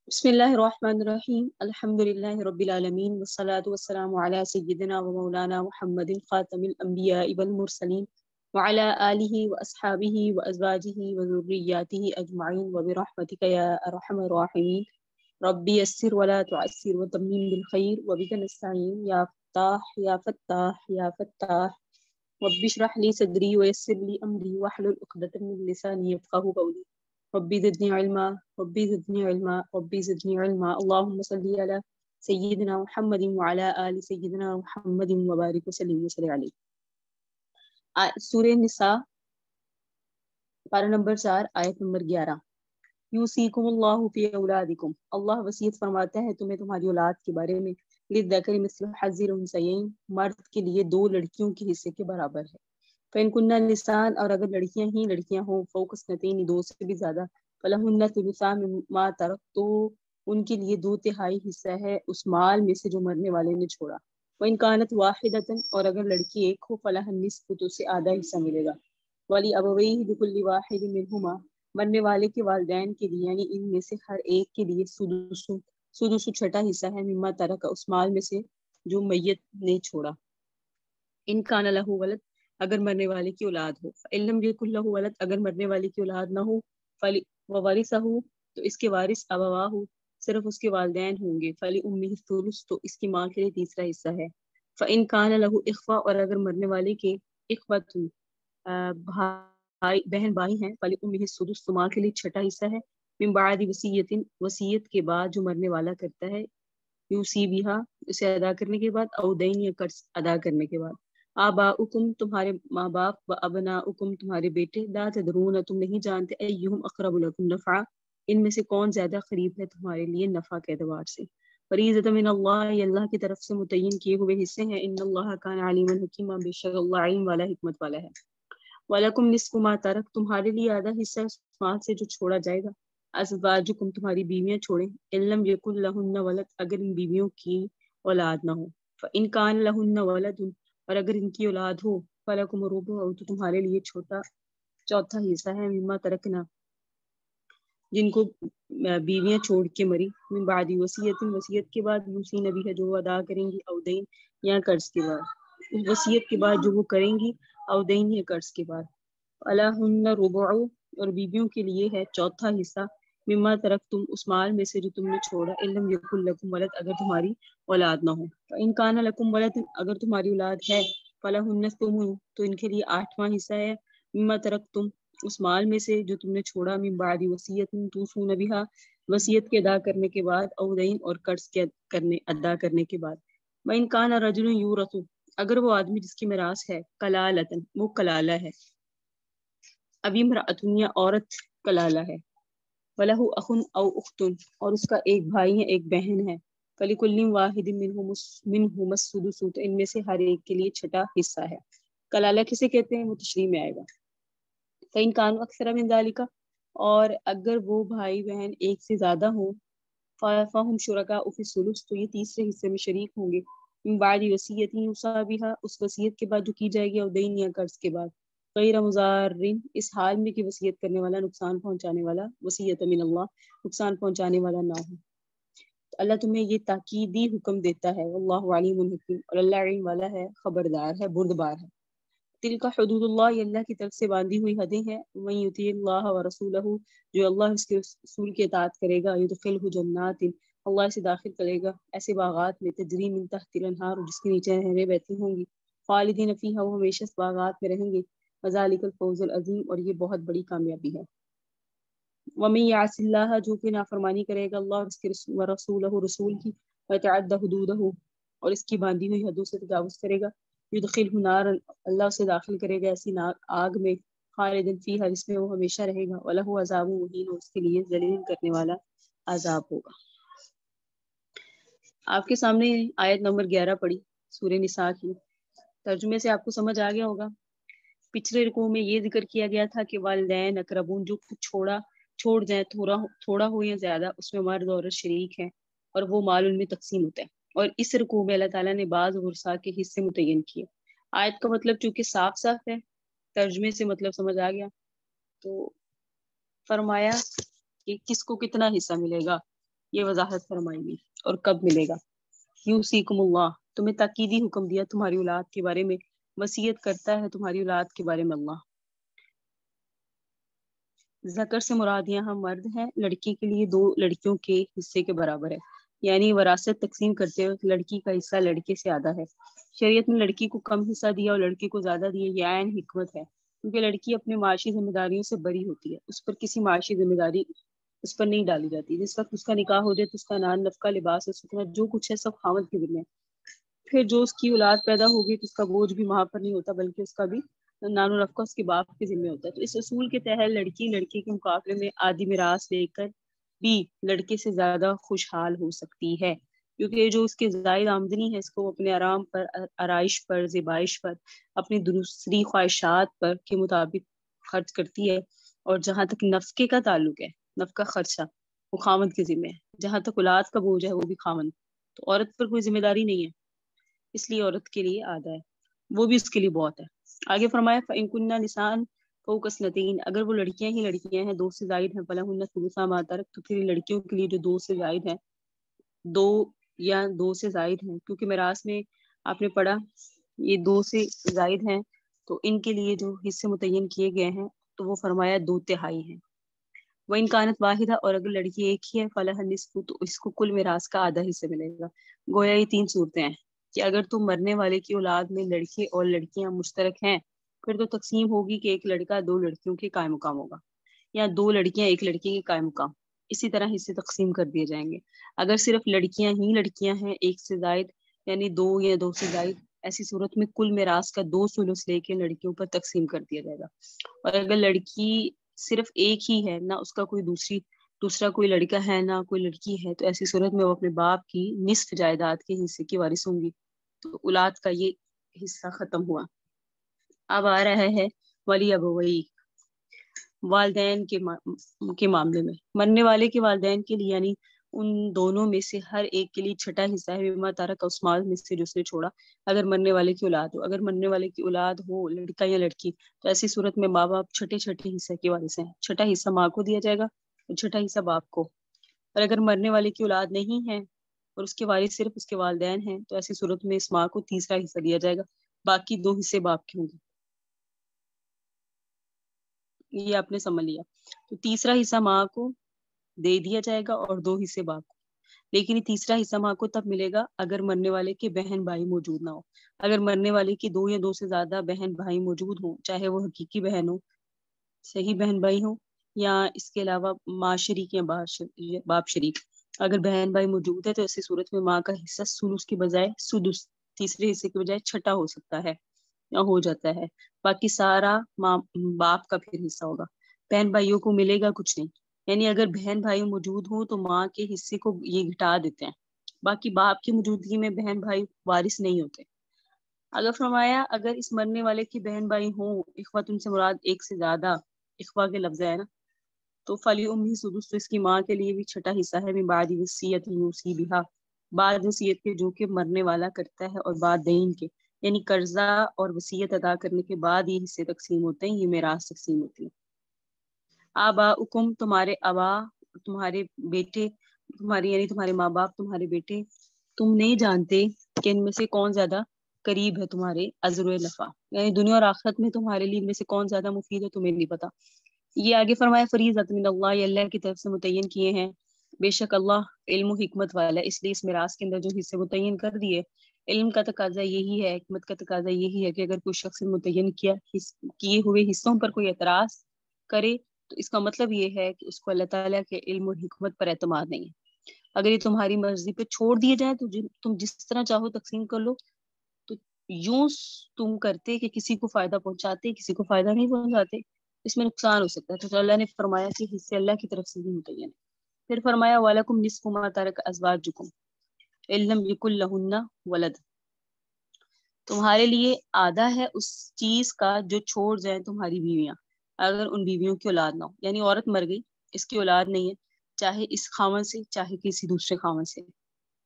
بسم اللہ الرحمن الرحیم الحمد للہ رب العالمین والصلاة والسلام علی سیدنا و مولانا محمد خاتم الانبیاء والمرسلین وعلی آلہ واصحابہ وازواجہ وذریاتہ اجمعین وبرحمتک یا ارحم الراحمین رب یسر ولا تعسر وتمم بالخیر وبک نستعین یا فتاح یا فتاح یا فتاح رب اشرح لی صدری ویسر لی امری واحلل عقدۃ من لسانی یفقهوا قولی ربی زدنی علما ربی زدنی علما ربی زدنی علما اللهم صلی علی سیدنا محمد وعلی آل سیدنا محمد وبارک وسلم وصلی علیہ۔ سورہ نساء پارہ نمبر 4 آیت نمبر 11۔ یوصیکم اللہ فی اولادکم، اللہ وصیت فرماتا ہے تمہیں تمہاری اولاد کے بارے میں، للذکر مثل حظ الانثیین، مرد کے لیے 2 لڑکیوں کے حصے کے برابر ہے۔ فإن كنا نساء، اور اگر لڑکیاں ہی لڑکیاں ہوں، فوق اثنتین، 2 سے بھی زیادہ، فلہن ثلثا مما ترک، تو ان کے لیے 2/3 حصہ ہے اس مال میں سے جو مرنے والے نے چھوڑا۔ وإن كانت واحدة، اور اگر لڑکی ایک ہو، فلہا النصف، تو اسے آدھا حصہ ملے گا۔ ولأبویہ لكل واحد منہما، مرنے والے کے والدین کے لیے یعنی ان میں سے ہر ایک کے لیے سدس 6 حصہ ہے، مما ترک، اس مال میں سے جو میت نے چھوڑا۔ ان کان لہ ولد، اگر مرنے والے کی اولاد ہو، فإن لم یکن لہ ولد، اگر مرنے والے کی اولاد نہ ہو، وورثہ، تو اس کے وارث ابواہ، صرف اس کے والدین ہوں گے، فلأمہ الثلث، تو اس کی ماں کے لیے تیسرا حصہ ہے۔ فإن کان لہ اخوہ، اور اگر مرنے والے کے اخوۃ بہن بھائی ہیں، فلأمہ السدس، تو ماں کے لیے 6 حصہ ہے، من بعد وصیت، وصیت کے بعد جو مرنے والا کرتا ہے، یوصی بہا، اسے ادا کرنے کے بعد، او دین، یا قرض ادا کرنے کے بعد۔ آباؤکم، تمہارے ماں باپ، و ابناؤکم، تمہارے بیٹے، لا تدرون، تم نہیں جانتے، ایہم اقرب لکم نفعا، ان میں سے کون زیادہ قریب ہے تمہارے لیے نفع کے اعتبار سے۔ فریضۃ من اللہ، یہ اللہ کی طرف سے متعین کیے ہوئے حصے ہیں، ان اللہ کان علیما حکیما، بے شک اللہ علم والا، حکمت والا ہے۔ وَلَكُمْ نِصْفُ مَا تَرَکْ، تمہارے لیے آدھا حصہ اس مال سے جو چھوڑا جائے گا۔ ازواجکم، تمہاری بیویاں چھوڑیں، ان لم یکن لہن ولد، اگر ان بیویوں کی اولاد نہ ہو، فإن کان لہن ولد، اور اگر ان کی اولاد ہو، فلکم الربع، تو تمہارے لیے چوتھا حصہ ہے، مما ترکنا، جن کو بیویاں چھوڑ کے مری، من بعد وصیت، وصیت کے بعد، یوصین بہا، جو وہ ادا کریں گی، او دین، یا قرض کے بعد، وصیت کے بعد جو وہ کریں گی، او دین، یا قرض کے بعد۔ الہن ربع، اور بیویوں کے لیے ہے چوتھا حصہ، مما ترکتم، اس مال میں سے جو تم نے چھوڑا، ان لم یکن لکم ولد، اگر تمہاری اولاد نہ ہو، فإن کان لکم ولد، اگر تمہاری اولاد ہے، فلہن الثمن، تو ان کے لیے 8واں حصہ ہے، مما ترکتم، اس مال میں سے جو تم نے چھوڑا، من بعد وصیت توصون بہا، وصیت کے ادا کرنے کے بعد، او دین، اور قرض کے ادا کرنے کے بعد۔ وإن کان رجل یورث، اگر وہ آدمی جس کی میراث ہے، کلالۃ، وہ کلالہ ہے، ابھی امرأۃ، یا عورت کلالہ ہے، وَلَهُ أَخٌ أَوْ أُخْتٌ، اور اس کا ایک بھائی ہے، ایک بہن ہے، فَلِكُلٍّ وَاحِدٍ مِّنْهُمَا السُّدُسُ، تو ان میں سے ہر ایک کے لیے 6 حصہ ہے۔ کلالہ کسے کہتے ہیں، وہ تشریح میں آئے گا۔ فَإِن كَانُوا أَكْثَرَ مِن ذَلِكَ، اور اگر وہ بھائی بہن ایک سے زیادہ ہوں، فَهُمْ شُرَكَاءُ فِي الثُّلُثِ، تو یہ تیسرے حصے میں شریک ہوں گے، من بعد وصیت یوصى بها، اس وصیت کے بعد جو کی جائے گی، او دین، یا قرض کے بعد، غیر مضارن، اس حال میں کہ وصیت کرنے والا نقصان پہنچانے والا، وصیت من اللہ، نقصان پہنچانے والا نہ ہو۔ تو اللہ تمہیں یہ تاکیدی حکم دیتا ہے، واللہ علیم حکیم، اور اللہ علم والا ہے، خبردار ہے، بردبار ہے۔ تلک حدود اللہ، یہ اللہ کی طرف سے باندھی ہوئی حدیں ہیں، من یطیع اللہ ورسولہ، جو اللہ اس کے رسول کی اطاعت کرے گا، یدخلہ جنات، اللہ اسے داخل کرے گا ایسے باغات میں، تجری من تحت الانہار، جس کے نیچے نہریں بہتی ہوں گی، خالدین فیہا، وہ ہمیشہ اس باغات میں رہیں گے، وذالک الفوز العظیم، اور یہ بہت بڑی کامیابی ہے۔ ومن یعص اللہ، جو کہ نافرمانی کرے گا اللہ اور اس کے ورسولہ، رسول کی، ویتعد حدودہ، اور اس کی باندھی ہوئی حدوں سے تجاوز کرے گا، یدخلہ نارا، اللہ اسے داخل کرے گا ایسی آگ میں، خالدین فیہا، جس میں وہ ہمیشہ رہے گا، ولہ عذاب مہین، اور اس کے لیے ذلیل کرنے والا عذاب ہوگا۔ آپ کے سامنے آیت نمبر 11 پڑھی، سورہ نساء کی، ترجمے سے آپ کو سمجھ آ گیا ہوگا۔ پچھلے رکوع میں یہ ذکر کیا گیا تھا کہ والدین اقربون، جو کچھ چھوڑ جائیں، تھوڑا ہو یا زیادہ، اس میں مرد عورت شریک ہیں، اور وہ مال ان میں تقسیم ہوتا ہے۔ اور اس رکوع میں اللہ تعالیٰ نے بعض ورثاء کے حصے متعین کیے۔ آیت کا مطلب چونکہ صاف صاف ہے، ترجمے سے مطلب سمجھ آ گیا، تو فرمایا کہ کس کو کتنا حصہ ملے گا۔ یہ وضاحت فرمائیں گی اور کب ملے گا۔ یوصیکم اللہ، تمہیں تاکیدی حکم دیا تمہاری اولاد کے بارے میں، وصیت کرتا ہے تمہاری اولاد کے بارے میں اللہ۔ ذکر سے مراد یہاں مرد ہے، لڑکی کے لیے 2 لڑکیوں کے حصے کے برابر ہے، یعنی وراثت تقسیم کرتے وقت لڑکی کا حصہ لڑکے سے آدھا ہے۔ شریعت نے لڑکی کو کم حصہ دیا اور لڑکے کو زیادہ دیا، یہ عین حکمت ہے، کیونکہ لڑکی اپنے معاشی ذمہ داریوں سے بری ہوتی ہے، اس پر کسی معاشی ذمہ داری اس پر نہیں ڈالی جاتی۔ جس وقت اس کا نکاح ہو جائے تو اس کا نان نفقہ، لباس اور سکنا جو کچھ ہے سب خاوند کے ذمہ ہے۔ پھر جو اس کی اولاد پیدا ہوگی تو اس کا بوجھ بھی وہاں پر نہیں ہوتا، بلکہ اس کا بھی نان و نفقہ اس کے باپ کے ذمہ ہوتا ہے۔ تو اس اصول کے تحت لڑکی لڑکے کے مقابلے میں آدھی میراث لے کر بھی لڑکے سے زیادہ خوشحال ہو سکتی ہے، کیونکہ جو اس کے زائد آمدنی ہے اس کو اپنے آرام پر، آرائش پر، زیبائش پر، اپنی دوسری خواہشات پر کے مطابق خرچ کرتی ہے۔ اور جہاں تک نفقے کا تعلق ہے، نفقہ خرچہ وہ خاوند کے ذمہ ہے۔ جہاں تک اولاد کا بوجھ ہے وہ بھی خاوند، تو عورت پر کوئی ذمہ داری نہیں ہے، اس لیے عورت کے لیے آدھا ہے، وہ بھی اس کے لیے بہت ہے۔ آگے فرمایا فَإِن كُنَّ نِسَاءً فَوْقَ اثْنَتَيْنِ، اگر وہ لڑکیاں ہی لڑکیاں ہیں 2 سے زائد ہیں، فَلَهُنَّ ثُلُثَا مَا تَرَكَ، تو پھر لڑکیوں کے لیے جو 2 سے زائد ہیں، 2 یا 2 سے زائد ہیں، کیونکہ میراث میں آپ نے پڑھا یہ 2 سے زائد ہیں تو ان کے لیے جو حصے متعین کیے گئے ہیں تو وہ فرمایا 2/3 ہیں۔ وَإِن كَانَتْ وَاحِدَةً، اور اگر لڑکی ایک ہی ہے، فَلَهَا النِّصْفُ، تو اس کو کل میراث کا آدھا حصہ ملے گا۔ گویا یہ 3 صورتیں ہیں کہ اگر تو مرنے والے کی اولاد میں لڑکے اور لڑکیاں مشترک ہیں، پھر تو تقسیم ہوگی کہ ایک لڑکا 2 لڑکیوں کے قائم مقام ہوگا، یا 2 لڑکیاں ایک لڑکے کے قائم مقام، اسی طرح حصے تقسیم کر دیے جائیں گے۔ اگر صرف لڑکیاں ہی لڑکیاں ہیں 1 سے زائد، یعنی 2 یا 2 سے زائد، ایسی صورت میں کل میراث کا 2 ثلث لے کے لڑکیوں پر تقسیم کر دیا جائے گا۔ اور اگر لڑکی صرف ایک ہی ہے، نہ اس کا کوئی دوسرا کوئی لڑکا ہے نہ کوئی لڑکی ہے، تو ایسی صورت میں وہ اپنے باپ کی نصف جائیداد کے حصے کی وارث ہوں گی۔ تو اولاد کا یہ حصہ ختم ہوا۔ اب آ رہا ہے ولی ابوئی، والدین کے معاملے میں۔ مرنے والے کے والدین کے لیے، یعنی ان دونوں میں سے ہر ایک کے لیے چھٹا حصہ ہے، بما ترک عثمان میں سے جو اس نے چھوڑا، اگر مرنے والے کی اولاد ہو۔ اگر مرنے والے کی اولاد ہو لڑکا یا لڑکی تو ایسی صورت میں ماں باپ چھٹے حصے کے وارث ہیں، چھٹا حصہ ماں کو دیا جائے گا اور چھٹا حصہ باپ کو۔ اور اگر مرنے والے کی اولاد نہیں ہے اور اس کے وارث صرف اس کے والدین ہیں تو ایسی صورت میں اس ماں کو تیسرا حصہ دیا جائے گا، باقی 2 حصے باپ کے ہوں گے۔ یہ آپ نے سمجھ لیا، تو تیسرا حصہ ماں کو دے دیا جائے گا اور 2 حصے باپ کو۔ لیکن یہ تیسرا حصہ ماں کو تب ملے گا اگر مرنے والے کے بہن بھائی موجود نہ ہو۔ اگر مرنے والے کی 2 یا 2 سے زیادہ بہن بھائی موجود ہوں، چاہے وہ حقیقی بہن ہو، صحیح بہن بھائی ہوں، یا اس کے علاوہ ماں شریک یا باپ شریک، اگر بہن بھائی موجود ہے تو ایسی صورت میں ماں کا حصہ سدس کی بجائے سدس، تیسرے حصے کی بجائے چھٹا ہو سکتا ہے یا ہو جاتا ہے، باقی سارا ماں باپ کا پھر حصہ ہوگا۔ بہن بھائیوں کو ملے گا کچھ نہیں، یعنی اگر بہن بھائی موجود ہوں تو ماں کے حصے کو یہ گھٹا دیتے ہیں، باقی باپ کی موجودگی میں بہن بھائی وارث نہیں ہوتے۔ اگر فرمایا اگر اس مرنے والے کی بہن بھائی ہوں، اخوت ان سے مراد 1 سے زیادہ، اخوا کے لفظ ہے نا، تو فلی امی سدس، تو اس کی ماں کے لیے بھی چھٹا حصہ ہے، من بعد وصیت یوصی بہا، بعد وصیت کے جو کہ مرنے والا کرتا ہے، اور بعد دین کے، یعنی قرضہ اور وصیت ادا کرنے کے بعد یہ حصے تقسیم ہوتے ہیں، یہ میراث تقسیم ہوتی ہے۔ آباؤکم، تمہارے آبا، تمہارے بیٹے، تمہاری یعنی تمہارے ماں باپ، تمہارے بیٹے، تم نہیں جانتے کہ ان میں سے کون زیادہ قریب ہے تمہارے عذر و نفع، یعنی دنیا اور آخرت میں تمہارے لیے ان میں سے کون زیادہ مفید ہے تمہیں نہیں پتا۔ یہ آگے فرمایا فریضۃ من اللہ، یہ اللہ کی طرف سے متعین کیے ہیں، بے شک اللہ علم و حکمت والا، اس لیے اس میراث کے اندر جو حصے متعین کر دیے، علم کا تقاضا یہی ہے، حکمت کا تقاضا یہی ہے کہ اگر کوئی شخص متعین کیے ہوئے حصوں پر کوئی اعتراض کرے تو اس کا مطلب یہ ہے کہ اس کو اللہ تعالیٰ کے علم اور حکمت پر اعتماد نہیں ہے۔ اگر یہ تمہاری مرضی پہ چھوڑ دیے جائیں تو تم جس طرح چاہو تقسیم کر لو، تو یوں تم کرتے کہ کسی کو فائدہ پہنچاتے، کسی کو فائدہ نہیں پہنچاتے، اس میں نقصان ہو سکتا ہے۔ تو اللہ نے فرمایا کہ حصے اللہ کی طرف سے بھی متعین ہے۔ پھر فرمایا وَلَكُمْ نِصْفُ مَا تَرَكَ أَزْوَاجُكُمْ إِن لَّمْ يَكُن لَّهُنَّ وَلَدٌ، تمہارے لیے آدھا ہے اس چیز کا جو چھوڑ جائیں تمہاری بیویاں، اگر ان بیویوں کی اولاد نہ ہو، یعنی عورت مر گئی، اس کی اولاد نہیں ہے، چاہے اس خاوند سے چاہے کسی دوسرے خاوند سے،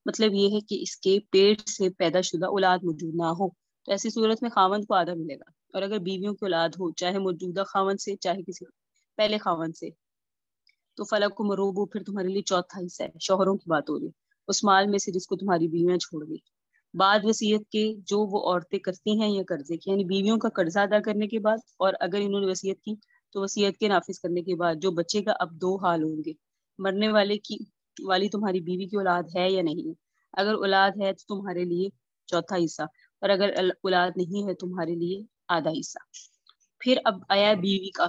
مطلب یہ ہے کہ اس کے پیٹ سے پیدا شدہ اولاد موجود نہ ہو، تو ایسی صورت میں خاوند کو آدھا ملے گا۔ اور اگر بیویوں کی اولاد ہو، چاہے موجودہ خاوند سے چاہے کسی پہلے خاوند سے، تو فلکم الربع پھر تمہارے لیے چوتھا حصہ ہے، شوہروں کی بات ہو رہی ہے، اس مال میں سے جس کو تمہاری بیویاں چھوڑ گئی بعد وصیت کے جو وہ عورتیں کرتی ہیں یا قرضے کی، یعنی بیویوں کا قرضہ ادا کرنے کے بعد، اور اگر انہوں نے وصیت کی تو وصیت کے نافذ کرنے کے بعد جو بچے گا، اب دو حال ہوں گے، مرنے والی تمہاری بیوی کی اولاد ہے یا نہیں ہے، اگر اولاد ہے تو تمہارے لیے چوتھا حصہ، اور اگر اولاد نہیں ہے تمہارے لیے آدھا حصہ۔ پھر اب آیا بیوی کا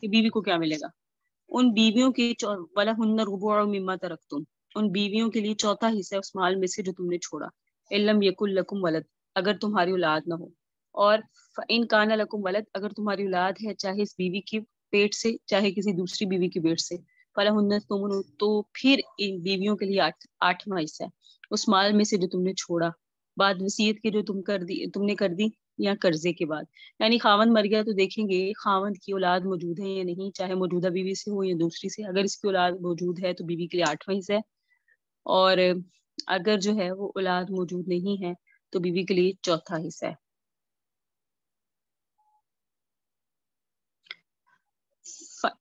کہ بیوی کو کیا ملے گا، ان بیویوں کے وَلَهُنَّ الرُّبُعُ مِمَّا تَرَكْتُمْ، ان بیویوں کے لیے چوتھا حصہ ہے اس مال میں سے جو تم نے چھوڑا، إِن لَمْ يَكُن لَكُمْ وَلَد، اگر تمہاری اولاد نہ ہو، اور فَإِن كَانَ لَكُمْ وَلَد، اگر تمہاری اولاد ہے چاہے اس بیوی کے پیٹ سے چاہے کسی دوسری بیوی کے پیٹ سے، فَلَهُنَّ الثُّمُنُ، تو پھر ان بیویوں کے لیے آٹھواں حصہ ہے اس مال میں سے جو تم نے چھوڑا بعد وصیت کے جو تم نے کر دی یا قرضے کے بعد، یعنی خاوند مر گیا تو دیکھیں گے خاوند کی اولاد موجود ہے یا نہیں، چاہے موجودہ بیوی سے ہو یا دوسری سے، اگر اس کی اولاد موجود ہے تو بیوی کے لیے آٹھواں حصہ ہے، اور اگر جو ہے وہ اولاد موجود نہیں ہے تو بیوی کے لیے چوتھا حصہ ہے۔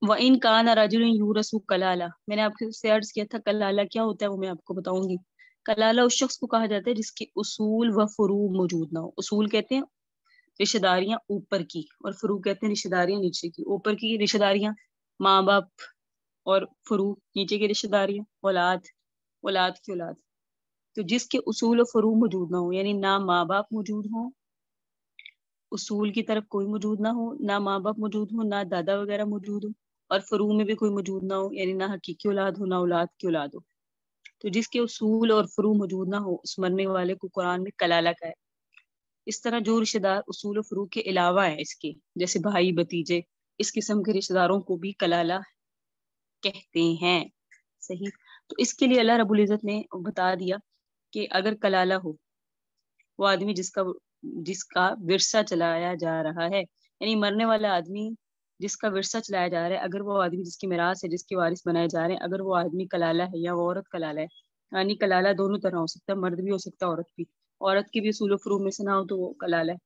وَإِن كَانَ رَجُلٌ يُورَثُ كَلَالَةً، میں نے آپ سے عرض کیا تھا کلالہ کیا ہوتا ہے، وہ میں آپ کو بتاؤں گی۔ کلالہ اس شخص کو کہا جاتا ہے جس کے اصول و فروع موجود نہ ہو، اصول کہتے ہیں رشتہ داریاں اوپر کی، اور فروع کہتے ہیں رشتہ داریاں نیچے کی، اوپر کی رشتہ داریاں ماں باپ، اور فروع نیچے کی رشتہ داریاں اولاد کی اولاد، تو جس کے اصول و فروع موجود نہ ہو، یعنی نہ ماں باپ موجود ہوں، اصول کی طرف کوئی موجود نہ ہو، نہ ماں باپ موجود ہو، نہ دادا وغیرہ موجود ہو، اور فروع میں بھی کوئی موجود نہ ہو، یعنی نہ حقیقی اولاد ہو نہ اولاد کی اولاد ہو، تو جس کے اصول اور فروع موجود نہ ہو اس مرنے والے کو قرآن میں کلالہ کا ہے۔ اس طرح جو رشتہ دار اصول و فروع کے علاوہ ہیں اس کے، جیسے بھائی بھتیجے، اس قسم کے رشتہ داروں کو بھی کلالہ کہتے ہیں۔ صحیح، تو اس کے لیے اللہ رب العزت نے بتا دیا کہ اگر کلالہ ہو، وہ آدمی جس کا ورثہ چلایا جا رہا ہے، یعنی مرنے والا آدمی جس کا ورثہ چلایا جا رہا ہے، اگر وہ آدمی جس کی میراث ہے، جس کے وارث بنائے جا رہے ہیں، اگر وہ آدمی کلالہ ہے یا وہ عورت کلالہ ہے، یعنی کلالہ دونوں طرح ہو سکتا ہے، مرد بھی ہو سکتا ہے عورت بھی، عورت کی بھی اصول و فروع میں سے نہ ہو تو وہ کلالہ ہے،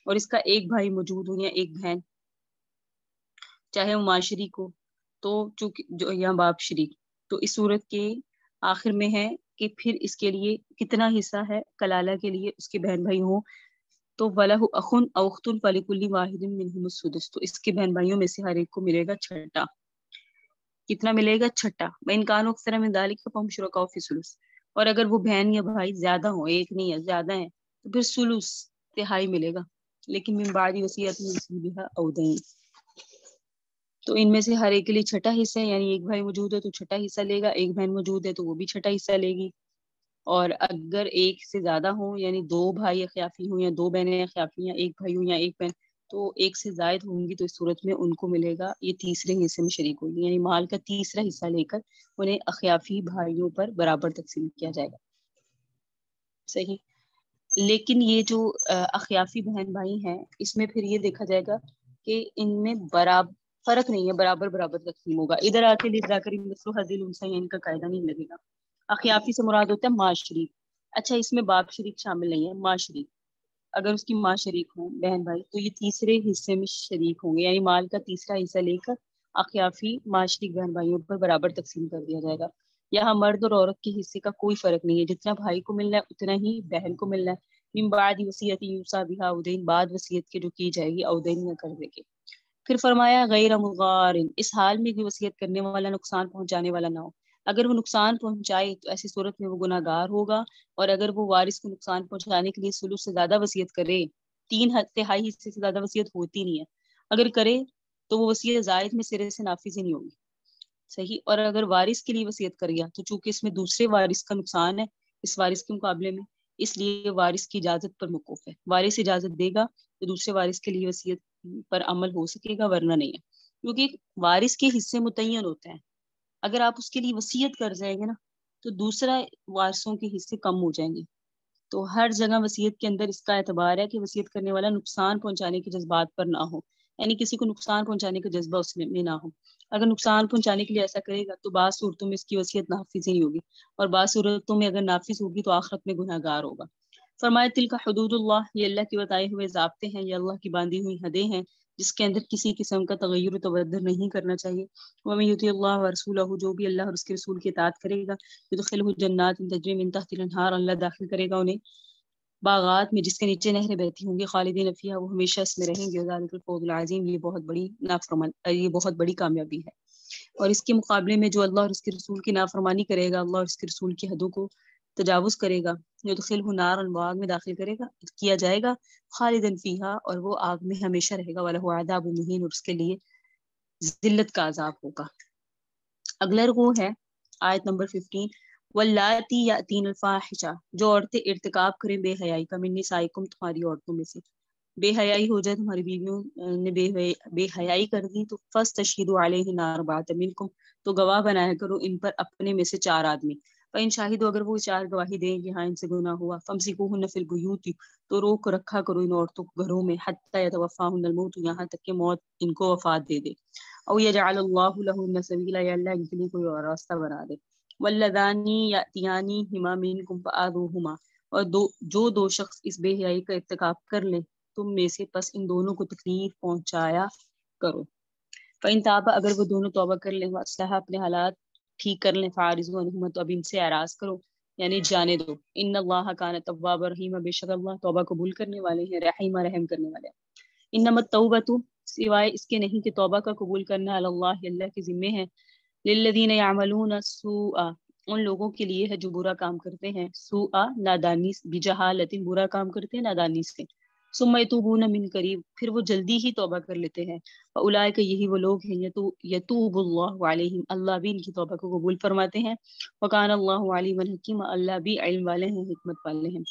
اور اس کا ایک بھائی موجود ہو یا ایک بہن، چاہے وہ ماں شریک ہو تو چونکہ یا باپ شریک، تو اس صورت کے آخر میں ہے کہ پھر اس کے لیے کتنا حصہ ہے کلالہ کے لیے، اس کے بہن بھائی ہوں تو وَلَهُ أَخٌ أَوْ أُخْتٌ فَلِكُلِّ وَاحِدٍ مِّنْهُمُ السُّدُسُ، تو اس کے بہن بھائیوں میں سے ہر ایک کو ملے گا چھٹا، کتنا ملے گا چھٹا، وَإِن كَانُوا أَكْثَرَ مِن ذَلِكَ فَهُمْ شُرَكَاءُ فِي الثُّلُثِ، اور اگر وہ بہن یا بھائی زیادہ ہوں، ایک نہیں ہے زیادہ ہیں، تو پھر ثلث تہائی ملے گا، لیکن من بعد وصیۃ یوصی بہا أو دین، تو ان میں سے ہر ایک کے لیے چھٹا حصہ ہے، یعنی ایک بھائی موجود ہے تو چھٹا حصہ لے گا، ایک بہن موجود ہے تو وہ بھی چھٹا حصہ لے گی، اور اگر ایک سے زیادہ ہوں، یعنی دو بھائی اخیافی ہوں یا دو بہنیں اخیافی، یا ایک بھائی ہوں یا ایک بہن، تو ایک سے زائد ہوں گی تو اس صورت میں ان کو ملے گا، یہ تیسرے حصے میں شریک ہوگی، یعنی مال کا تیسرا حصہ لے کر انہیں اخیافی بھائیوں پر برابر تقسیم کیا جائے گا۔ صحیح، لیکن یہ جو اخیافی بہن بھائی ہیں، اس میں پھر یہ دیکھا جائے گا کہ ان میں برابر فرق نہیں ہے، برابر تقسیم ہوگا، ادھر آ کے للذکر مثل حظ الانثیین کا قاعدہ نہیں لگے گا۔ اخیافی سے مراد ہوتا ہے ماں شریک، اچھا اس میں باپ شریک شامل نہیں ہے، ماں شریک، اگر اس کی ماں شریک ہوں بہن بھائی تو یہ تیسرے حصے میں شریک ہوں گے، یعنی مال کا تیسرا حصہ لے کر اخیافی ماں شریک بہن بھائیوں پر برابر تقسیم کر دیا جائے گا۔ یہاں مرد اور عورت کے حصے کا کوئی فرق نہیں ہے، جتنا بھائی کو ملنا ہے اتنا ہی بہن کو ملنا ہے، من بعد وصیت یوصی بہا أو دین، بعد وصیت کے جو کی جائے گی او دین یا قرضے کے۔ پھر فرمایا غیر مغار، اس حال میں بھی وصیت کرنے والا نقصان پہنچانے والا نہ ہو، اگر وہ نقصان پہنچائے تو ایسی صورت میں وہ گناہ گار ہوگا، اور اگر وہ وارث کو نقصان پہنچانے کے لیے ثلث سے زیادہ وصیت کرے، 3/3 حصے سے زیادہ وصیت ہوتی نہیں ہے، اگر کرے تو وہ وصیت زائد میں سرے سے نافذ ہی نہیں ہوگی۔ صحیح، اور اگر وارث کے لیے وصیت کر گیا تو چونکہ اس میں دوسرے وارث کا نقصان ہے اس وارث کے مقابلے میں، اس لیے وارث کی اجازت پر موقوف ہے، وارث اجازت دے گا تو دوسرے وارث کے لیے وصیت پر عمل ہو سکے گا، ورنہ نہیں ہے، کیونکہ وارث کے حصے متعین ہوتے ہیں، اگر آپ اس کے لیے وصیت کر جائیں گے نا تو دوسرا وارثوں کے حصے کم ہو جائیں گے، تو ہر جگہ وصیت کے اندر اس کا اعتبار ہے کہ وصیت کرنے والا نقصان پہنچانے کے جذبات پر نہ ہو، یعنی کسی کو نقصان پہنچانے کا جذبہ اس میں نہ ہو، اگر نقصان پہنچانے کے لیے ایسا کرے گا تو بعض صورتوں میں اس کی وصیت نافذ ہی نہیں ہوگی، اور بعض صورتوں میں اگر نافذ ہوگی تو آخرت میں گناہ گار ہوگا۔ فرمایا تلک حدود اللہ، یہ اللہ کے بتائے ہوئے ضابطے ہیں، یہ اللہ کی باندھی ہوئی حدیں ہیں، جس کے اندر کسی قسم کا تغیر و تبدل نہیں کرنا چاہیے. وَمَن يُطِعِ اللَّهَ وَرَسُولَهُ، جو بھی اللہ اور اس کے رسول کی اطاعت کرے گا، يُدْخِلْهُ جنات تجری من تحتها الانہار، اللہ داخل کرے گا انہیں باغات میں جس کے نیچے نہریں بہتی ہوں گی، خالدین فیہا، وہ ہمیشہ اس میں رہیں گے. ذالک الفوز العظیم، یہ بہت بڑی کامیابی ہے. اور اس کے مقابلے میں جو اللہ اور اس کے رسول کی نافرمانی کرے گا، اللہ اور اس کے رسول کی حدوں کو تجاوز کرے گا، یدخلہ نارا، آگ میں داخل کیا جائے گا، خالدن فیہا، اور وہ آگ میں ہمیشہ رہے گا، وَلَهُ عَذَابٌ مُہِینٌ، اور اس کے لیے ذلت کا عذاب ہوگا. اگلا رکوع ہے آیت نمبر 15. واللاتی یاتین الفاحشہ، جو عورتیں ارتکاب کریں بے حیائی کا، من نسائکم، تمہاری عورتوں میں سے، بے حیائی ہو جائے، تمہاری بیویوں نے بے حیائی کر دی، تو فاستشہدوا علیہن اربعۃ منکم، تو گواہ بنایا کرو ان پر اپنے میں سے 4 آدمی. فإن شاہدوا، اگر وہ 4 گواہی دیں کہ ہاں ان سے گناہ ہوا، فامسکوہن فی البیوت، تو روک رکھا کرو ان عورتوں کو گھروں میں، حتی یتوفاہن الموت، یہاں تک کہ موت ان کو وفات دے دے، او یجعل اللہ لہن سبیلا، یا اللہ ان کے لیے کوئی اور راستہ بنا دے. واللذانی یاتیانہما منکم فآذوہما، اور جو دو شخص اس بے حیائی کا ارتکاب کر لیں تم میں سے، پس ان دونوں کو تکلیف پہنچایا کرو. فإن تابا، اگر وہ دونوں توبہ کر لیں، واصلحا، اپنے حالات ٹھیک کر لیں، فاعرضوا عنہما، تو اب ان سے اعراض کرو، یعنی جانے دو. ان اللہ کان توابا رحیما، بے شک اللہ توبہ قبول کرنے والے ہیں، رحیمہ، رحم کرنے والے ہیں. انما التوبۃ، سوائے اس کے نہیں کہ توبہ کا قبول کرنا، علی اللہ، اللہ کے ذمہ ہے، للذین یعملون السوء، ان لوگوں کے لیے ہے جو برا کام کرتے ہیں، سوء، نادانی، بجہالت، برا کام کرتے ہیں نادانی سے، ثم یتوبون من قریب، پھر وہ جلدی ہی توبہ کر لیتے ہیں، اولئک، یہی وہ لوگ ہیں، یتوب اللہ علیہم، اللہ بھی ان کی توبہ کو قبول فرماتے ہیں، وکان اللہ علیما حکیما، اللہ بھی علم والے ہیں، حکمت والے ہیں.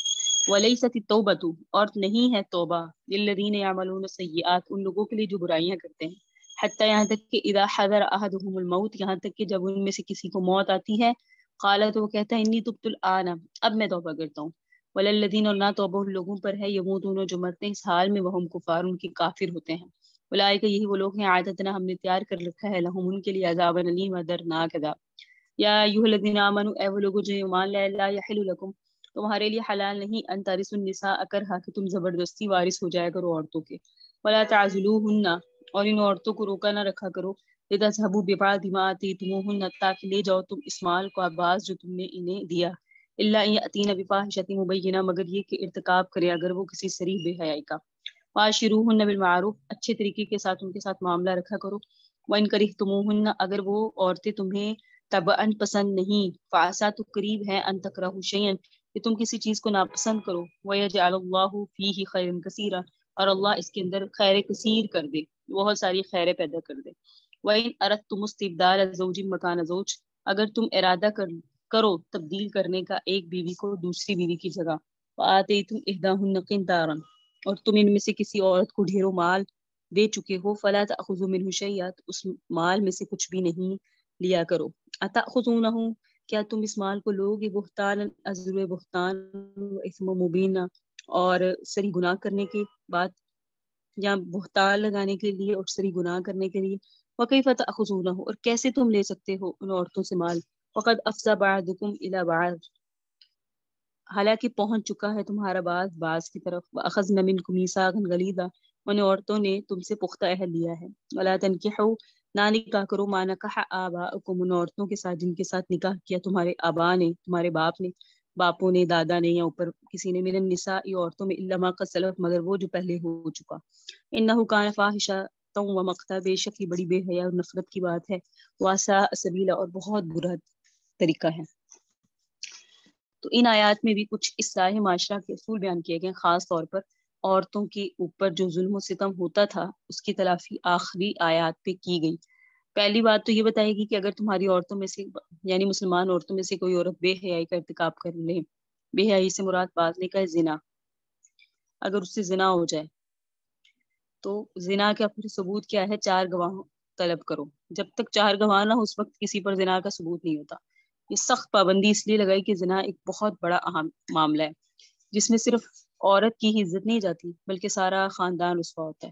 ولیست التوبۃ، اور نہیں ہے توبہ، للذین یعملون السیئات، ان لوگوں کے لیے جو برائیاں کرتے ہیں، حتی، یہاں تک کہ اذا حضر احدهم الموت، یہاں تک کہ جب ان میں سے کسی کو موت آتی ہے، قال، تو وہ کہتا ہے انی تبت الآن، اب میں توبہ کرتا ہوں. وللذین، اور نہ توبہ ان لوگوں پر ہے، یموتون، جو مرتے ہیں اس حال میں، وہم کفار، ان کے کافر ہوتے ہیں. اولئک، یہی وہ لوگ ہیں، عادتنا، ہم نے تیار کر رکھا ہے، لہم، ان کے لیے، عذاب الیم، دردناک عذاب. یا ایھا الذین آمنوا، اے وہ لوگوں جو ایمان لائے، لا یحل لکم، تمہارے لیے حلال نہیں، ان ترثوا النساء، کرہا، کہ تم زبردستی وارث ہو جایا کرو عورتوں کے، ولا تعضلوہن، اور ان عورتوں کو روکا نہ رکھا کرو، لتذهبوا ببعض ما آتیتموہن، تاکہ لے جاؤ تم اس مال کو، بعض جو تم نے انہیں دیا، الا ان یاتین بفاحشۃ مبینہ، مگر یہ کہ ارتکاب کرے اگر وہ کسی صریح بے حیائی کا. وعاشروہن بالمعروف، اچھے طریقے کے ساتھ ان کے ساتھ معاملہ رکھا کرو. وان کرہتموہن، اگر وہ عورتیں تمہیں طبعا پسند نہیں، فعسیٰ، تو قریب ہے، ان تکرہوا شیئا، کہ تم کسی چیز کو ناپسند کرو، ویجعل اللہ فیہ خیرا کثیرا، اور اللہ اس کے اندر خیر کثیر کر دے، بہت ساری خیریں پیدا کر دے. وَإِنْ أَرَدْتُمُ اسْتِبْدَالَ زَوْجٍ مَكَانَ زَوْجٍ، اگر تم ارادہ کرو تبدیل کرنے کا ایک بیوی کو دوسری بیوی کی جگہ، وَآتَيْتُمْ إِحْدَاهُنَّ قِنْطَارًا، اور تم ان میں سے کسی عورت کو ڈھیروں مال دے چکے ہو، فَلَا تَأْخُذُوا مِنْهُ شَيْئًا، اس مال میں سے کچھ بھی نہیں لیا کرو. أَتَأْخُذُونَهُ، کیا تم اس مال کو لوگے، بہتانا، عزل بہتان، اسم مبینہ، اور سری گناہ کرنے کے بعد، یا بہتان لگانے کے لیے اور سری گناہ کرنے کے لیے. وَكَيْفَ تَأْخُذُونَهُ، اور کیسے تم لے سکتے ہو ان عورتوں سے مال، وَقَدْ أَفْضَىٰ بَعْضُكُمْ إِلَىٰ بَعْضٍ، حالانکہ پہنچ چکا ہے تمہارا بعض کی طرف. وَأَخَذْنَ مِنْكُمْ مِيثَاقًا غَلِيظًا، ان عورتوں نے تم سے پختہ عہد لیا ہے. وَلَا تَنكِحُوا، نہ نکاح کرو، مَا نَكَحَ آبَاؤُكُمْ، ان عورتوں کے ساتھ جن کے ساتھ نکاح کیا تمہارے آبا نے، تمہارے باپ نے، باپوں نے، دادا نے، یا اوپر کسی نے، من النساء، عورتوں میں، الا ما قد سلف، مگر وہ جو پہلے ہو چکا. انه كان فاحشة ومقتا، بے شک یہ بڑی بے حیا اور نفرت کی بات ہے. واساء سبیلا، اور بہت برا طریقہ ہے. تو ان آیات میں بھی کچھ اصلاح معاشرہ کے اصول بیان کیے گئے، خاص طور پر عورتوں کے اوپر جو ظلم و ستم ہوتا تھا اس کی تلافی آخری آیات پہ کی گئی. پہلی بات تو یہ بتائے گی کہ اگر تمہاری عورتوں میں سے، یعنی مسلمان عورتوں میں سے کوئی عورت بے حیائی کا ارتکاب کر لے، بے حیائی سے مراد باز نے کا زنا، اگر اس سے زنا ہو جائے تو زنا کا پھر ثبوت کیا ہے؟ 4 گواہ طلب کرو. جب تک 4 گواہ نہ ہو اس وقت کسی پر زنا کا ثبوت نہیں ہوتا. یہ سخت پابندی اس لیے لگائی کہ زنا ایک بہت بڑا اہم معاملہ ہے جس میں صرف عورت کی ہی عزت نہیں جاتی بلکہ سارا خاندان رسوا ہوتا ہے،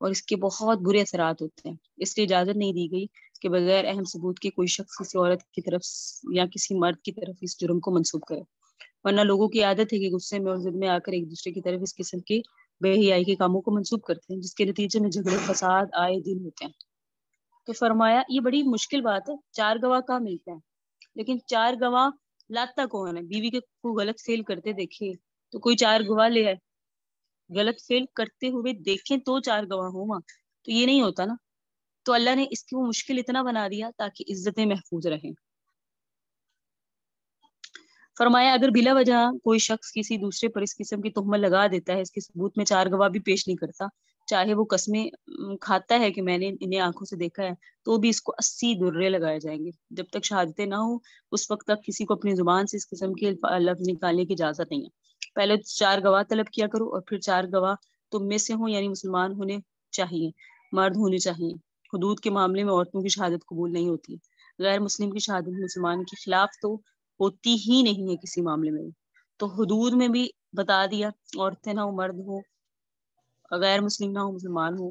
اور اس کے بہت برے اثرات ہوتے ہیں. اس لیے اجازت نہیں دی گئی کہ بغیر اہم ثبوت کے کوئی شخص کسی عورت کی طرف یا کسی مرد کی طرف اس جرم کو منسوب کرے، ورنہ لوگوں کی عادت ہے کہ غصے میں اور ضد میں آ کر ایک دوسرے کی طرف اس قسم کے بے حیائی کے کاموں کو منسوب کرتے ہیں، جس کے نتیجے میں جھگڑے فساد آئے دن ہوتے ہیں۔ تو فرمایا یہ بڑی مشکل بات ہے، 4 گواہ کہاں ملتے ہیں؟ لیکن 4 گواہ لاتا کون ہے؟ بیوی کے کو غلط فعل کرتے دیکھے تو کوئی 4 گواہ لے آئے، غلط فعل کرتے ہوئے دیکھیں تو 4 گواہ ہوں وہاں، تو یہ نہیں ہوتا نا۔ تو اللہ نے اس کی وہ مشکل اتنا بنا دیا تاکہ عزتیں محفوظ رہیں۔ فرمایا اگر بلا وجہ کوئی شخص کسی دوسرے پر اس قسم کی تہمت لگا دیتا ہے، اس کے ثبوت میں 4 گواہ بھی پیش نہیں کرتا، چاہے وہ قسمیں کھاتا ہے کہ میں نے انہیں آنکھوں سے دیکھا ہے، تو بھی اس کو 80 درے لگائے جائیں گے۔ جب تک شہادتیں نہ ہو اس وقت تک کسی کو اپنی زبان سے اس قسم کے لفظ نکالنے کی اجازت نہیں ہے۔ پہلے 4 گواہ طلب کیا کرو اور پھر 4 گواہ تم میں سے ہوں، یعنی مسلمان ہونے چاہیے، مرد ہونے چاہیے۔ حدود کے معاملے میں عورتوں کی شہادت قبول نہیں ہوتی، غیر مسلم کی شہادت مسلمان کے خلاف تو ہوتی ہی نہیں ہے کسی معاملے میں۔ تو حدود میں بھی بتا دیا، عورتیں نہ ہو مرد ہو، غیر مسلم نہ ہو مسلمان ہو۔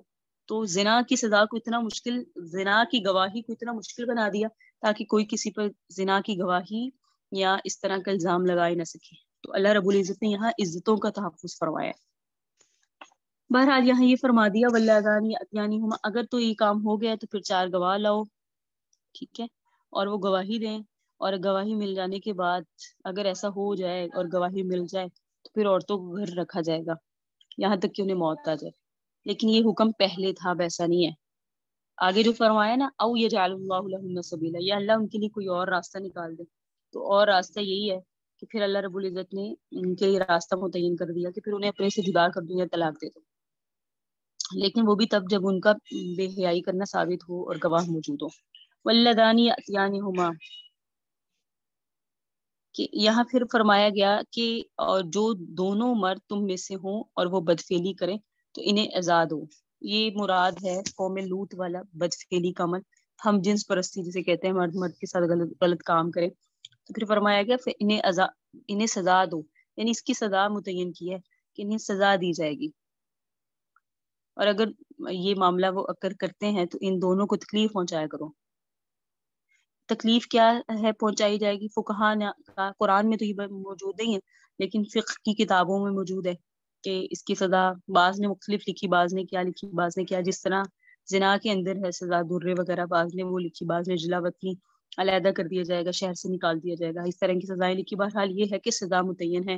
تو زنا کی سزا کو اتنا مشکل، زنا کی گواہی کو اتنا مشکل بنا دیا تاکہ کوئی کسی پر زنا کی گواہی یا اس طرح کا الزام لگا نہ سکے۔ تو اللہ رب العزت نے یہاں عزتوں کا تحفظ فرمایا۔ بہرحال یہاں یہ فرما دیا واللذان یأتیانہما، اگر تو یہ کام ہو گیا تو پھر 4 گواہ لاؤ، ٹھیک ہے، اور وہ گواہی دیں، اور گواہی مل جانے کے بعد اگر ایسا ہو جائے اور گواہی مل جائے تو پھر عورتوں کو گھر رکھا جائے گا یہاں تک کہ انہیں موت آ جائے۔ لیکن یہ حکم پہلے تھا، ویسا نہیں ہے۔ آگے جو فرمایا نا او یجعل اللہ لہن سبیلا، یا اللہ ان کے لیے کوئی اور راستہ نکال دے، تو اور راستہ یہی ہے کہ پھر اللہ رب العزت نے ان کے لیے راستہ متعین کر دیا کہ پھر انہیں اپنے سے جدا کر دوں یا طلاق دے دو، لیکن وہ بھی تب جب ان کا بے حیائی کرنا ثابت ہو اور گواہ موجود ہو۔ واللذان یأتیانہما، کہ یہاں پھر فرمایا گیا کہ اور جو دونوں مرد تم میں سے ہوں اور وہ بدفعلی کریں تو انہیں آزاد ہو۔ یہ مراد ہے قوم لوط والا بدفعلی کا عمل، ہم جنس پرستی جسے کہتے ہیں، مرد مرد کے ساتھ غلط کام کرے۔ تو پھر فرمایا گیا پھر انہیں سزا دو، یعنی اس کی سزا متعین کی ہے کہ انہیں سزا دی جائے گی، اور اگر یہ معاملہ وہ اگر کرتے ہیں تو ان دونوں کو تکلیف پہنچایا کرو۔ تکلیف کیا ہے پہنچائی جائے گی؟ فقہا نے قرآن میں تو یہ موجود نہیں ہے، لیکن فقہ کی کتابوں میں موجود ہے کہ اس کی سزا بعض نے مختلف لکھی، بعض نے کیا لکھی، بعض نے کیا، جس طرح زنا کے اندر ہے سزا درے وغیرہ، بعض نے وہ لکھی، بعض نے جلا وطنی، علیحدہ کر دیا جائے گا، شہر سے نکال دیا جائے گا، اس طرح کی سزائیں لکھی۔ بہرحال یہ ہے کہ سزا متعین ہے،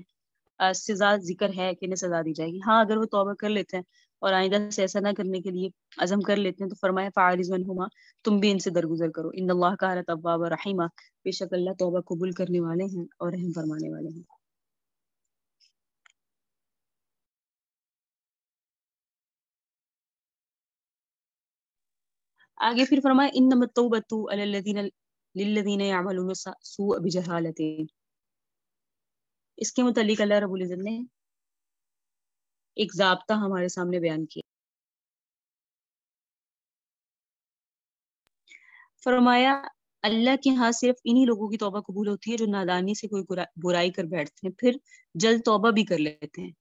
سزا ذکر ہے کہ انہیں سزا دی جائے گی۔ ہاں اگر وہ توبہ کر لیتے ہیں اور آئندہ سے ایسا نہ کرنے کے لیے عزم کر لیتے ہیں تو فرمایا فاعرض عنہما، تم بھی ان سے درگزر کرو، ان اللہ کان توابا رحیما، بے شک اللہ توبہ قبول کرنے والے ہیں اور رحم فرمانے والے ہیں۔ آگے پھر فرمایا انما التوبۃ علی الذین للذین یعملون السوء بجہالۃ، اس کے متعلق اللہ رب العزت نے ایک ضابطہ ہمارے سامنے بیان کیا۔ فرمایا اللہ کے ہاں صرف انہی لوگوں کی توبہ قبول ہوتی ہے جو نادانی سے کوئی برائی کر بیٹھتے ہیں پھر جلد توبہ بھی کر لیتے ہیں،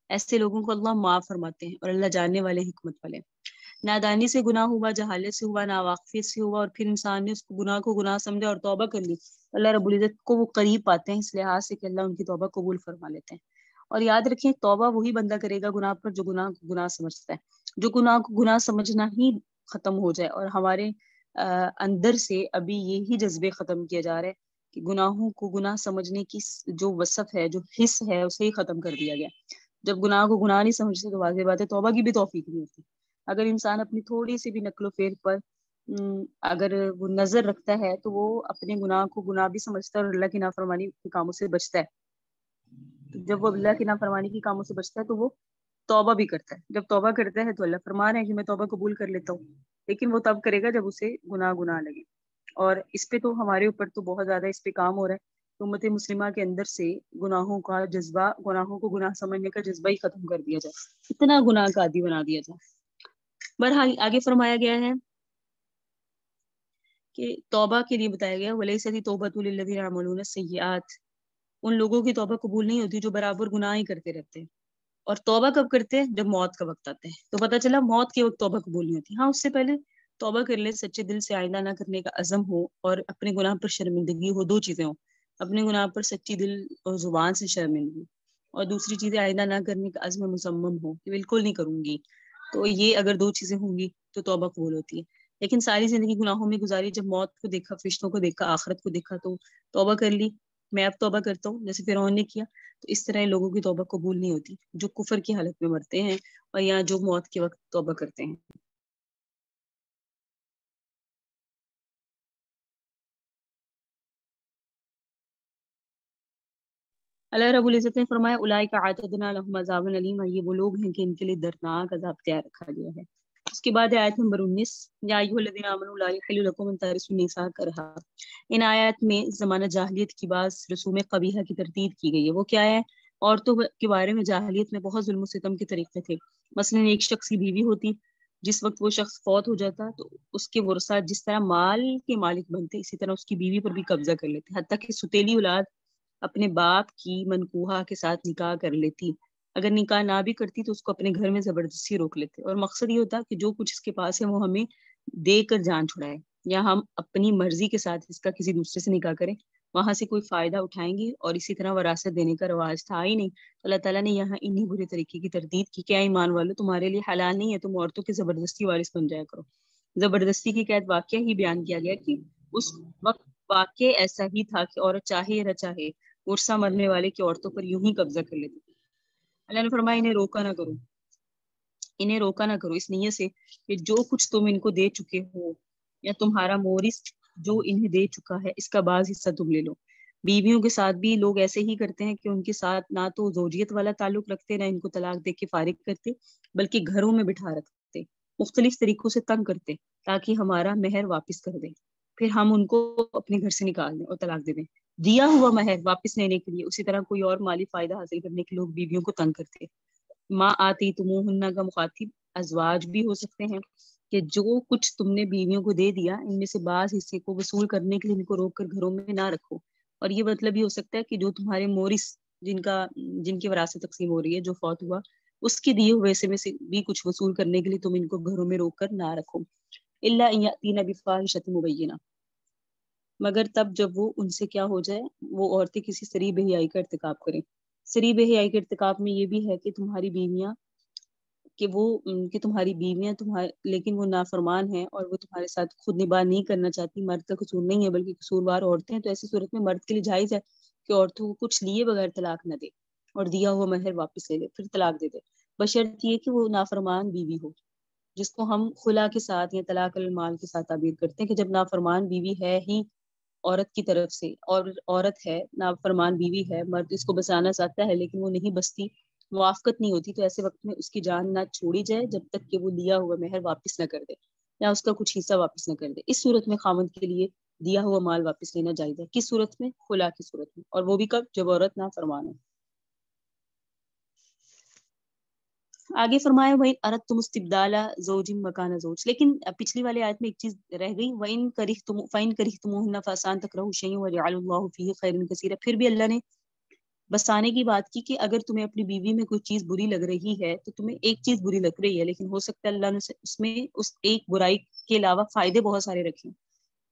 ایسے لوگوں کو اللہ معاف فرماتے ہیں، اور اللہ جاننے والے حکمت والے۔ نادانی سے گناہ ہوا، جہالت سے ہوا، ناواقفیت سے ہوا، اور پھر انسان نے اس کو گناہ کو گناہ سمجھا اور توبہ کر لی، اللہ رب العزت کو وہ قریب پاتے ہیں اس لحاظ سے کہ اللہ ان کی توبہ قبول فرما لیتے ہیں۔ اور یاد رکھیں توبہ وہی بندہ کرے گا گناہ پر جو گناہ کو گناہ سمجھتا ہے۔ جو گناہ کو گناہ سمجھنا ہی ختم ہو جائے، اور ہمارے اندر سے ابھی یہی جذبے ختم کیا جا رہا ہے کہ گناہوں کو گناہ سمجھنے کی جو وصف ہے، جو حس ہے، اسے ہی ختم کر دیا گیا۔ جب گناہ کو گناہ نہیں سمجھتے تو واضح بات ہے توبہ کی بھی توفیق نہیں ہوتی۔ اگر انسان اپنی تھوڑی سی بھی نقل و فیر پر اگر وہ نظر رکھتا ہے تو وہ اپنے گناہ کو گناہ بھی سمجھتا ہے اور اللہ کی نافرمانی کے کاموں سے بچتا ہے۔ جب وہ اللہ کی نافرمانی کے کاموں سے بچتا ہے تو وہ توبہ بھی کرتا ہے۔ جب توبہ کرتا ہے تو اللہ فرما رہے ہیں کہ میں توبہ قبول کر لیتا ہوں، لیکن وہ تب کرے گا جب اسے گناہ لگے۔ اور اس پہ تو ہمارے اوپر تو بہت زیادہ اس پہ کام ہو رہا ہے۔ امت مسلمہ کے اندر سے گناہوں کا جذبہ، گناہوں کو گناہ سمجھنے کا جذبہ ہی ختم کر دیا جائے، اتنا گناہ کا عادی بنا دیا جائے۔ بہرحال آگے فرمایا گیا ہے کہ توبہ کے لیے بتایا گیا وَلَيْسَتِ التَّوْبَةُ لِلَّذِينَ يَعْمَلُونَ السَّيِّئَاتِ، ان لوگوں کی توبہ قبول نہیں ہوتی جو برابر گناہ ہی کرتے رہتے ہیں۔ اور توبہ کب کرتے ہیں؟ جب موت کا وقت آتا ہے۔ تو پتہ چلا موت کے وقت توبہ قبول نہیں ہوتی، ہاں اس سے پہلے توبہ کر لے، سچے دل سے آئندہ نہ کرنے کا عزم ہو اور اپنے گناہ پر شرمندگی ہو، دو چیزیں ہوں، اپنے گناہ پر سچی دل اور زبان سے شرمندگی، اور دوسری چیز آئندہ نہ کرنے کا عزم مصمم ہو کہ بالکل نہیں کروں گی. تو یہ اگر 2 چیزیں ہوں گی تو توبہ قبول ہوتی ہے. لیکن ساری زندگی گناہوں میں گزاری، جب موت کو دیکھا، فرشتوں کو دیکھا، آخرت کو دیکھا تو توبہ کر لی. میں اب توبہ کرتا ہوں جیسے فرعون نے کیا. تو اس طرح لوگوں کی توبہ قبول نہیں ہوتی جو کفر کی حالت میں مرتے ہیں اور یا جو موت کے وقت توبہ کرتے ہیں. اللہ رب العزت نے فرمایا اولئک اعتدنا لهم عذابا الیما، یہ وہ لوگ ہیں کہ ان کے لیے دردناک عذاب تیار رکھا گیا ہے. اس کے بعد آیت نمبر 19 یا ایھا الذین آمنوا لا یحل لکم ان ترثوا النساء کرہا. ان آیات میں زمانہ جاہلیت کی بعض رسوم قبیحہ کی تردید کی گئی ہے. وہ کیا ہے؟ عورتوں کے بارے میں جاہلیت میں بہت ظلم و ستم کے طریقے تھے. مثلا ایک شخص کی بیوی ہوتی، جس وقت وہ شخص فوت ہو جاتا تو اس کے ورثہ جس طرح مال کے مالک بنتے، اسی طرح اس کی بیوی پر بھی قبضہ کر لیتے، حتیٰ کہ ستیلی اولاد اپنے باپ کی منکوحہ کے ساتھ نکاح کر لیتی. اگر نکاح نہ بھی کرتی تو اس کو اپنے گھر میں زبردستی روک لیتے، اور مقصد یہ ہوتا کہ جو کچھ اس کے پاس ہے وہ ہمیں دے کر جان چھڑائے، یا ہم اپنی مرضی کے ساتھ اس کا کسی دوسرے سے نکاح کریں، وہاں سے کوئی فائدہ اٹھائیں گے. اور اسی طرح وراثت دینے کا رواج تھا ہی نہیں. اللہ تعالیٰ نے یہاں انہی برے طریقے کی تردید کی. کیا ایمان والو، تمہارے لیے حلال نہیں ہے تم عورتوں کے زبردستی وارث بن جایا کرو. زبردستی کی قید واقعہ ہی بیان کیا گیا کہ اس وقت واقع ایسا ہی تھا کہ عورت چاہے یا نہ چاہے ورثہ مرنے والے کی عورتوں پر یوں ہی قبضہ کر لیتی. اللہ نے فرمایا انہیں روکا نہ کرو، انہیں روکا نہ کرو اس نیت سے کہ جو کچھ تم ان کو دے چکے ہو یا تمہارا مورث جو انہیں دے چکا ہے اس کا بعض حصہ تم لے لو. بیویوں کے ساتھ بھی لوگ ایسے ہی کرتے ہیں کہ ان کے ساتھ نہ تو زوجیت والا تعلق رکھتے، نہ ان کو طلاق دے کے فارغ کرتے، بلکہ گھروں میں بٹھا رکھتے، مختلف طریقوں سے تنگ کرتے تاکہ ہمارا مہر واپس کر دیں. پھر ہم ان کو اپنے گھر سے نکال دیں اور طلاق دے دیں. دیا ہوا مہر واپس لینے کے لیے اسی طرح کوئی اور مالی فائدہ حاصل کرنے کے لوگ بیویوں کو تنگ کرتے. ماں آتی تمہن کا مخاطب ازواج بھی ہو سکتے ہیں کہ جو کچھ تم نے بیویوں کو دے دیا ان میں سے بعض حصے کو وصول کرنے کے لیے ان کو روک کر گھروں میں نہ رکھو. اور یہ مطلب یہ ہو سکتا ہے کہ جو تمہارے مورث جن کی وراثت تقسیم ہو رہی ہے، جو فوت ہوا، اس کے دیے ہوئے میں سے بھی کچھ وصول کرنے کے لیے تم ان کو گھروں میں روک کر نہ رکھو. الا ان یاتین بفاحشۃ مبینہ، مگر تب جب وہ ان سے کیا ہو جائے، وہ عورتیں کسی صریح بے حیائی کا ارتکاب کریں. صریح بے حیائی کے ارتکاب میں یہ بھی ہے کہ تمہاری بیویاں لیکن وہ نافرمان ہیں اور وہ تمہارے ساتھ خود نباہ نہیں کرنا چاہتی. مرد کا قصور نہیں ہے بلکہ قصوروار عورتیں ہیں. تو ایسی صورت میں مرد کے لیے جائز ہے کہ عورتوں کو کچھ لیے بغیر طلاق نہ دے اور دیا ہوا مہر واپس لے لے، پھر طلاق دے دے، بشرط یہ کہ وہ نافرمان بیوی ہو، جس کو ہم خلا کے ساتھ یا طلاق المال کے ساتھ تعبیر کرتے ہیں کہ جب نافرمان بیوی ہے ہی عورت کی طرف سے، اور عورت ہے نافرمان بیوی ہے، مرد اس کو بسانا چاہتا ہے لیکن وہ نہیں بستی، موافقت نہیں ہوتی، تو ایسے وقت میں اس کی جان نہ چھوڑی جائے جب تک کہ وہ لیا ہوا مہر واپس نہ کر دے یا اس کا کچھ حصہ واپس نہ کر دے. اس صورت میں خاوند کے لیے دیا ہوا مال واپس لینا جائز ہے. کس صورت میں؟ خلا کی صورت میں، اور وہ بھی کب؟ جب عورت نافرمان ہو. آگے فرمایا وَإِنْ أَرَدْتُمُ اسْتِبْدَالَ زَوْجٍ مَكَانَ زَوْجٍ، لیکن پچھلی والی آیت میں ایک چیز رہ گئی، وَإِنْ كَرِهْتُمُوهُنَّ فَعَسَىٰ أَن تَكْرَهُوا شَيْئًا وَيَجْعَلَ اللَّهُ فِيهِ خَيْرًا كَثِيرًا. پھر بھی اللہ نے بسانے کی بات کی کہ اگر تمہیں اپنی بیوی میں کوئی چیز بری لگ رہی ہے تو تمہیں ایک چیز بری لگ رہی ہے، لیکن ہو سکتا ہے اللہ نے اس میں اس ایک برائی کے علاوہ فائدے بہت سارے رکھے.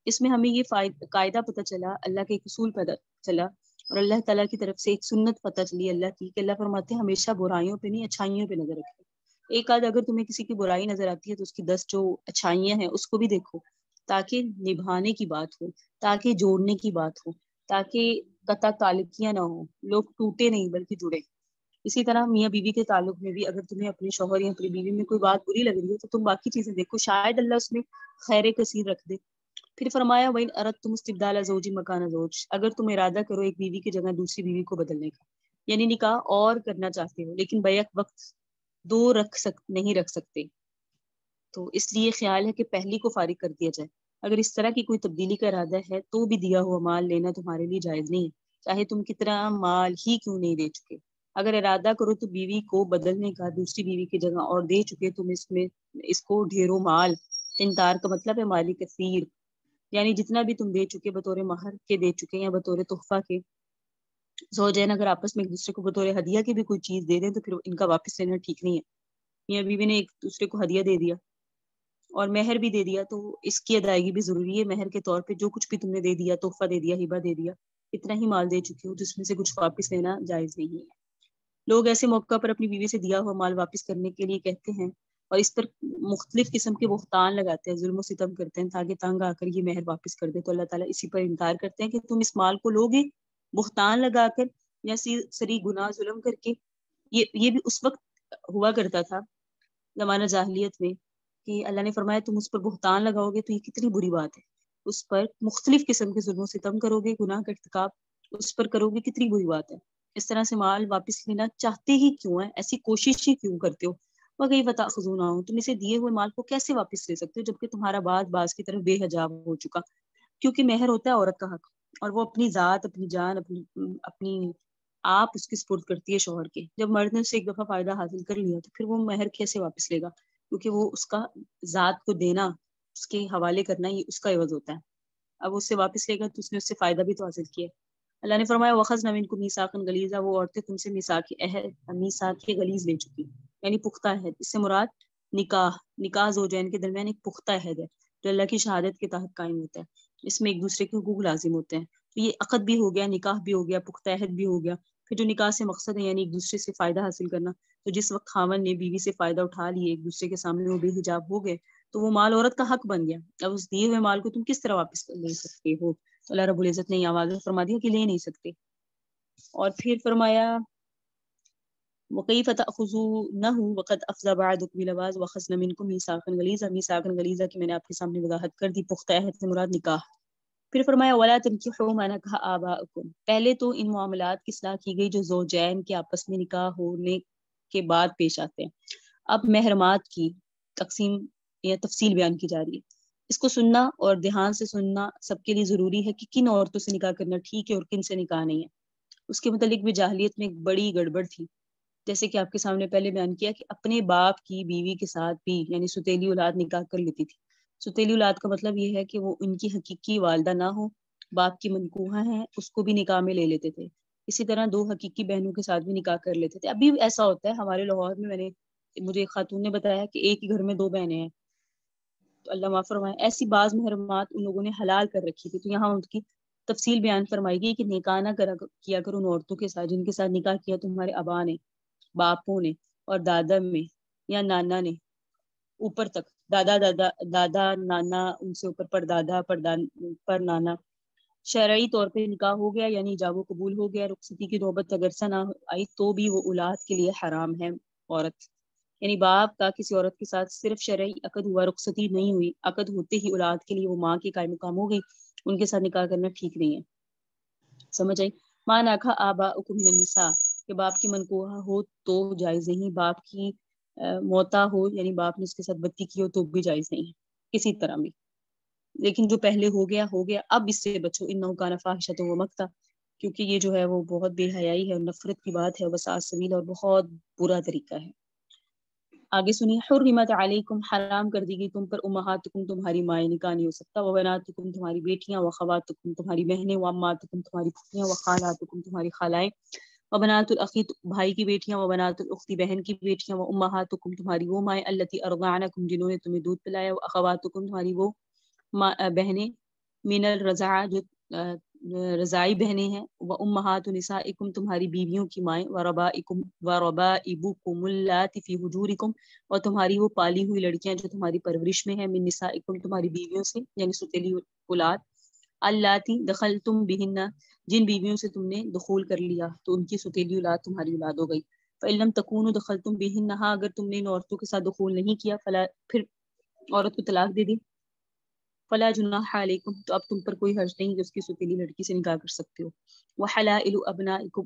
اس میں ہمیں یہ قاعدہ پتہ چلا، اللہ کے ایک اصول پتہ چلا، اور اللہ تعالیٰ کی طرف سے ایک سنت پتہ چلی اللہ کی، کہ اللہ فرماتے ہیں ہمیشہ برائیوں پہ نہیں اچھائیوں پہ نظر رکھیں. ایک آدھ اگر تمہیں کسی کی برائی نظر آتی ہے تو اس کی 10 جو اچھائیاں ہیں اس کو بھی دیکھو، تاکہ نبھانے کی بات ہو، تاکہ جوڑنے کی بات ہو، تاکہ قطع تعلقیاں نہ ہوں، لوگ ٹوٹے نہیں بلکہ جڑے. اسی طرح میاں بیوی کے تعلق میں بھی اگر تمہیں اپنے شوہر یا اپنی بیوی میں کوئی بات بری لگ رہی ہے تو تم باقی چیزیں دیکھو، شاید اللہ اس میں خیر کثیر رکھ دے. پھر فرمایا وَإِنْ أَرَدْتُمُ اسْتِبْدَالَ زَوْجٍ مَكَانَ زَوْجٍ، اگر تم ارادہ کرو ایک بیوی کی جگہ دوسری بیوی کو بدلنے کا، یعنی نکاح اور کرنا چاہتے ہو لیکن بیک وقت دو نہیں رکھ سکتے، تو اس لیے خیال ہے کہ پہلی کو فارغ کر دیا جائے. اگر اس طرح کی کوئی تبدیلی کا ارادہ ہے تو بھی دیا ہوا مال لینا تمہارے لیے جائز نہیں ہے، چاہے تم کتنا مال ہی کیوں نہیں دے چکے. اگر ارادہ کرو تو بیوی کو بدلنے کا، دوسری بیوی کی جگہ اور دے چکے تم اس کو ڈھیروں مال، تنتار کا مطلب ہے مالی کثیر، یعنی جتنا بھی تم دے چکے بطور مہر کے دے چکے یا بطور تحفہ کے. زوجین اگر آپس میں ایک دوسرے کو بطور ہدیہ کی بھی کوئی چیز دے دیں تو پھر ان کا واپس لینا ٹھیک نہیں ہے. میاں بیوی نے ایک دوسرے کو ہدیہ دے دیا اور مہر بھی دے دیا تو اس کی ادائیگی بھی ضروری ہے. مہر کے طور پہ جو کچھ بھی تم نے دے دیا، تحفہ دے دیا، ہبہ دے دیا، اتنا ہی مال دے چکی ہو، جس میں سے کچھ واپس لینا جائز نہیں ہے. لوگ ایسے موقع پر اپنی بیوی سے دیا ہوا مال واپس کرنے کے لیے کہتے ہیں اور اس پر مختلف قسم کے بہتان لگاتے ہیں، ظلم و ستم کرتے ہیں تاکہ تنگ آ کر یہ مہر واپس کر دے، تو اللہ تعالیٰ اسی پر انکار کرتے ہیں کہ تم اس مال کو لوگے بہتان لگا کر یا سری گناہ ظلم کر کے۔ یہ بھی اس وقت ہوا کرتا تھا زمانہ جاہلیت میں کہ اللہ نے فرمایا تم اس پر بہتان لگاؤ گے تو یہ کتنی بری بات ہے، اس پر مختلف قسم کے ظلم و ستم کرو گے، گناہ کا ارتکاب اس پر کرو گے، کتنی بری بات ہے۔ اس طرح سے مال واپس لینا چاہتے ہی کیوں ہیں، ایسی کوشش ہی کیوں کرتے ہو؟ وَكَيْفَ تَأْخُذُونَهُ، تم اسے دیے ہوئے مال کو کیسے واپس لے سکتے ہو جبکہ تمہارا باز کی طرف بے حجاب ہو چکا، کیونکہ مہر ہوتا ہے عورت کا حق اور وہ اپنی ذات، اپنی جان، اپنی آپ اس کی سپرد کرتی ہے شوہر کے۔ جب مرد نے اسے ایک دفعہ فائدہ حاصل کر لیا تو پھر وہ مہر کیسے واپس لے گا، کیونکہ وہ اس کا ذات کو دینا، اس کے حوالے کرنا، یہ اس کا عوض ہوتا ہے۔ اب اس سے واپس لے گا تو اس نے اس سے فائدہ بھی تو حاصل کیا۔ اللہ نے فرمایا وَأَخَذْنَا مِنْكُم مِيثَاقًا غَلِيظًا، وہ عورتیں تم سے میثاق غلیظ لے چکی، یعنی پختہ عہد۔ اس سے مراد نکاح زوجین کے درمیان ایک پختہ عہد ہے جو اللہ کی شہادت کے تحت قائم ہوتا ہے، اس میں ایک دوسرے کے حقوق لازم ہوتے ہیں۔ تو یہ عقد بھی ہو گیا، نکاح بھی ہو گیا، پختہ عہد بھی ہو گیا۔ پھر جو نکاح سے مقصد ہے یعنی ایک دوسرے سے فائدہ حاصل کرنا، تو جس وقت خاوند نے بیوی سے فائدہ اٹھا لیے، ایک دوسرے کے سامنے وہ بے حجاب ہو گئے، تو وہ مال عورت کا حق بن گیا۔ اب اس دیے ہوئے مال کو تم کس طرح واپس لے سکتے ہو؟ تو اللہ رب العزت نے یہ واضح فرما دیا کہ لے نہیں سکتے۔ اور پھر فرمایا وَكَيْفَ تَأْخُذُونَهُ وَقَدْ أَفْضَىٰ بَعْضُكُمْ إِلَىٰ بَعْضٍ وَأَخَذْنَا مِنْكُم مِيثَاقًا غَلِيظًا۔ میثاقًا غلیظا کی میں نے آپ کے سامنے وضاحت کر دی، پختہ عہد سے مراد نکاح۔ پھر فرمایا وَلَا تَنكِحُوا مَا نَكَحَ آبَاؤُكُمْ، پہلے تو ان معاملات کی اصلاح کی گئی جو زوجین کے آپس میں نکاح ہونے کے بعد پیش آتے ہیں۔ اب محرمات کی تقسیم یا تفصیل بیان کی جا رہی ہے۔ اس کو سننا اور دھیان سے سننا سب کے لیے ضروری ہے کہ کن عورتوں سے نکاح کرنا ٹھیک ہے اور کن سے نکاح نہیں ہے۔ اس کے متعلق بھی جاہلیت میں ایک بڑی گڑبڑ تھی، جیسے کہ آپ کے سامنے پہلے بیان کیا کہ اپنے باپ کی بیوی کے ساتھ بھی یعنی ستیلی اولاد نکاح کر لیتی تھی۔ ستیلی اولاد کا مطلب یہ ہے کہ وہ ان کی حقیقی والدہ نہ ہو، باپ کی منکوحہ ہیں، اس کو بھی نکاح میں لے لیتے تھے۔ اسی طرح دو حقیقی بہنوں کے ساتھ بھی نکاح کر لیتے تھے۔ ابھی ایسا ہوتا ہے ہمارے لاہور میں، مجھے ایک خاتون نے بتایا کہ ایک ہی گھر میں دو بہنیں ہیں، تو اللہ معاف فرمائے، ایسی بعض محرمات ان لوگوں نے حلال کر رکھی تھی۔ تو یہاں ان کی تفصیل بیان فرمائی گئی کہ نکاح نہ کیا کر ان عورتوں کے ساتھ جن کے ساتھ نکاح کیا تمہارے ابا نے، باپوں نے اور دادا میں یا نانا نے، اوپر تک دادا نانا، ان سے اوپر پردادا پر نانا۔ شرعی طور پہ نکاح ہو گیا یعنی ایجاب و قبول ہو گیا، رخصتی کی نوبت اگرچہ نہ آئی تو بھی وہ اولاد کے لیے حرام ہے عورت، یعنی باپ کا کسی عورت کے ساتھ صرف شرعی عقد ہوا، رخصتی نہیں ہوئی، عقد ہوتے ہی اولاد کے لیے وہ ماں کے قائم مقام ہو گئی، ان کے ساتھ نکاح کرنا ٹھیک نہیں ہے۔ سمجھ آئی؟ ماں ناکھا آباؤکم من النساء، کہ باپ کی منکوحہ ہو تو جائز نہیں، باپ کی موتا ہو یعنی باپ نے اس کے ساتھ بدی کی ہو تو بھی جائز نہیں ہے کسی طرح بھی۔ لیکن جو پہلے ہو گیا اب اس سے بچو، انہ کان فاحشۃ و مقتا، کیونکہ یہ جو ہے وہ بہت بے حیائی ہے اور نفرت کی بات ہے، وساء سبیل، اور بہت برا طریقہ ہے۔ آگے سنیے حرمت علیکم، حرام کر دی گئی تم پر، امہاتکم تمہاری مائیں، نکاح نہیں ہو سکتا، وبناتکم تمہاری بیٹیاں، وخواتکم تمہاری بہنیں، واماتکم تمہاری پھوپھیاں، وخالاتکم تمہاری خالائیں، وبنات الاخی بھائی کی بیٹیاں، وبنات الاختی بہن کی بیٹیاں، وامہاتکم تمہاری وہ مائیں، اللتی ارضعنکم جنہوں نے تمہیں دودھ پلایا، واخواتکم تمہاری وہ بہنیں، من الرضاعہ جو رضائی بہنیں ہیں، وامہات نسائکم تمہاری بیویوں کی مائیں، وربائبکم اللاتی فی حجورکم اور تمہاری وہ پالی ہوئی لڑکیاں جو تمہاری پرورش میں ہیں، من نسائکم تمہاری بیویوں سے یعنی ستیلی اولاد، اللاتی دخلتم بہن جن بیویوں سے تم نے دخول کر لیا تو ان کی ستیلی اولاد تمہاری اولاد ہو گئی۔ فإن لم تکونوا دخلتم بہن، اگر تم نے ان عورتوں کے ساتھ دخول نہیں کیا، فلا پھر عورت کو طلاق دے دی، فلا جناح علیکم تو اب تم پر کوئی حرج نہیں کہ اس کی ستیلی لڑکی سے نکاح کر سکتے ہو۔ وحلائل ابنائکم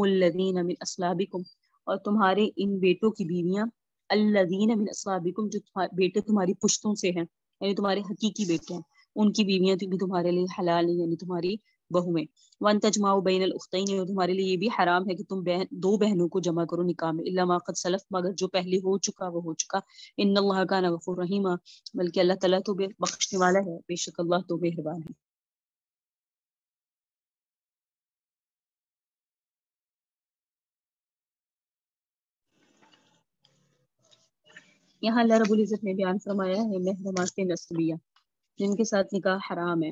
الذین من اصلابکم اور تمہارے ان بیٹوں کی بیویاں، الذین من اصلابکم جو بیٹے تمہاری پشتوں سے ہیں یعنی تمہارے حقیقی بیٹے ہیں، ان کی بیویاں بھی تمہارے لیے حلال نہیں یعنی تمہاری بہویں۔ وان تجمعوا بین الاختین اور تمہارے لیے یہ بھی حرام ہے کہ تم دو بہنوں کو جمع کرو نکاح میں، الا ما قد سلف مگر جو پہلے ہو چکا وہ ہو چکا، ان اللہ کان غفور رحیما بلکہ اللہ تعالیٰ تو بخشنے والا ہے، بے شک اللہ تو مہربان ہے۔ یہاں اللہ رب العزت نے بیان فرمایا ہے محرمات نسبیہ جن کے ساتھ نکاح حرام ہے،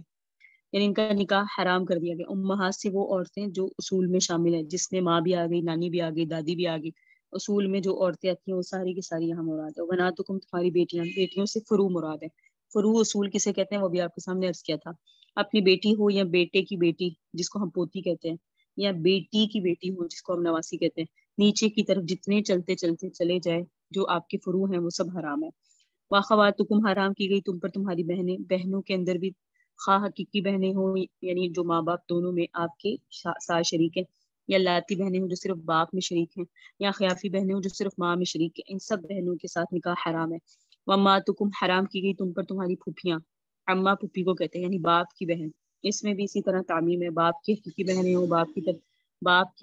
یعنی ان کا نکاح حرام کر دیا گیا۔ امہات سے وہ عورتیں جو اصول میں شامل ہیں، جس میں ماں بھی آ گئی، نانی بھی آ گئی، دادی بھی آ گئی، اصول میں جو عورتیں آتی ہیں وہ ساری کی ساری یہاں مراد ہے۔ بناتکم تمہاری بیٹیاں، بیٹیوں سے فرو مراد ہے۔ فرو اصول کسے کہتے ہیں وہ بھی آپ کے سامنے عرض کیا تھا۔ اپنی بیٹی ہو یا بیٹے کی بیٹی جس کو ہم پوتی کہتے ہیں، یا بیٹی کی بیٹی ہو جس کو ہم نواسی کہتے ہیں، نیچے کی طرف جتنے چلتے چلتے چلے جائے جو آپ کے فرو ہیں وہ سب حرام ہے۔ واخواتکم حرام کی گئی تم پر تمہاری بہنیں، بہنوں کے اندر بھی خواہ حقیقی بہنیں ہوں یعنی جو ماں باپ دونوں میں آپ کے ساتھ شریک ہیں، یا لاتی بہنیں ہوں جو صرف باپ میں شریک ہیں، یا خیافی بہنیں ہوں جو صرف ماں میں شریک ہیں، ان سب بہنوں کے ساتھ نکاح حرام ہے۔ واماتکم حرام کی گئی تم پر تمہاری پھوپھیاں، اماں پھوپھی کو کہتے ہیں یعنی باپ کی بہن، اس میں بھی اسی طرح تعمیم ہے، باپ کی حقیقی بہنیں ہوں،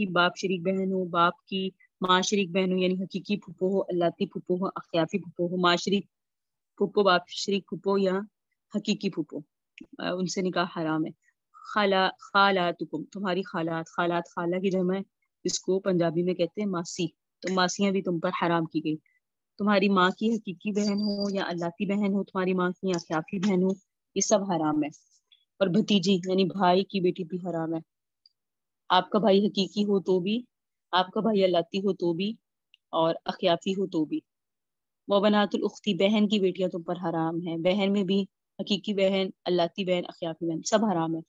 باپ شریک بہن ہو، باپ کی ماں شریک بہن ہو یعنی حقیقی پھوپھو ہو، اللاتی پھوپھو ہو، اخیافی پھوپھو ہو، ماں شریک پھوپھو، باپ شریک پھوپھو یا حقیقی پھوپھو، ان سے نکاح حرام ہے۔ خالاتکم تمہاری خالات، خالات خالہ کی جمع ہے جس کو پنجابی میں کہتے ہیں ماسی، تو ماسیاں بھی تم پر حرام کی گئی۔ تمہاری ماں کی حقیقی بہن ہو یا اللاتی بہن ہو تمہاری ماں کی، یا خیافی بہن ہو، یہ سب حرام ہے۔ اور بھتیجی یعنی بھائی کی بیٹی بھی حرام ہے، آپ کا بھائی حقیقی ہو تو بھی، آپ کا بھائی اللاتی ہو تو بھی، اور اخیافی ہو تو بھی۔ وہ بنات الاختی بہن کی بیٹیاں تم پر حرام ہیں، بہن میں بھی حقیقی بہن، اللاتی بہن، اخیافی بہن سب حرام ہے،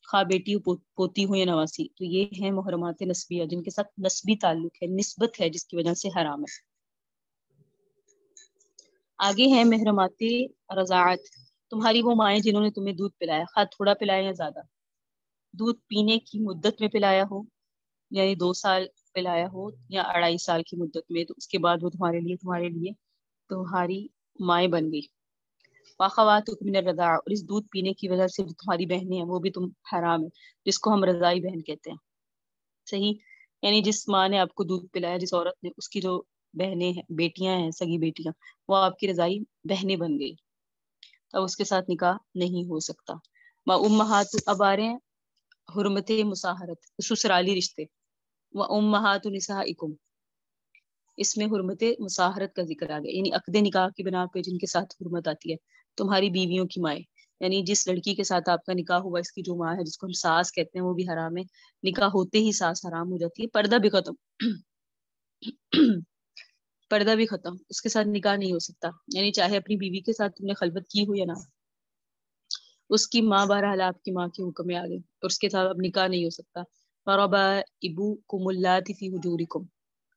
خواہ بیٹی ہو، پوتی ہو یا نواسی۔ تو یہ ہیں محرمات نسبیہ جن کے ساتھ نسبی تعلق ہے، نسبت ہے جس کی وجہ سے حرام ہے۔ آگے ہیں محرمات رضاعت، تمہاری وہ مائیں جنہوں نے تمہیں دودھ پلایا، خواہ تھوڑا پلایا یا زیادہ، دودھ پینے کی مدت میں پلایا ہو یعنی 2 سال پلایا ہو یا 2.5 سال کی مدت میں، تو اس کے بعد وہ تمہارے لیے تمہاری مائیں بن گئی۔ واخواتکم من الرضاع، اور اس دودھ پینے کی وجہ سے جو تمہاری بہنیں ہیں وہ بھی تم حرام ہے، جس کو ہم رضائی بہن کہتے ہیں۔ صحیح، یعنی جس ماں نے آپ کو دودھ پلایا، جس عورت نے، اس کی جو بہنیں ہیں، بیٹیاں ہیں، سگی بیٹیاں، وہ آپ کی رضائی بہنیں بن گئی، اب اس کے ساتھ نکاح نہیں ہو سکتا۔ امہات، اب آ رہے ہیں حرمت مساہرت، سسرالی رشتے۔ امہات نسائکم، اس میں حرمت مساہرت کا ذکر آ گیا، یعنی عقد نکاح کی بنا پہ جن کے ساتھ حرمت آتی ہے، تمہاری بیویوں کی مائیں، یعنی جس لڑکی کے ساتھ آپ کا نکاح ہوا اس کی جو ماں ہے جس کو ہم ساس کہتے ہیں وہ بھی حرام ہے، نکاح ہوتے ہی ساس حرام ہو جاتی ہے، پردہ بھی ختم پردہ بھی ختم، اس کے ساتھ نکاح نہیں ہو سکتا، یعنی چاہے اپنی بیوی کے ساتھ تم نے خلوت کی ہو یا نہ، اس کی ماں بہرحال آپ کی ماں کے حکم میں آ گئی اور اس کے ساتھ اب نکاح نہیں ہو سکتا۔ ربائبکم اللاتی فی حجورکم،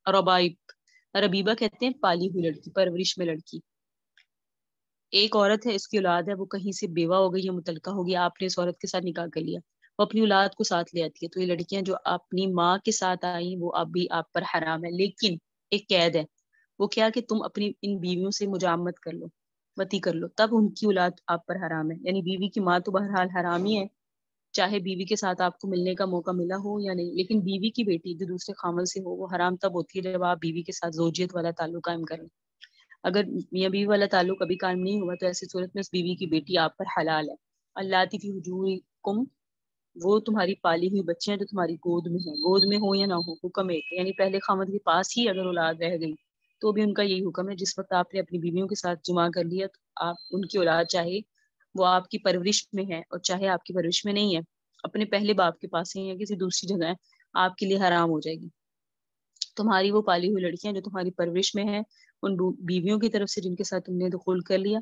ربائب، ربیبہ کہتے ہیں پالی ہوئی لڑکی، پرورش میں لڑکی۔ ایک عورت ہے، اس کی اولاد ہے، وہ کہیں سے بیوہ ہو گئی یا متعلقہ ہو گئی، آپ نے اس عورت کے ساتھ نکاح کر لیا، وہ اپنی اولاد کو ساتھ لے آتی ہے، تو یہ لڑکیاں جو اپنی ماں کے ساتھ آئیں وہ اب بھی آپ پر حرام ہے، لیکن ایک قید ہے، وہ کیا کہ تم اپنی ان بیویوں سے مجامت کر لو، وطی کر لو، تب ان کی اولاد آپ پر حرام ہے، یعنی بیوی کی ماں تو بہرحال حرام ہی ہے، چاہے بیوی کے ساتھ آپ کو ملنے کا موقع ملا ہو یا نہیں، لیکن بیوی کی بیٹی جو دوسرے خامن سے ہو وہ حرام تب ہوتی ہے جب آپ بیوی کے ساتھ زوجیت والا تعلق قائم کریں۔ اگر میاں بیوی والا تعلق ابھی قائم نہیں ہوا تو ایسی صورت میں اس بیوی کی بیٹی آپ پر حلال ہے۔ اللاتی فی حجورکم، وہ تمہاری پالی ہوئی بچیاں جو تمہاری گود میں ہیں، گود میں ہو یا نہ ہو، حکم ایک ہے، یعنی پہلے خامد کے پاس ہی اگر اولاد رہ گئی تو بھی ان کا یہی حکم ہے، جس وقت آپ نے اپنی بیویوں کے ساتھ جمع کر لیا تو آپ ان کی اولاد چاہے وہ آپ کی پرورش میں ہے اور چاہے آپ کی پرورش میں نہیں ہے، اپنے پہلے باپ کے پاس ہی یا کسی دوسری جگہ ہے، آپ کے لیے حرام ہو جائے گی۔ تمہاری وہ پالی ہوئی لڑکیاں جو تمہاری پرورش میں ہیں ان بیویوں کی طرف سے جن کے ساتھ تم نے دخول کر لیا،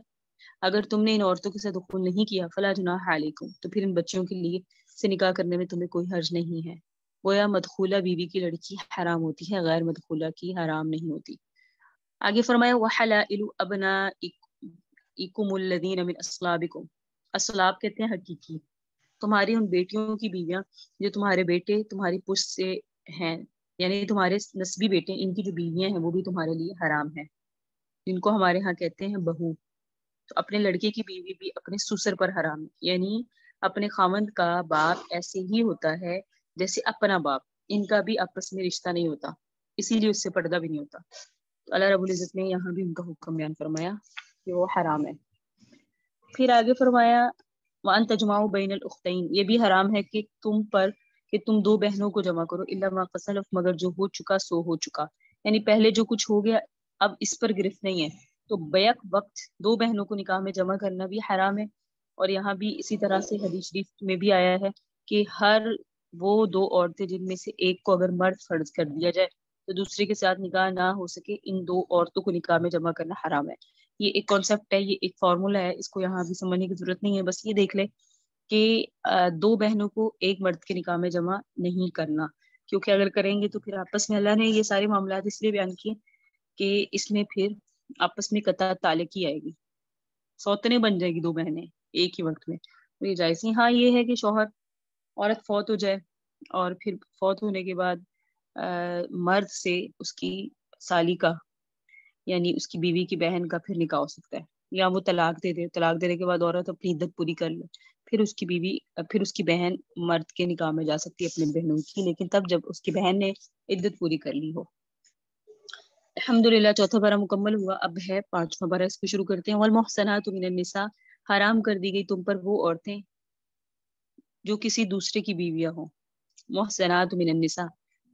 اگر تم نے ان عورتوں کے ساتھ دخول نہیں کیا فلا جناح علیکم، تو پھر ان بچوں کے لیے سے نکاح کرنے میں تمہیں کوئی حرج نہیں ہے۔ گویا مدخولہ بیوی کی لڑکی حرام ہوتی ہے، غیر مدخولہ کی حرام نہیں ہوتی۔ آگے فرمایا وحلائل ابنائکم الذین من اصلابکم، اصلاب کہتے ہیں حقیقی، تمہاری ان بیٹیوں کی بیویاں جو تمہارے بیٹے تمہاری پشت سے ہیں، یعنی تمہارے نسبی بیٹے، ان کی جو بیویاں ہیں وہ بھی تمہارے لیے حرام ہیں، جن کو ہمارے ہاں کہتے ہیں بہو۔ تو اپنے لڑکے کی بیوی بھی اپنے سسر پر حرام ہے، یعنی اپنے خاوند کا باپ ایسے ہی ہوتا ہے جیسے اپنا باپ، ان کا بھی آپس میں رشتہ نہیں ہوتا، اسی لیے اس سے پردہ بھی نہیں ہوتا۔ تو اللہ رب العزت نے یہاں بھی ان کا حکم بیان فرمایا کہ وہ حرام ہے۔ پھر آگے فرمایا وَأَن تَجْمَعُوا بَيْنَ الْأُخْتَيْنِ، یہ بھی حرام ہے کہ تم پر کہ تم 2 بہنوں کو جمع کرو، الا ما قد سلف، مگر جو ہو چکا سو ہو چکا، یعنی پہلے جو کچھ ہو گیا اب اس پر گرفت نہیں ہے، تو بیک وقت 2 بہنوں کو نکاح میں جمع کرنا بھی حرام ہے، اور یہاں بھی اسی طرح سے حدیث شریف میں بھی آیا ہے کہ ہر وہ دو عورتیں جن میں سے ایک کو اگر مرد فرض کر دیا جائے تو دوسرے کے ساتھ نکاح نہ ہو سکے، ان دو عورتوں کو نکاح میں جمع کرنا حرام ہے۔ یہ ایک کانسیپٹ ہے، یہ ایک فارمولا ہے، اس کو یہاں بھی سمجھنے کی ضرورت نہیں ہے، بس یہ دیکھ لے کہ دو بہنوں کو ایک مرد کے نکاح میں جمع نہیں کرنا، کیونکہ اگر کریں گے تو پھر آپس میں، اللہ نے یہ سارے معاملات اس لیے بیان کیے کہ اس میں پھر آپس میں قطع تعلق ہی آئے گی، سوتنے بن جائے گی دو بہنیں ایک ہی وقت میں، تو یہ جائز نہیں۔ ہاں یہ ہے کہ شوہر، عورت فوت ہو جائے اور پھر فوت ہونے کے بعد مرد سے اس کی سالی کا، یعنی اس کی بیوی کی بہن کا پھر نکاح ہو سکتا ہے، یا وہ طلاق دے دے، طلاق دینے کے بعد عورت اپنی عدت پوری کر لے، پھر اس کی بیوی، پھر اس کی بہن مرد کے نکاح میں جا سکتی ہے اپنے بہنوں کی، لیکن تب جب اس کی بہن نے عدت پوری کر لی ہو۔ الحمدللہ چوتھا پارہ مکمل ہوا، اب ہے پانچواں پارہ، اس کو شروع کرتے ہیں۔ والمحصنات من النساء، حرام کر دی گئی تم پر وہ عورتیں جو کسی دوسرے کی بیویاں ہوں۔ محصنات من النساء،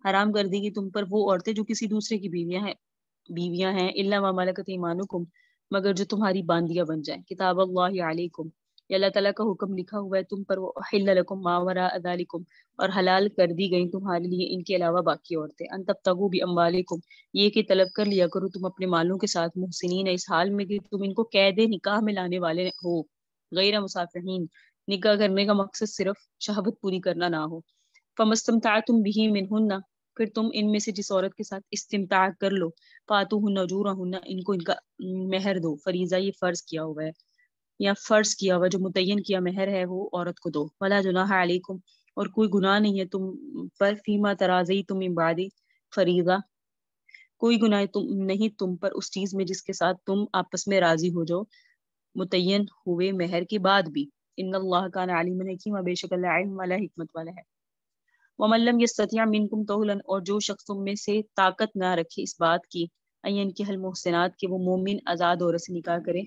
حرام کر دی گئی تم پر وہ عورتیں جو کسی دوسرے کی بیویاں ہیں، الا ما ملکت ایمانکم، مگر جو تمہاری باندیاں بن جائیں۔ کتاب اللہ علیکم، یہ اللہ تعالیٰ کا حکم لکھا ہوا ہے تم پر، وہ احل لکم ما وراء ذالکم، اور حلال کر دی گئی تمہارے لیے ان کے علاوہ باقی عورتیں۔ ان تبتغوا باموالکم، یہ کہ طلب کر لیا کرو تم اپنے مالوں کے ساتھ، محسنین، اس حال میں کہ تم ان کو قید نکاح میں لانے والے ہو، غیر مسافحین، نکاح کرنے کا مقصد صرف شہوت پوری کرنا نہ ہو۔ فمستمتعتم به منہن، پھر تم ان میں سے جس عورت کے ساتھ استمتاع کر لو، فاتوہن اجورہن، ان کو ان کا مہر دو۔ فریضہ یہ فرض کیا ہوا ہے یا فرض کیا ہوا، جو متعین کیا مہر ہے وہ عورت کو دو۔ ولا جناح علیکم، اور کوئی گناہ نہیں ہے تم پر، فیما تراضیتم من بعد فریضہ، کوئی گناہ نہیں تم پر اس چیز میں جس کے ساتھ تم آپس میں راضی ہو جاؤ متعین ہوئے مہر کے بعد بھی۔ ان اللہ کان علیما حکیما، بے شک اللہ علم والا، حکمت والا ہے۔ ومن لم یستطع منکم طولا، اور جو شخص تم میں سے طاقت نہ رکھے اس بات کی، این کی المحسنات، کہ وہ مومن آزاد عورت سے نکاح کرے،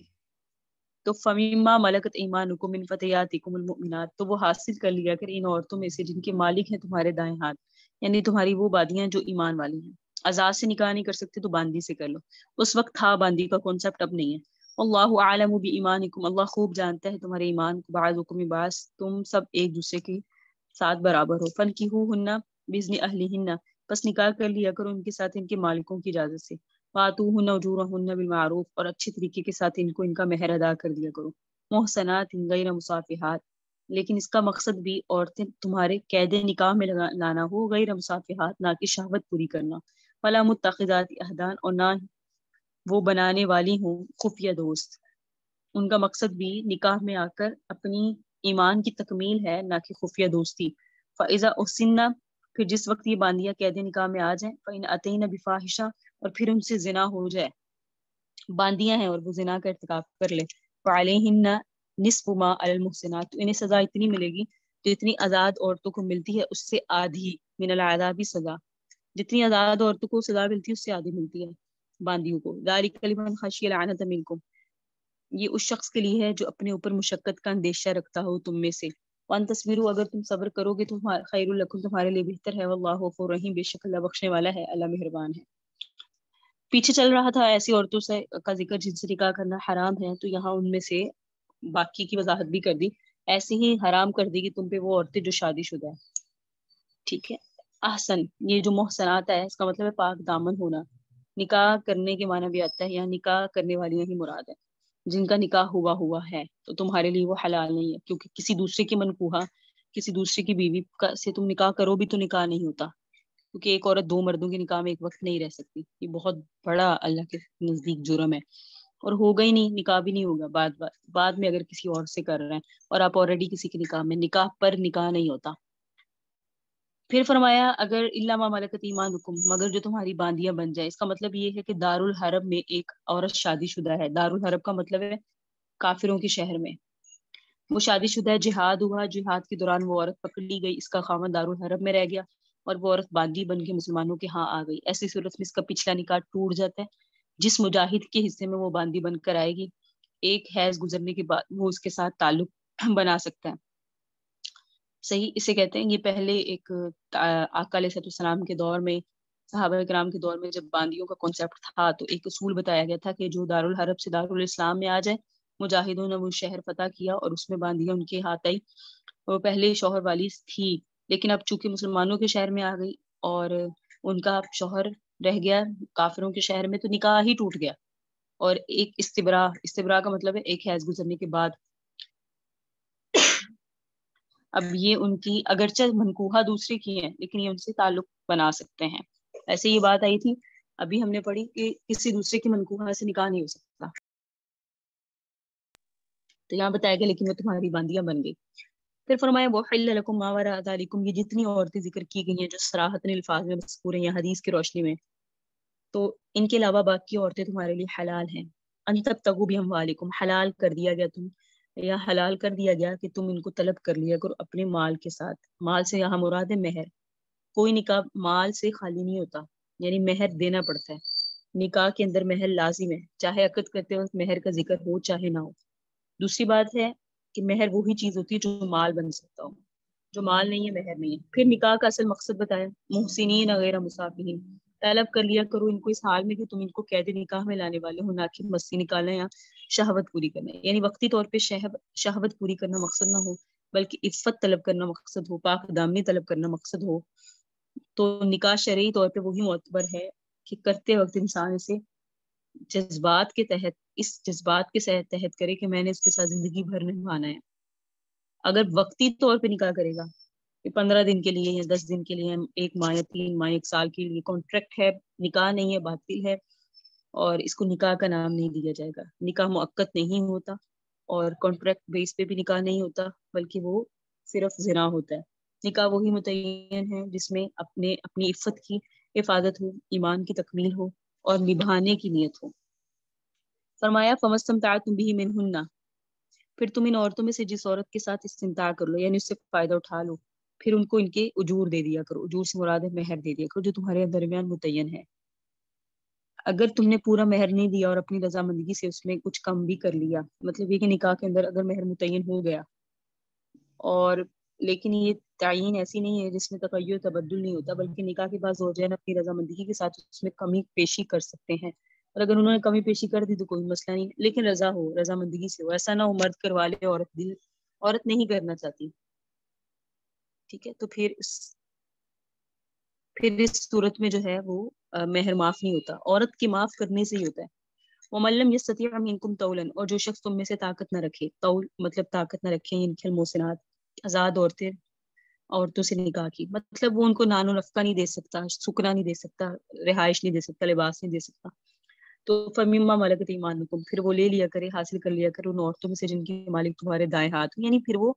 تو فمیما ملکت ایمانکم من فتیاتکم المؤمنات، تو وہ حاصل کر لیا کر ان عورتوں میں سے جن کے مالک ہیں تمہارے دائیں ہاتھ، یعنی تمہاری وہ بادیاں جو ایمان والی ہیں۔ آزاد سے نکاح نہیں کر سکتے تو باندی سے کر لو، اس وقت تھا باندی کا کانسیپٹ، اب نہیں ہے۔ اللہ عالم بایمانکم، اللہ خوب جانتا ہے تمہارے ایمان کو، بعضکم بعض، تم سب ایک دوسرے کے ساتھ برابر ہو۔ فنکحوہن باذن اہلہن، پس نکاح کر لیا کرو ان کے ساتھ ان کے مالکوں کی اجازت سے۔ وآتوہن اجورہن بالمعروف، اور اچھے طریقے کے ساتھ ان کو ان کا مہر ادا کر دیا کرو۔ محسنات غیر مصافحات، لیکن اس کا مقصد بھی عورتیں تمہارے قید نکاح میں لانا ہو، غیر مصافحات، نہ کہ شہوت پوری کرنا۔ ولا متخذات اخدان، اور نہ وہ بنانے والی ہوں خفیہ دوست، ان کا مقصد بھی نکاح میں آ کر اپنی ایمان کی تکمیل ہے، نہ کہ خفیہ دوستی۔ فاذا احسنن، پھر جس وقت یہ باندیاں قید نکاح میں آ جائیں، فإن اتین بفاحشہ، اور پھر ان سے زنا ہو جائے، باندیاں ہیں اور وہ زنا کا ارتکاب کر لے، فعلیہن نصف ما علی المحسنات، تو انہیں سزا اتنی ملے گی جتنی آزاد عورتوں کو ملتی ہے، اس سے آدھی، من العذاب سزا، جتنی آزاد عورتوں کو سزا ملتی ہے اس سے آدھی ملتی ہے باندیوں کو۔ ذالک لمن خشی العنۃ منکم، یہ اس شخص کے لیے ہے جو اپنے اوپر مشقت کا اندیشہ رکھتا ہو تم میں سے۔ وان تصبروا، اگر تم صبر کرو گے تو خیر لکم، تمہارے لیے بہتر ہے۔ واللہ غفور رحیم، بے شک اللہ بخشنے والا ہے، اللہ مہربان ہے۔ پیچھے چل رہا تھا ایسی عورتوں سے کا ذکر جن سے نکاح کرنا حرام ہے، تو یہاں ان میں سے باقی کی وضاحت بھی کر دی، ایسے ہی حرام کر دی کہ تم پہ وہ عورتیں جو شادی شدہ ہیں، ٹھیک ہے۔ احسن، یہ جو محسنات ہے اس کا مطلب ہے پاک دامن ہونا، نکاح کرنے کے معنی بھی آتا ہے، یہاں نکاح کرنے والیاں ہی مراد ہے، جن کا نکاح ہوا ہے تو تمہارے لیے وہ حلال نہیں ہے، کیونکہ کسی دوسرے کی منکوحہ، کسی دوسرے کی بیوی سے تم نکاح کرو بھی تو نکاح نہیں ہوتا، کیونکہ ایک عورت دو مردوں کے نکاح میں ایک وقت نہیں رہ سکتی، یہ بہت بڑا اللہ کے نزدیک جرم ہے، اور ہوگا ہی نہیں، نکاح بھی نہیں ہوگا بعد میں اگر کسی اور سے کر رہے ہیں اور آپ آلریڈی کسی کے نکاح میں، نکاح پر نکاح نہیں ہوتا۔ پھر فرمایا اگر الا ما ملکت ایمانکم، مگر جو تمہاری باندیاں بن جائے، اس کا مطلب یہ ہے کہ دارالحرب میں ایک عورت شادی شدہ ہے، دارالحرب کا مطلب ہے کافروں کے شہر میں، وہ شادی شدہ ہے، جہاد ہوا، جہاد کے دوران وہ عورت پکڑی گئی، اس کا خاوند دارالحرب میں رہ گیا اور وہ عورت باندی بن کے مسلمانوں کے ہاں آ گئی، ایسی صورت میں اس کا پچھلا نکاح ٹوٹ جاتا ہے، جس مجاہد کے حصے میں وہ باندی بن کر آئے گی، ایک حیض گزرنے کے بعد وہ اس کے ساتھ تعلق بنا سکتا ہے، صحیح، اسے کہتے ہیں، یہ پہلے ایک آقا علیہ السلام کے دور میں، صحابہ کرام کے دور میں جب باندیوں کا کانسیپٹ تھا تو ایک اصول بتایا گیا تھا کہ جو دارالحرب سے دارالاسلام میں آ جائے مجاہدوں نے وہ شہر فتح کیا اور اس میں باندیا ان کے ہاتھ آئی. وہ پہلے شوہر والی تھی لیکن اب چونکہ مسلمانوں کے شہر میں آ گئی اور ان کا شوہر رہ گیا کافروں کے شہر میں، تو نکاح ہی ٹوٹ گیا. اور ایک استبراء کا مطلب ہے ایک حیض گزرنے کے بعد اب یہ ان کی اگرچہ منکوحہ دوسری کی ہیں لیکن یہ ان سے تعلق بنا سکتے ہیں. ایسے یہ بات آئی تھی ابھی ہم نے پڑھی کہ کسی دوسرے کی منکوحہ سے نکاح نہیں ہو سکتا، تو یہاں بتایا گیا لیکن وہ تمہاری باندیاں بن گئی. پھر فرمایا وَأُحِلَّ لَكُم مَا وَرَاءَ ذَلِكُم، یہ جتنی عورتیں ذکر کی گئی ہیں جو صراحتاً الفاظ میں مذکور ہیں یا حدیث کی روشنی میں، تو ان کے علاوہ باقی عورتیں تمہارے لیے حلال ہیں. ان تبتغوا بأموالکم، حلال کر دیا گیا تم یا حلال کر دیا گیا کہ تم ان کو طلب کر لیا کرو اپنے مال کے ساتھ. مال سے یہاں مراد ہے مہر. کوئی نکاح مال سے خالی نہیں ہوتا، یعنی مہر دینا پڑتا ہے. نکاح کے اندر مہر لازم ہے، چاہے عقد کرتے وقت مہر کا ذکر ہو چاہے نہ ہو. دوسری بات ہے کہ مہر وہی چیز ہوتی ہے جو مال بن سکتا ہو، جو مال نہیں ہے مہر نہیں ہے. پھر نکاح کا اصل مقصد بتایا محسنین غیر مسافحین، طلب کر لیا کرو ان کو اس حال میں کہ تم ان کو قید نکاح میں لانے والے ہو، نہ کہ مستی نکالنا یا شہوت پوری کرنا. یعنی وقتی طور پہ شہوت پوری کرنا مقصد نہ ہو بلکہ عفت طلب کرنا مقصد ہو، پاک دامنی طلب کرنا مقصد ہو. تو نکاح شرعی طور پہ وہی معتبر ہے کہ کرتے وقت انسان اسے جذبات کے تحت کرے کہ میں نے اس کے ساتھ زندگی بھر نبھانا ہے. اگر وقتی طور پہ نکاح کرے گا کہ 15 دن کے لیے یا 10 دن کے لیے، 1 ماہ یا 3 ماہ 1 سال کے لیے، کانٹریکٹ ہے، نکاح نہیں ہے، باطل ہے اور اس کو نکاح کا نام نہیں دیا جائے گا. نکاح مؤقت نہیں ہوتا اور کانٹریکٹ بیس پہ بھی نکاح نہیں ہوتا بلکہ وہ صرف زنا ہوتا ہے. نکاح وہی متعین ہے جس میں اپنی عفت کی حفاظت ہو، ایمان کی تکمیل ہو اور نبھانے کی نیت ہو. فرمایا فَمَسْتَمْتَعْتُمْ بِهِ مِنْهُنَّ، پھر تم ان عورتوں میں سے جس عورت کے ساتھ استمتاع کر لو یعنی اس سے فائدہ اٹھا لو، پھر ان کو ان کے اجور دے دیا کرو. اجور سے مراد ہے مہر دے دیا کرو جو تمہارے درمیان متعین ہے. اگر تم نے پورا مہر نہیں دیا اور اپنی رضامندگی سے اس میں کچھ کم بھی کر لیا، مطلب یہ کہ نکاح کے اندر اگر مہر متعین ہو گیا اور لیکن یہ تعین ایسی نہیں ہے جس میں تغیر تبدل نہیں ہوتا بلکہ نکاح کے بعد زوجین اپنی رضامندگی کے ساتھ اس میں کمی پیشی کر سکتے ہیں. اور اگر انہوں نے کمی پیشی کر دی تو کوئی مسئلہ نہیں، لیکن رضا ہو، رضامندگی سے ہو. ایسا نہ ہو مرد کروا لے عورت نہیں کرنا چاہتی، ٹھیک ہے، تو پھر اس صورت میں جو ہے وہ مہر معاف نہیں ہوتا. عورت کے معاف کرنے سے ہی ہوتا ہے. وَمَن لَّمْ يَسْتَطِعْ مِنكُمْ طَوْلًا، اور جو شخص تم میں سے طاقت نہ رکھے، طول مطلب طاقت نہ رکھے ان کے محسنات، آزاد عورتوں سے نکاح کی، مطلب وہ ان کو نان و نفقہ نہیں دے سکتا، سکنا نہیں دے سکتا، رہائش نہیں دے سکتا، لباس نہیں دے سکتا، تو فَمِمَّا مَلَكَتْ أَيْمَانُكُمْ، پھر وہ لے لیا کرے، حاصل کر لیا کرے ان عورتوں میں سے جن کے مالک تمہارے دائیں ہاتھ، یعنی پھر وہ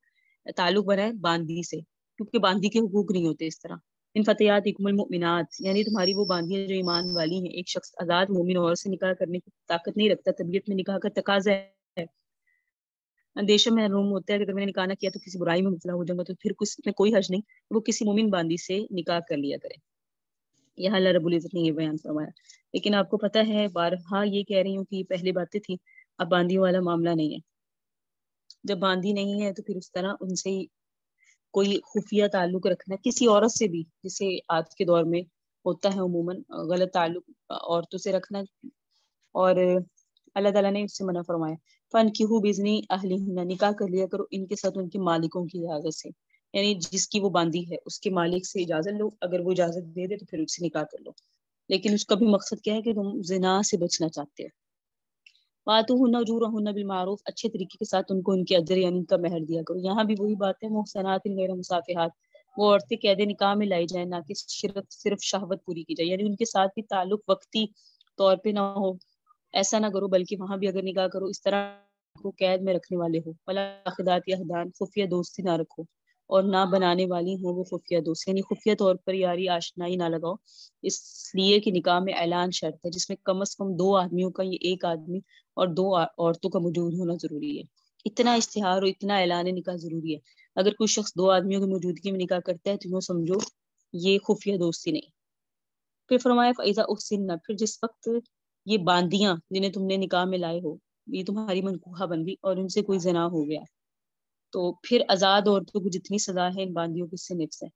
تعلق بنائے باندی سے، کیونکہ باندی کے حقوق نہیں ہوتے اس طرح. ان فتياتكم المؤمنات، یعنی تمہاری وہ باندیاں جو ایمان والی ہیں. ایک شخص آزاد مومن عورت سے نکاح کرنے کی طاقت نہیں رکھتا، طبیعت میں نکاح کا تقاضا ہے، اندیشہ محروم ہوتا ہے کہ اگر میں نے نکاح نہ کیا تو کسی برائی میں مبتلا ہو جاؤں گا، تو پھر اس میں کوئی حرج نہیں، وہ کسی مومن باندی سے نکاح کر لیا کرے. یہاں اللہ رب العزت نے یہ بیان فرمایا. لیکن آپ کو پتہ ہے بارہا یہ کہہ رہی ہوں کہ یہ پہلے باتیں تھیں، اب باندیوں والا معاملہ نہیں ہے. جب باندی نہیں ہے تو پھر اس طرح ان سے کوئی خفیہ تعلق رکھنا کسی عورت سے بھی، جسے آج کے دور میں ہوتا ہے عموماً غلط تعلق عورتوں سے رکھنا، اور اللہ تعالیٰ نے اس سے منع فرمایا. فَانْكِحُوا بِإِذْنِ أَهْلِهِنَّ، نکاح کر لیا کرو ان کے ساتھ ان کے مالکوں کی اجازت سے، یعنی جس کی وہ باندی ہے اس کے مالک سے اجازت لو، اگر وہ اجازت دے دے تو پھر اس سے نکاح کر لو. لیکن اس کا بھی مقصد کیا ہے کہ تم زنا سے بچنا چاہتے ہو. وَآتُوهُنَّ أُجُورَهُنَّ بِالْمَعْرُوفِ، اچھے طریقے کے ساتھ ان کو ان کے اجر یعنی ان کا مہر دیا کرو. یہاں بھی وہی بات ہے محسنات غیر مصافحات، وہ عورتیں قید نکاح میں لائی جائیں نہ کہ صرف شہوت پوری کی جائے، یعنی ان کے ساتھ بھی تعلق وقتی طور پہ نہ ہو، ایسا نہ کرو، بلکہ وہاں بھی اگر نکاح کرو اس طرح کو قید میں رکھنے والے ہو. ولا خدات یحدان، خفیہ دوستی نہ رکھو اور نہ بنانے والی ہوں وہ خفیہ دوست، یعنی خفیہ طور پر یاری آشنائی نہ لگاؤ، اس لیے کہ نکاح میں اعلان شرط ہے جس میں کم از کم 2 آدمیوں کا، یہ ایک آدمی اور 2 عورتوں کا موجود ہونا ضروری ہے. اتنا اشتہار اور اتنا اعلان نکاح ضروری ہے. اگر کوئی شخص 2 آدمیوں کی موجودگی میں نکاح کرتا ہے تو وہ سمجھو یہ خفیہ دوستی نہیں. پھر فرمایا فَإِذَا أُحْسِنَّ، پھر جس وقت یہ باندیاں جنہیں تم نے نکاح میں لائے ہو یہ تمہاری منکوحہ بن گئی اور ان سے کوئی زنا ہو گیا، تو پھر آزاد عورتوں کو جتنی سزا ہے ان باندیوں کی اس سے نفس ہے،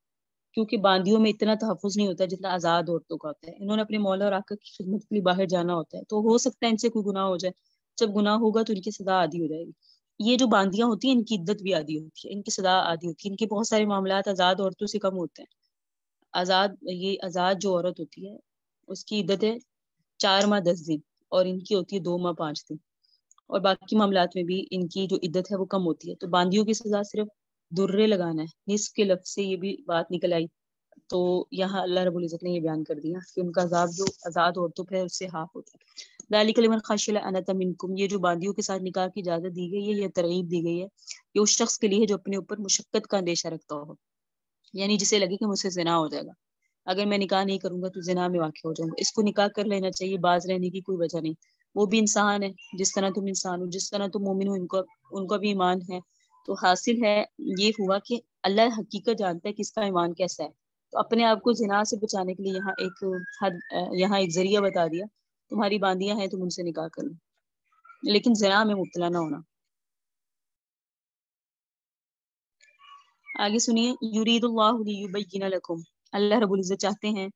کیونکہ باندیوں میں اتنا تحفظ نہیں ہوتا جتنا آزاد عورتوں کا ہوتا ہے. انہوں نے اپنے مولا اور آقا کی خدمت کے لیے باہر جانا ہوتا ہے، تو ہو سکتا ہے ان سے کوئی گناہ ہو جائے، جب گناہ ہوگا تو ان کی سزا عادی ہو جائے گی. یہ جو باندیاں ہوتی ہیں ان کی عدت بھی عادی ہوتی ہے، ان کی سزا عادی ہوتی ہے. ان کے بہت سارے معاملات آزاد عورتوں سے کم ہوتے ہیں. آزاد جو عورت ہوتی ہے اس کی عدت ہے 4 ماہ 10 دن، اور ان کی ہوتی ہے 2 ماہ 5 دن. اور باقی معاملات میں بھی ان کی جو عدت ہے وہ کم ہوتی ہے. تو باندیوں کی سزا صرف درے لگانا ہے. نصف کے لفظ سے یہ بھی بات نکل آئی. تو یہاں اللہ رب العزت نے یہ بیان کر دیا کہ ان کا عذاب جو آزاد عورتوں پہ اس سے ہاف ہوتا ہے. ذالک لمن خشی العنۃ منکم، یہ جو باندیوں کے ساتھ نکاح کی اجازت دی گئی ہے، یہ ترغیب دی گئی ہے یہ اس شخص کے لیے جو اپنے اوپر مشقت کا اندیشہ رکھتا ہو، یعنی جسے لگے کہ مجھ سے زنا ہو جائے گا، اگر میں نکاح نہیں کروں گا تو زنا میں واقع ہو جاؤں گا. اس کو نکاح کر لینا چاہیے، باز رہنے کی کوئی وجہ نہیں. وہ بھی انسان ہے جس طرح تم انسان ہو، جس طرح تم مومن ہو ان کا بھی ایمان ہے. تو حاصل ہے یہ ہوا کہ اللہ حقیقت جانتا ہے کہ اس کا ایمان کیسا ہے. تو اپنے آپ کو زنا سے بچانے کے لیے یہاں ایک ذریعہ بتا دیا، تمہاری باندیاں ہیں تم ان سے نکاح کر لو، لیکن زنا میں مبتلا نہ ہونا. آگے سنیے، یرید اللہ لیبین لکم، اللہ رب العزت چاہتے ہیں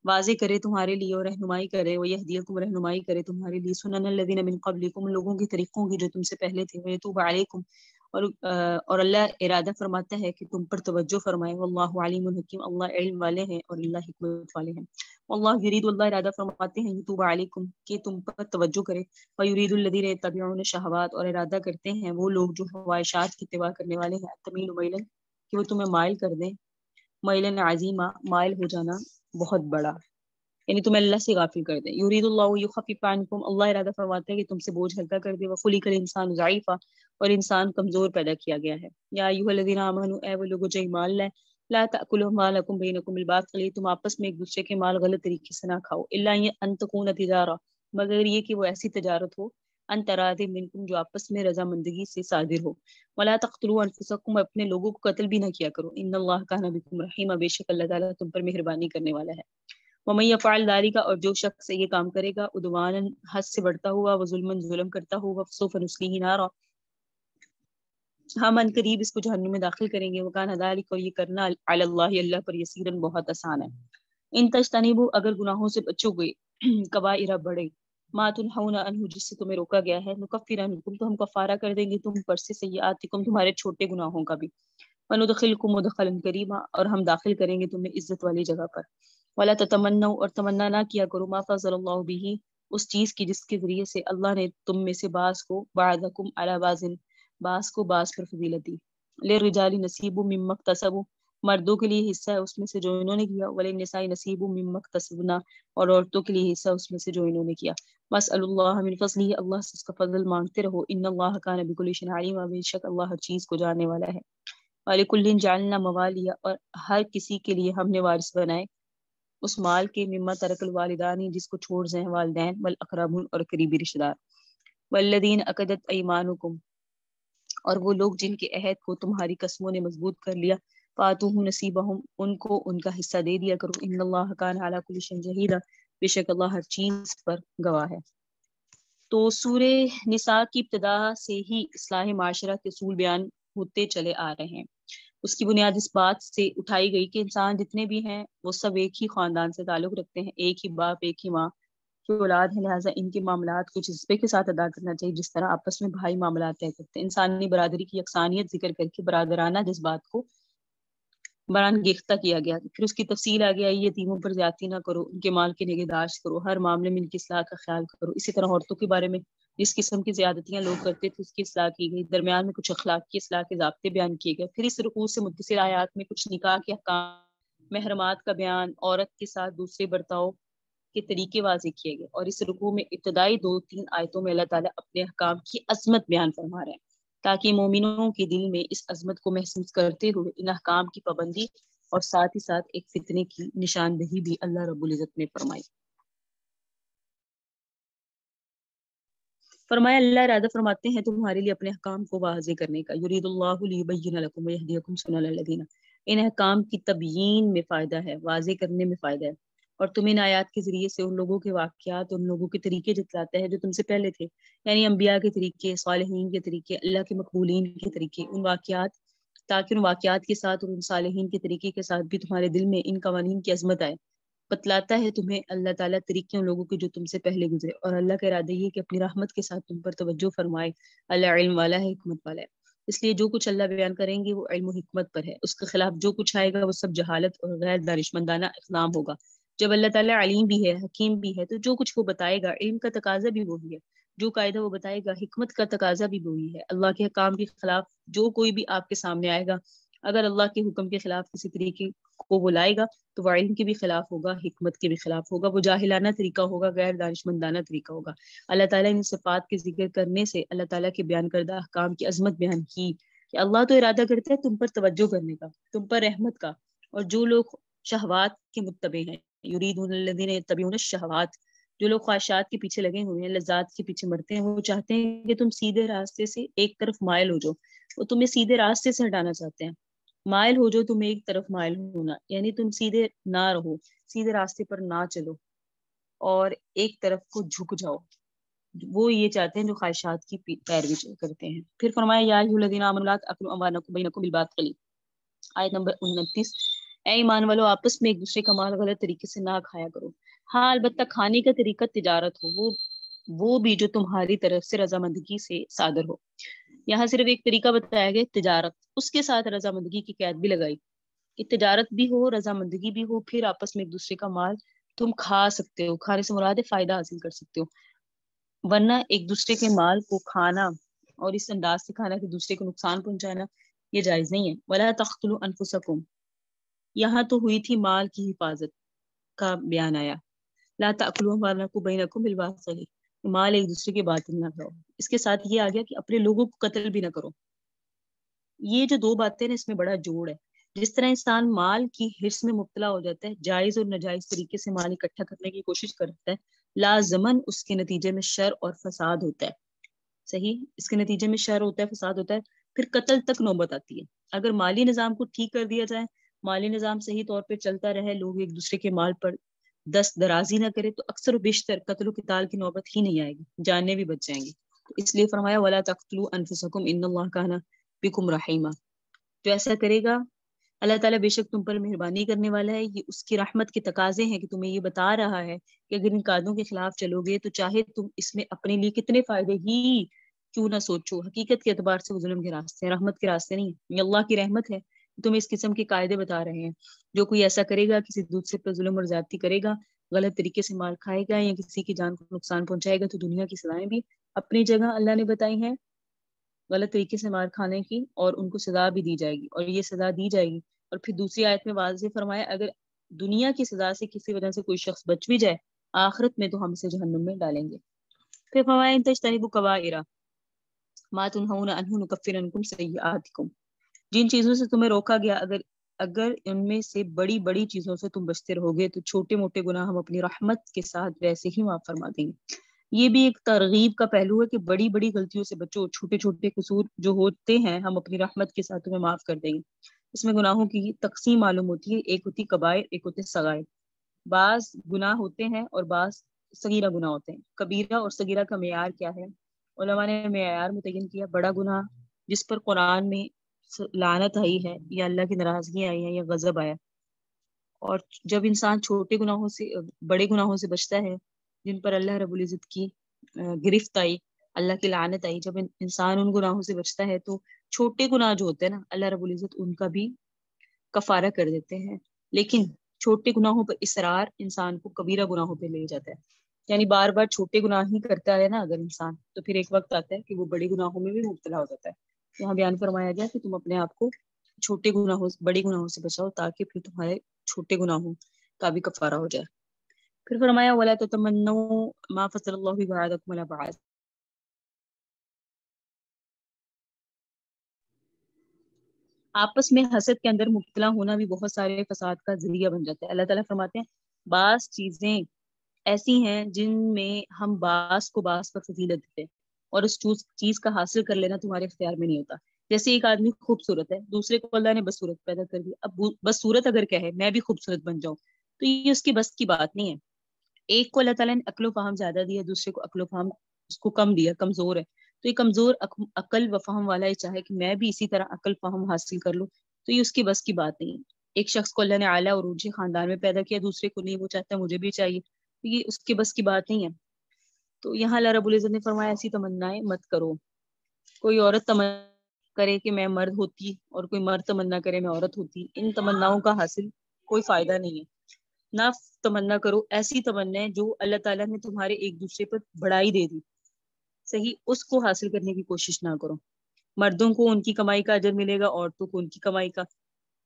واضح کرے تمہارے لیے اور رہنمائی کرے، ویہدیکم، رہنمائی کرے تمہارے لیے، سنن الذین من قبلکم، لوگوں کے طریقوں کی جو تم سے پہلے تھے، ویتوب علیکم، اور اللہ ارادہ فرماتا ہے کہ تم پر توجہ فرمائے. واللہ علیم حکیم، اللہ علم والے ہیں اور اللہ حکمت والے ہیں. واللہ یرید، اللہ ارادہ فرماتے ہیں یتوب علیکم کہ تم پر توجہ کرے. ویرید الذین یتبعون الشہوات، اور ارادہ کرتے ہیں وہ لوگ جو خواہشات کی اتباع کرنے والے ہیں، تمیل میلا، کہ وہ تمہیں مائل کر دیں، میلن عظیما، مائل ہو جانا بہت بڑا، یعنی تمہیں اللہ سے غافل کر دیں. یرید اللہ یخفف عنکم، اللہ ارادہ فرماتا ہے کہ تم سے بوجھ ہلکا کر دے. وخلق الانسان ضعیفا، اور انسان کمزور پیدا کیا گیا ہے. یا ایھا الذین آمنوا، اے وہ لوگوں جو ایمان لائے، لا تأکلوا اموالکم بینکم بالباطل، تم آپس میں ایک دوسرے کے مال غلط طریقے سے نہ کھاؤ. الا ان تکون تجارہ، مگر یہ کہ وہ ایسی تجارت ہو، ان تراض منکم، جو آپس میں رضامندگی سے صادر ہو. ولا تقتلوا انفسکم، اپنے لوگوں کو قتل بھی نہ کیا کرو. ان اللہ کان بکم رحیما، بے شک اللہ تعالیٰ تم پر مہربانی کرنے والا ہے. ومن یفعل ذلک، اور جو شخص یہ کام کرے گا، عدوانا، حد سے بڑھتا ہوا، وظلما، ظلم کرتا ہوا، فسوف نصلیہ نارا، ہم ان قریب اس کو جہنم میں داخل کریں گے. وکان ذلک، اور یہ کرنا علی اللہ، اللہ پر یسیرا، بہت آسان ہے. ان تجتنبوا، اگر گناہوں سے بچو گے، کبائر، بڑے، ما تنہون عنہ، جس سے تمہیں روکا گیا ہے، نکفر عنکم، تو ہم کفارہ کر دیں گے تم پر سے سیئاتکم، تمہارے چھوٹے گناہوں کا بھی. وندخلکم مدخلا کریما، اور ہم داخل کریں گے تمہیں عزت والی جگہ پر. ولا تتمنوا، اور تمنا نہ کیا کرو، ما فضل اللہ به، اس چیز کی جس کے ذریعے سے اللہ نے تم میں سے بعض کو، بعضکم علی بعض، بعض کو بعض پر فضیلت دی. للرجال نصیب مما اکتسبوا، مردوں کے لیے حصہ ہے اس میں سے جو انہوں نے کیا. وللنساء نصیب مما اکتسبنا، اور عورتوں کے لیے حصہ اس میں سے جو انہوں نے کیا. واسألوا اللہ من فضلہ، اللہ سے اس کا فضل مانگتے رہو. ان اللہ کان بکل شیء علیما، بے شک اللہ ہر چیز کو جاننے والا ہے. ولکل جعلنا موالیہ، اور ہر کسی کے لیے ہم نے وارث بنائے اس مال کے، مما ترک الوالدان، جس کو چھوڑ جائیں والدین، والاقربون، اور قریبی رشتہ دار. والذین عقدت ایمانکم، اور وہ لوگ جن کے عہد کو تمہاری قسموں نے مضبوط کر لیا. فاتوہم نصیبہم، ان کو ان کا حصہ دے دیا کرو. ان اللہ کان علی کل شیء شہیدا، بے شک اللہ ہر چیز پر گواہ ہے. تو سورہ نساء کی ابتدا سے ہی اصلاح معاشرہ کے اصول بیان ہوتے چلے آ رہے ہیں. اس کی بنیاد اس بات سے اٹھائی گئی کہ انسان جتنے بھی ہیں وہ سب ایک ہی خاندان سے تعلق رکھتے ہیں، ایک ہی باپ، ایک ہی ماں کی اولاد ہے. لہٰذا ان کے معاملات کو جذبے کے ساتھ ادا کرنا چاہیے، جس طرح آپس میں بھائی معاملات طے کرتے ہیں. انسانی برادری کی یکسانیت ذکر کر کے برادرانہ جذبات کو برانگیختہ کیا گیا. پھر اس کی تفصیل آگے آئی، یتیموں پر زیادتی نہ کرو، ان کے مال کی نگہداشت کرو، ہر معاملے میں ان کی اصلاح کا خیال کرو. اسی طرح عورتوں کے بارے میں جس قسم کی زیادتیاں لوگ کرتے تھے اس کی اصلاح کی گئی. درمیان میں کچھ اخلاق کی اصلاح کے ضابطے بیان کیے گئے. پھر اس رکوع سے متصل آیات میں کچھ نکاح کے احکام، محرمات کا بیان، عورت کے ساتھ دوسرے برتاؤ کے طریقے واضح کیے گئے. اور اس رکوع میں ابتدائی 2-3 آیتوں میں اللہ تعالیٰ اپنے احکام کی عظمت بیان فرما رہے ہیں، تاکہ مومنوں کے دل میں اس عظمت کو محسوس کرتے ہوئے ان احکام کی پابندی اور ساتھ ہی ساتھ ایک فتنے کی نشاندہی بھی اللہ رب العزت نے فرمائی. فرمایا اللہ ارادہ فرماتے ہیں تمہارے لیے اپنے احکام کو واضح کرنے کا. یرید اللہ لیبین لکم ویہدیکم سنن الذین، ان احکام کی تبیین میں فائدہ ہے، واضح کرنے میں فائدہ ہے، اور تم ان آیات کے ذریعے سے ان لوگوں کے واقعات، ان لوگوں کے طریقے جتلاتا ہے جو تم سے پہلے تھے، یعنی انبیاء کے طریقے، صالحین کے طریقے، اللہ کے مقبولین کے طریقے، ان واقعات، تاکہ ان واقعات کے ساتھ اور ان صالحین کے طریقے کے ساتھ بھی تمہارے دل میں ان قوانین کی عظمت آئے. بتلاتا ہے تمہیں اللہ تعالیٰ طریقے ان لوگوں کے جو تم سے پہلے گزرے، اور اللہ کا ارادہ یہ کہ اپنی رحمت کے ساتھ تم پر توجہ فرمائے۔ اللہ علم والا ہے، حکمت والا ہے، اس لیے جو کچھ اللہ بیان کریں گے وہ علم و حکمت پر ہے، اس کے خلاف جو کچھ آئے گا وہ سب جہالت اور غیر دانشمندانہ اقدام ہوگا۔ جب اللہ تعالیٰ علیم بھی ہے، حکیم بھی ہے، تو جو کچھ وہ بتائے گا علم کا تقاضا بھی وہی ہے، جو قاعدہ وہ بتائے گا حکمت کا تقاضا بھی وہی ہے۔ اللہ کے حکام کے خلاف جو کوئی بھی آپ کے سامنے آئے گا، اگر اللہ کے حکم کے خلاف کسی طریقے کو وہ لائے گا تو وہ علم کے بھی خلاف ہوگا، حکمت کے بھی خلاف ہوگا، وہ جاہلانہ طریقہ ہوگا، غیر دانشمندانہ طریقہ ہوگا۔ اللہ تعالیٰ نے صفات کے ذکر کرنے سے اللہ تعالیٰ کے بیان کردہ احکام کی عظمت بیان کی کہ اللہ تو ارادہ کرتا ہے تم پر توجہ کرنے کا، تم پر رحمت کا، اور جو لوگ شہوات کے متبع ہیں، یریدون الذین یتبعون الشہوات، جو لوگ خواہشات کے پیچھے لگے ہوئے ہیں، لذات کے پیچھے مرتے ہیں، وہ چاہتے ہیں کہ تم سیدھے راستے سے ایک طرف مائل ہو جاؤ، وہ تمہیں سیدھے راستے سے ہٹانا چاہتے ہیں۔ مائل ہو جو، تم ایک طرف مائل ہونا یعنی تم سیدھے نہ رہو، سیدھے راستے پر نہ چلو اور ایک طرف کو جھک جاؤ، وہ یہ چاہتے ہیں جو خواہشات کی پیروی کرتے ہیں۔ پھر فرمایا یا ایھا الذین آمنوا لا تأکلوا اموالکم بینکم بالباطل، آیت نمبر 29، اے ایمان والو آپس میں ایک دوسرے کا مال غلط طریقے سے نہ کھایا کرو، ہاں البتہ کھانے کا طریقہ تجارت ہو، وہ بھی جو تمہاری طرف سے رضامندگی سے صادر ہو۔ یہاں صرف ایک طریقہ بتایا گیا تجارت، اس کے ساتھ رضامندگی کی قید بھی لگائی کہ تجارت بھی ہو، رضامندگی بھی ہو، پھر آپس میں ایک دوسرے کا مال تم کھا سکتے ہو، کھانے سے مراد ہے فائدہ حاصل کر سکتے ہو، ورنہ ایک دوسرے کے مال کو کھانا اور اس انداز سے کھانا کہ دوسرے کو نقصان پہنچانا یہ جائز نہیں ہے۔ ولا تقتلوا انفسکم، یہاں تو ہوئی تھی مال کی حفاظت کا بیان آیا، لا تأکلوا اموالکم بینکم بالباطل، مال ایک دوسرے کے باطل نہ کھاؤ، اس کے ساتھ یہ آ گیا کہ اپنے لوگوں کو قتل بھی نہ کرو۔ یہ جو دو باتیں نا، اس میں بڑا جوڑ ہے۔ جس طرح انسان مال کی حرص میں مبتلا ہو جاتا ہے، جائز اور ناجائز طریقے سے مال اکٹھا کرنے کی کوشش کرتا ہے، لازماً اس کے نتیجے میں شر اور فساد ہوتا ہے۔ صحیح، اس کے نتیجے میں شر ہوتا ہے، فساد ہوتا ہے، پھر قتل تک نوبت آتی ہے۔ اگر مالی نظام کو ٹھیک کر دیا جائے، مالی نظام صحیح طور پہ چلتا رہے، لوگ ایک دوسرے کے مال پر دست درازی نہ کرے، تو اکثر و بیشتر قتل و قتال کی نوبت ہی نہیں آئے گی، جانیں بھی بچ جائیں گی۔ اس لیے فرمایا ولا تقتلوا انفسکم ان اللہ کان بکم رحیما، جو ایسا کرے گا اللہ تعالیٰ بے شک تم پر مہربانی کرنے والا ہے، یہ اس کی رحمت کے تقاضے ہیں کہ تمہیں یہ بتا رہا ہے کہ اگر ان قاعدوں کے خلاف چلو گے تو چاہے تم اس میں اپنے لیے کتنے فائدے ہی کیوں نہ سوچو، حقیقت کے اعتبار سے وہ ظلم کے راستے ہیں، رحمت کے راستے نہیں ہیں۔ یہ اللہ کی رحمت ہے، تمہیں اس قسم کے قاعدے بتا رہے ہیں۔ جو کوئی ایسا کرے گا، کسی دوسرے پر ظلم اور زیادتی کرے گا، غلط طریقے سے مال کھائے گا یا کسی کی جان کو نقصان پہنچائے گا، تو دنیا کی سزائیں بھی اپنی جگہ اللہ نے بتائی ہیں غلط طریقے سے مار کھانے کی، اور ان کو سزا بھی دی جائے گی، اور یہ سزا دی جائے گی۔ اور پھر دوسری آیت میں واضح فرمایا اگر دنیا کی سزا سے کسی وجہ سے کوئی شخص بچ بھی جائے، آخرت میں تو ہم اسے جہنم میں ڈالیں گے۔ پھر فرمایا ان تجتنبوا کبائر ما تنہون عنہ نکفر عنکم سیئاتکم، جن چیزوں سے تمہیں روکا گیا اگر ان میں سے بڑی بڑی چیزوں سے تم بچتے رہو گے تو چھوٹے موٹے گناہ ہم اپنی رحمت کے ساتھ ویسے ہی معاف فرما دیں گے۔ یہ بھی ایک ترغیب کا پہلو ہے کہ بڑی بڑی غلطیوں سے بچو، چھوٹے چھوٹے قصور جو ہوتے ہیں ہم اپنی رحمت کے ساتھ تمہیں معاف کر دیں گے۔ اس میں گناہوں کی تقسیم معلوم ہوتی ہے، ایک ہوتی کبائر، ایک ہوتے صغائر۔ بعض گناہ ہوتے ہیں اور بعض صغیرہ گناہ ہوتے ہیں۔ کبیرہ اور صغیرہ کا معیار کیا ہے؟ علماء نے معیار متعین کیا، بڑا گناہ جس پر قرآن میں لعنت آئی ہے یا اللہ کی ناراضگی آئی ہے یا غضب آیا، اور جب انسان چھوٹے گناہوں سے بڑے گناہوں سے بچتا ہے جن پر اللہ رب العزت کی گرفت آئی، اللہ کی لعنت آئی، جب انسان ان گناہوں سے بچتا ہے تو چھوٹے گناہ جو ہوتے ہیں نا، اللہ رب العزت ان کا بھی کفارہ کر دیتے ہیں۔ لیکن چھوٹے گناہوں پر اصرار انسان کو کبیرہ گناہوں پہ لے جاتا ہے، یعنی بار بار چھوٹے گناہ ہی کرتا ہے نا اگر انسان، تو پھر ایک وقت آتا ہے کہ وہ بڑے گناہوں میں بھی مبتلا ہو جاتا ہے۔ یہاں بیان فرمایا گیا کہ تم اپنے آپ کو چھوٹے گناہوں بڑے گناہوں سے بچاؤ تاکہ پھر تمہارے چھوٹے گناہوں کا بھی کفارہ ہو جائے۔ پھر فرمایا وَلَا تَتَمَنَّوْا مَا فَضَّلَ اللَّهُ بِهِ بَعْضَكُمْ عَلَىٰ بَعْضٍ، آپس میں حسد کے اندر مبتلا ہونا بھی بہت سارے فساد کا ذریعہ بن جاتا ہے۔ اللہ تعالیٰ فرماتے ہیں بعض چیزیں ایسی ہیں جن میں ہم بعض کو بعض پر فضیلت دیتے ہیں، اور اس چیز کا حاصل کر لینا تمہارے اختیار میں نہیں ہوتا۔ جیسے ایک آدمی خوبصورت ہے، دوسرے کو اللہ نے بدصورت پیدا کر دیا، اب بدصورت اگر کہے میں بھی خوبصورت بن جاؤں تو یہ اس کی بس کی بات نہیں ہے۔ ایک کو اللہ تعالیٰ نے عقل و فہم زیادہ دیا، دوسرے کو عقل و فہم اس کو کم دیا، کمزور ہے، تو یہ کمزور عقل و فہم والا یہ چاہے کہ میں بھی اسی طرح عقل فہم حاصل کر لوں، تو یہ اس کی بس کی بات نہیں ہے۔ ایک شخص کو اللہ نے اعلیٰ اور اونچے خاندان میں پیدا کیا، دوسرے کو نہیں، وہ چاہتا ہے مجھے بھی چاہیے، تو یہ اس کے بس کی بات نہیں ہے۔ تو یہاں اللہ رب العزت نے فرمایا ایسی تمنائیں مت کرو۔ کوئی عورت تمنا کرے کہ میں مرد ہوتی اور کوئی مرد تمنا کرے میں عورت ہوتی، ان تمناؤں کا حاصل کوئی فائدہ نہیں ہے۔ نہ تمنا کرو ایسی تمنا جو اللہ تعالیٰ نے تمہارے ایک دوسرے پر بڑائی دے دی، صحیح، اس کو حاصل کرنے کی کوشش نہ کرو۔ مردوں کو ان کی کمائی کا اجر ملے گا، عورتوں کو ان کی کمائی کا۔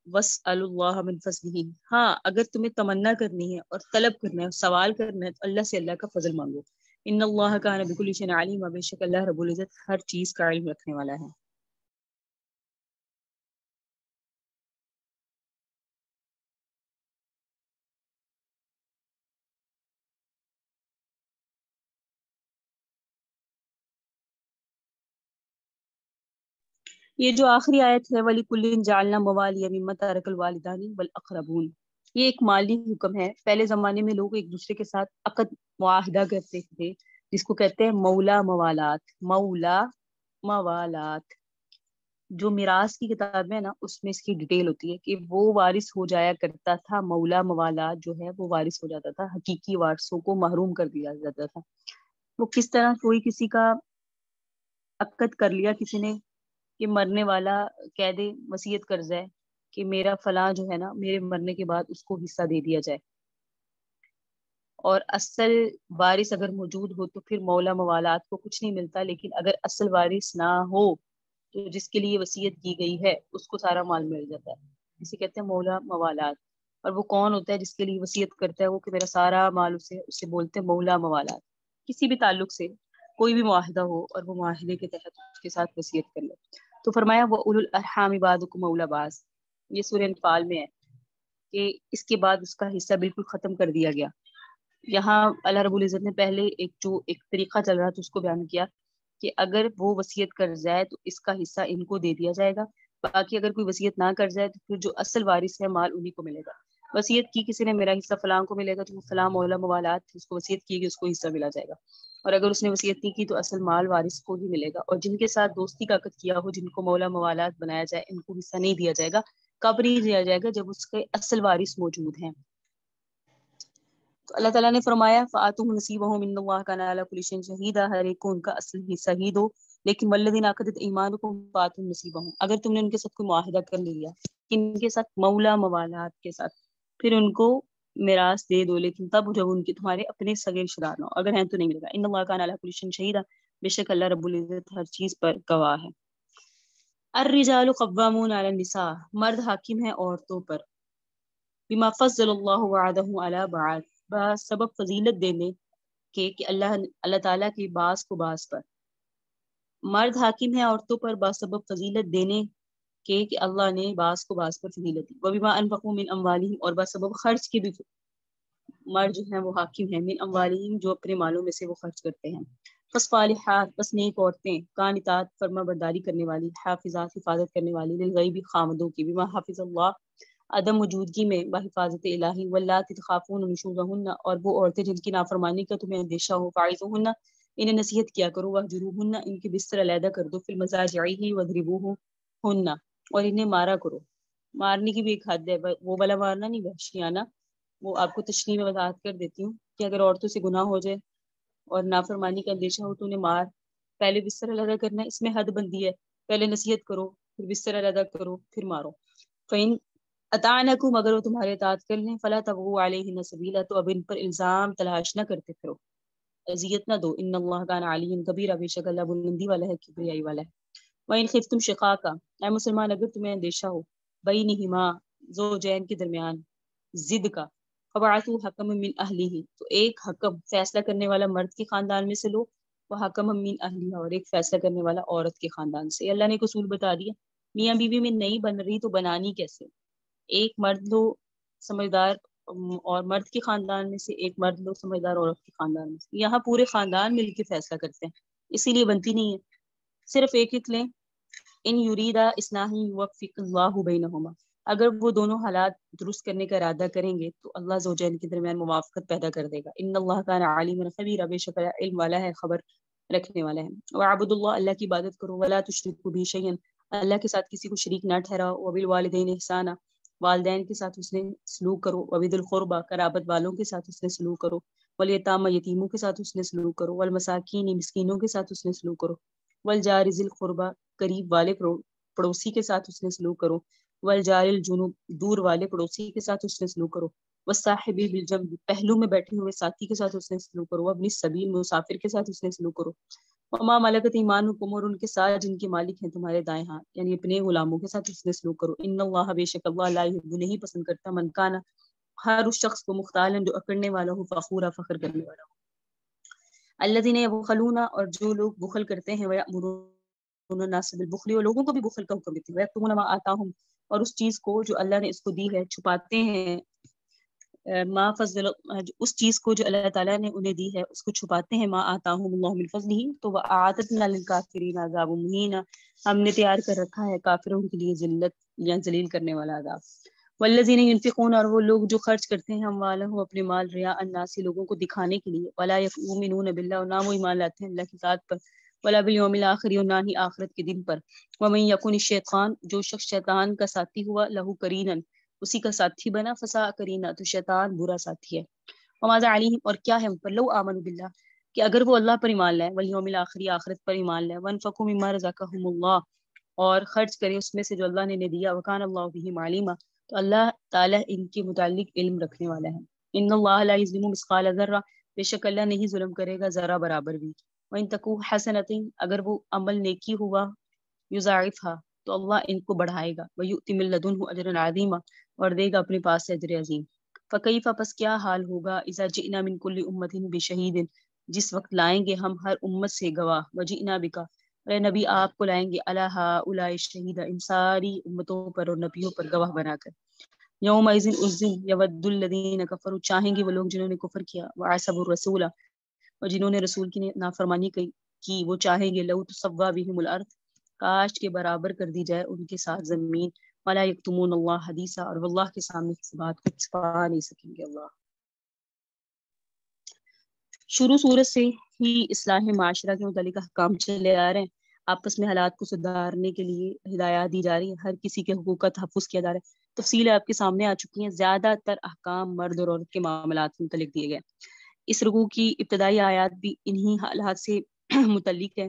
وَاسْأَلُوا اللَّهَ مِن فَضْلِهِ، ہاں اگر تمہیں تمنا کرنی ہے اور طلب کرنا ہے، سوال کرنا ہے، تو اللہ سے اللہ کا فضل مانگو۔ ان اللہ کان بکل شیء علیم، بے شک اللہ رب العزت ہر چیز کا علم رکھنے والا ہے۔ یہ جو آخری آیت ہے وَلِكُلٍّ جَعَلْنَا مَوَالِيَ مِمَّا تَرَكَ الْوَالِدَانِ وَالْأَقْرَبُونَ، یہ ایک مالی حکم ہے۔ پہلے زمانے میں لوگ ایک دوسرے کے ساتھ عقد معاہدہ کرتے تھے، جس کو کہتے ہیں مولا موالات۔ مولا موالات جو میراث کی کتاب ہے نا، اس میں اس کی ڈیٹیل ہوتی ہے کہ وہ وارث ہو جایا کرتا تھا۔ مولا موالات جو ہے وہ وارث ہو جاتا تھا، حقیقی وارثوں کو محروم کر دیا جاتا تھا۔ وہ کس طرح؟ کوئی کسی کا عقد کر لیا کسی نے کہ مرنے والا کہہ دے، وصیت قرض ہے کہ میرا فلاں جو ہے نا، میرے مرنے کے بعد اس کو حصہ دے دیا جائے، اور اصل وارث اگر موجود ہو تو پھر مولا موالات کو کچھ نہیں ملتا، لیکن اگر اصل وارث نہ ہو تو جس کے لیے وصیت کی گئی ہے اس کو سارا مال مل جاتا ہے، اسے کہتے ہیں مولا موالات۔ اور وہ کون ہوتا ہے جس کے لیے وصیت کرتا ہے وہ کہ میرا سارا مال اسے بولتے ہیں مولا موالات۔ کسی بھی تعلق سے کوئی بھی معاہدہ ہو اور وہ معاہدے کے تحت اس کے ساتھ وصیت کر لے، تو فرمایا وہ اولو الارحام بعضکم اولی بعض، یہ سورہ انفال میں ہے کہ اس کے بعد اس کا حصہ بالکل ختم کر دیا گیا۔ یہاں اللہ رب العزت نے پہلے ایک طریقہ چل رہا تھا اس کو بیان کیا کہ اگر وہ وصیت کر جائے تو اس کا حصہ ان کو دے دیا جائے گا، باقی اگر کوئی وصیت نہ کر جائے تو پھر جو اصل وارث ہے مال انہی کو ملے گا۔ وصیت کی کسی نے میرا حصہ فلاں کو ملے گا تو وہ فلاں مولا موالات اس کو وصیت کی گئی، اس کو حصہ ملا جائے گا، اور اگر اس نے وصیت نہیں کی تو اصل مال وارث کو ہی ملے گا۔ اور جن کے ساتھ دوستی کا عقد کیا ہو، جن کو مولا موالات بنایا جائے، ان کو حصہ نہیں دیا جائے گا۔ کب نہیں دیا جائے گا؟ جب اس کے اصل وارث موجود ہیں۔ تو اللہ تعالیٰ نے فرمایا فَآتُوهُمْ نَصِيبَهُمْ إِنَّ اللَّهَ كَانَ عَلَىٰ كُلِّ شَيْءٍ شَهِيدًا، ہر ایک کو ان کا اصل حصہ ہی دو، لیکن وَالَّذِينَ عَقَدَتْ أَيْمَانُكُمْ فَآتُوهُمْ نَصِيبَهُمْ، اگر تم نے ان کے ساتھ کوئی معاہدہ کر لیا، ان کے ساتھ مولا موالات کے ساتھ، پھر ان کو میراث دے دو، لیکن تب جب ان کے تمہارے اپنے سگے رشتہ دار نہ ہو، اگر ہیں تو نہیں ملے گا۔ ان اللہ کان علی کل شیء شہیدا، بے شک اللہ رب العزت ہر چیز پر گواہ ہے۔ الرجال قوامون علی النساء، مرد حاکم ہیں عورتوں پر، بما فضل اللہ بعضهم علی بعض، سبب فضیلت دینے کے کہ اللہ تعالیٰ کے بعض کو بعض پر، مرد حاکم ہیں عورتوں پر بسبب فضیلت دینے کے کہ اللہ نے بعض کو بعض پر فضیلت دی۔ وبما انفقوا من اموالہم، اور بسبب خرچ کے بھی مرد جو ہیں وہ حاکم ہیں، من اموالہم جو اپنے مالوں میں سے وہ خرچ کرتے ہیں۔ فصالحات، بس نیک عورتیں، قانتات فرما برداری کرنے والی، حافظات حفاظت کرنے والی، للغیب خامدوں کی، بما حافظ اللہ عدم موجودگی میں، بحفاظت الہی، واللاتی تخافون نشوزہن، اور وہ عورتیں جن کی نافرمانی کا تمہیں اندیشہ ہو، فاعظوہن، انہیں نصیحت کیا کرو، واہجروہن، ان کے بستر علیحدہ کر دو، فی المضاجع واضربوہن، اور انہیں مارا کرو۔ مارنے کی بھی ایک حد ہے، وہ والا مارنا نہیں، وحشیانہ۔ وہ آپ کو تشریح میں وضاحت کر دیتی ہوں کہ اگر عورتوں سے گناہ ہو جائے اور نافرمانی کا اندیشہ ہو تو انہیں مار، پہلے بستر علیحدہ کرنا ہے، اس میں حد بندی ہے، پہلے نصیحت کرو، پھر بستر علیحدہ کرو، پھر مارو۔ فَإِنْ اطعنکم، اگر وہ تمہارے اطاعت کر لیں، فلا تبغوا علیہن سبیلا، تو اب ان پر الزام تلاش نہ کرتے پھرو، اذیت نہ دو، ان اللہ کان علیہ کبیرا، بے شک اللہ بلندی والا ہے، کبریائی والا ہے۔ وَإِنْ خِفْتُمْ شِقَاقًا، اے مسلمان اگر تمہیں اندیشہ ہو، بینہما، زوجین کے درمیان ضد کا، فبعثوا حکما من اہلہ، تو ایک حکم فیصلہ کرنے والا مرد کے خاندان میں سے لو، وہ حکما من اہلہ، اور ایک فیصلہ کرنے والا عورت کے خاندان سے۔ اللہ نے ایک اصول بتا دیا، میاں بیوی میں نہیں بن رہی تو بنانی کیسے؟ ایک مرد لو سمجھدار اور مرد کے خاندان میں سے، ایک مرد لو سمجھدار عورت کے خاندان میں سے، یہاں پورے خاندان مل کے فیصلہ کرتے ہیں، اسی لیے بنتی نہیں ہے، صرف ایک ایک لیں۔ ان یریدا اصلاحا یوفق اللہ بینہما، اگر وہ دونوں حالات درست کرنے کا ارادہ کریں گے تو اللہ زوجین کے درمیان موافقت پیدا کر دے گا۔ ان اللہ کان علیما خبیرا، بے شک علم والا ہے، خبر رکھنے والا ہے۔ وعبدوا اللہ، اللہ کی عبادت کرو، ولا تشرکوا بہ شیئا، اللہ کے ساتھ کسی کو شریک نہ ٹھہراؤ، وبالوالدین احسانا، والدین کے ساتھ حسن سلوک کرو، وبذی القربی قرابت والوں کے ساتھ حسن سلوک کرو، والیتامی یتیموں کے ساتھ حسن سلوک کرو، والمساکین مسکینوں کے ساتھ حسن سلوک کرو، والجار ذی القربی قریب والے پڑوسی کے ساتھ حسن سلوک کرو، والجار الجنوب دور والے پڑوسی کے ساتھ حسن سلوک کرو، والصاحب بالجنب پہلو میں بیٹھے ہوئے ساتھی کے ساتھ حسن سلوک کرو، وابن السبیل مسافر کے ساتھ حسن سلوک کرو، وما ملکت ایمانکم اور ان کے ساتھ جن کے مالک ہیں تمہارے دائیں ہاتھ، یعنی اپنے غلاموں کے ساتھ حسن سلوک کرو، ان اللہ بے شک اللہ لا یحب نہیں پسند کرتا من کان ہر اس شخص کو مختالن جو اکڑنے والا ہو، فخورا فخر کرنے والا ہو، الذین یبخلون اور جو لوگ بخل کرتے ہیں، ویأمرون الناس بالبخل اور لوگوں کو بھی بخل کا حکم دیتے ہیں، ویکتمون ما آتاہم اور اس چیز کو جو اللہ نے اس کو دی ہے چھپاتے ہیں، ما فضل اس چیز کو جو اللہ تعالیٰ نے انہیں دی ہے اس کو چھپاتے ہیں، ما آتاہم اللہ من فضلہ تو وأعتدنا للکافرین عذاب مہین ہم نے تیار کر رکھا ہے کافروں کے لیے ذلت یا ذلیل کرنے والا عذاب، والذین ينفقون اور وہ لوگ جو خرچ کرتے ہیں اموالہم اپنے مال ریا الناس لوگوں کو دکھانے کے لیے، ولا یؤمنون باللہ اور نہ وہ ایمان لاتے ہیں اللہ کی ذات پر، ولا بالیوم الآخر اور نہ ہی آخرت کے دن پر، ومن یکن الشیطان جو شخص شیطان کا ساتھی ہوا لہو قرینا اسی کا ساتھی بنا، فساء قرینا تو شیطان برا ساتھی ہے، وماذا علیہم اور کیا ہے ان پر، لو آمنوا باللہ کہ اگر وہ اللہ پر ایمان لائے، والیوم الآخر آخرت پر ایمان لائے، وانفقوا مما رزقهم اللہ اور خرچ کرے اس میں سے جو اللہ نے انہیں دیا، وکان اللہ بہم علیما تو اللہ تعالیٰ ان کے متعلق علم رکھنے والا ہے، ان اللہ لا یظلم مثقال ذرہ بے شک اللہ نہیں ظلم کرے گا ذرہ برابر بھی، وان تکو حسنۃ اگر وہ عمل نیکی ہوا، یضاعفها تو اللہ ان کو بڑھائے گا، ویؤتی من لدنہ اجرا عظیما اور دے گا اپنے پاس سے اجر عظیم، فکیف پس کیا حال ہوگا، اذا جئنا من کل امۃ بشہید جس وقت لائیں گے ہم ہر امت سے گواہ، وجئنا بک اے نبی آپ کو لائیں گے علی ہؤلاء شہیدا ان ساری امتوں پر اور نبیوں پر گواہ بنا کر، یوم اذن اس دن یود الذین کفروا چاہیں گے وہ لوگ جنہوں نے کفر کیا، وعصوا الرسول اور جنہوں نے رسول کی نافرمانی کی وہ چاہیں گے، لو تسوا بہم الارض کاش کے برابر کر دی جائے ان کے ساتھ زمین، ولا یکتمون اللہ حدیثا اور واللہ کے سامنے کسی بات کو چھپا نہیں سکیں گے اللہ۔ شروع صورت سے ہی اصلاح معاشرہ کے متعلق احکام چلے آ رہے ہیں، آپس میں حالات کو سدھارنے کے لیے ہدایات دی جا رہی ہیں، ہر کسی کے حقوق کا تحفظ کیا جا رہا ہے، تفصیل آپ کے سامنے آ چکی ہیں، زیادہ تر احکام مرد اور عورت کے معاملات سے متعلق دیے گئے، اس رکوع کی ابتدائی آیات بھی انہی حالات سے متعلق ہے۔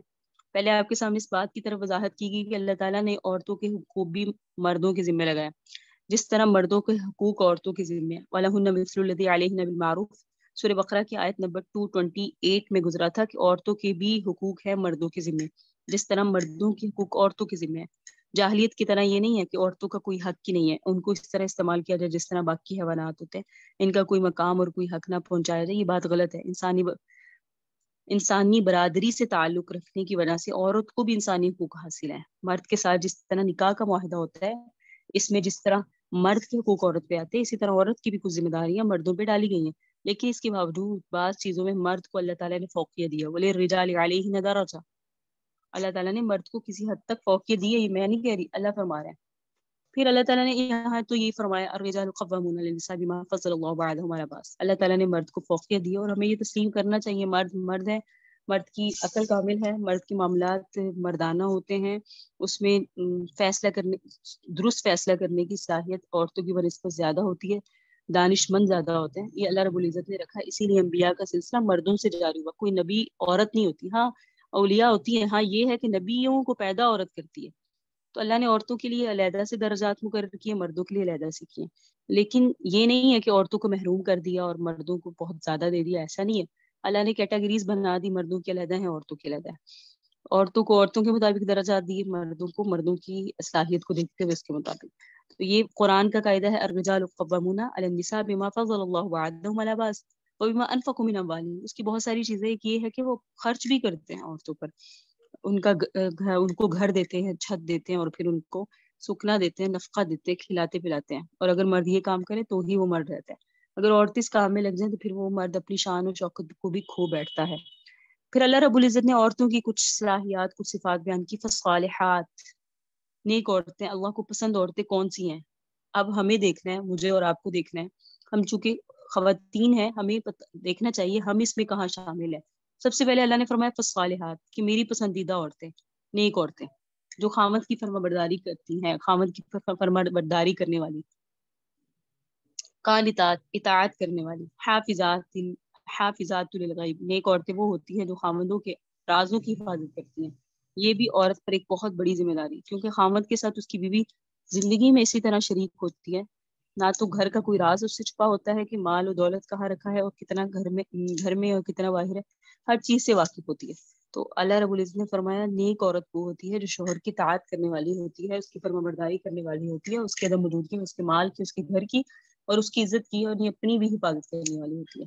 پہلے آپ کے سامنے اس بات کی طرف وضاحت کی گئی کہ اللہ تعالیٰ نے عورتوں کے حقوق بھی مردوں کے ذمہ لگائے، جس طرح مردوں کے حقوق عورتوں کے ذمہ ہیں، وَلَهُنَّ مِثْلُ الَّذِي عَلَيْهِنَّ بِالْمَعْرُوفِ سورہ بقرہ کی آیت نمبر 228 میں گزرا تھا کہ عورتوں کے بھی حقوق ہے مردوں کے ذمہ، جس طرح مردوں کے حقوق عورتوں کے ذمہ ہے۔ جاہلیت کی طرح یہ نہیں ہے کہ عورتوں کا کوئی حق ہی نہیں ہے، ان کو اس طرح استعمال کیا جائے جس طرح باقی حیوانات ہوتے ہیں، ان کا کوئی مقام اور کوئی حق نہ پہنچایا جائے، یہ بات غلط ہے۔ انسانی برادری سے تعلق رکھنے کی وجہ سے عورت کو بھی انسانی حقوق حاصل ہیں، مرد کے ساتھ جس طرح نکاح کا معاہدہ ہوتا ہے، اس میں جس طرح مرد کے حقوق عورت پہ آتے ہیں، اسی طرح عورت کی بھی کچھ ذمہ داریاں مردوں پہ ڈالی گئی ہیں، لیکن اس کے باوجود بعض چیزوں میں مرد کو اللہ تعالیٰ نے فوقیت دیا، وَلِلرِّجَالِ عَلَيْهِنَّ دَرَجَةٌ اللہ تعالیٰ نے مرد کو کسی حد تک فوقیت دی ہے، یہ میں نہیں کہہ رہی، اللہ فرما رہا ہے۔ پھر اللہ تعالیٰ نے یہاں تو یہ فرمایا الرجال قوامون علی النساء بما فضل اللہ بعضهم علی بعض، اللہ تعالیٰ نے مرد کو فوقیت دی اور ہمیں یہ تسلیم کرنا چاہیے، مرد مرد ہے، مرد کی عقل کامل ہے، مرد کے معاملات مردانہ ہوتے ہیں، اس میں فیصلہ کرنے درست فیصلہ کرنے کی صلاحیت عورتوں کی بنسبت زیادہ ہوتی ہے، دانش مند زیادہ ہوتے ہیں، یہ اللہ رب العزت نے رکھا، اسی لیے انبیاء کا سلسلہ مردوں سے جاری ہوا، کوئی نبی عورت نہیں ہوتی، ہاں اولیاء ہوتی ہیں، ہاں یہ ہے کہ نبیوں کو پیدا عورت کرتی ہے، تو اللہ نے عورتوں کے لیے علیحدہ سے درجات مقرر کیے، مردوں کے لیے علیحدہ سے کیے، لیکن یہ نہیں ہے کہ عورتوں کو محروم کر دیا اور مردوں کو بہت زیادہ دے دیا، ایسا نہیں ہے، اللہ نے کیٹیگریز بنا دی، مردوں کے علیحدہ ہیں، عورتوں کے علیحدہ ہے، عورتوں کو عورتوں کے مطابق درجات دیے، مردوں کو مردوں کی صلاحیت کو دیکھتے ہوئے اس کے مطابق، تو یہ قرآن کا قاعدہ ہے الرجال قوامون علی النساء بما فضل اللہ بعضهم علی بعض وبما انفقوا من اموالهم، اس کی بہت ساری چیزیں، ایک یہ ہے کہ وہ خرچ بھی کرتے ہیں عورتوں پر، ان کو گھر دیتے ہیں، چھت دیتے ہیں، اور پھر ان کو سکنا دیتے ہیں، نفقہ دیتے ہیں، کھلاتے پلاتے ہیں، اور اگر مرد یہ کام کرے تو ہی وہ مرد رہتا ہے، اگر عورت اس کام میں لگ جائیں تو پھر وہ مرد اپنی شان و شوکت کو بھی کھو بیٹھتا ہے۔ پھر اللہ رب العزت نے عورتوں کی کچھ صلاحیات، کچھ صفات بیان کی، فالصالحات نیک عورتیں، اللہ کو پسند عورتیں کون سی ہیں، اب ہمیں دیکھنا ہے، مجھے اور آپ کو دیکھنا ہے، ہم چونکہ خواتین ہیں ہمیں دیکھنا چاہیے ہم اس میں کہاں شامل ہیں۔ سب سے پہلے اللہ نے فرمایا فالصالحات کہ میری پسندیدہ عورتیں، نیک عورتیں جو خامد کی فرما برداری کرتی ہیں، خامد کی فرما برداری کرنے والی، قانتات اطاعت کرنے والی، حافظات للغیب نیک عورتیں وہ ہوتی ہیں جو خامندوں کے رازوں کی حفاظت کرتی ہیں۔ یہ بھی عورت پر ایک بہت بڑی ذمہ داری، کیونکہ خامند کے ساتھ اس کی بیوی زندگی میں اسی طرح شریک ہوتی ہے، نہ تو گھر کا کوئی راز اس سے چھپا ہوتا ہے کہ مال و دولت کہاں رکھا ہے اور کتنا گھر میں اور کتنا باہر ہے، ہر چیز سے واقف ہوتی ہے۔ تو اللہ رب العزت نے فرمایا نیک عورت وہ ہوتی ہے جو شوہر کی اطاعت کرنے والی ہوتی ہے، اس کی فرمانبرداری کرنے والی ہوتی ہے، اس کے عدم وجود کی، اس کے مال کی، اس کے گھر کی اور اس کی عزت کی، اور یہ اپنی بھی حفاظت کرنے والی ہوتی ہے۔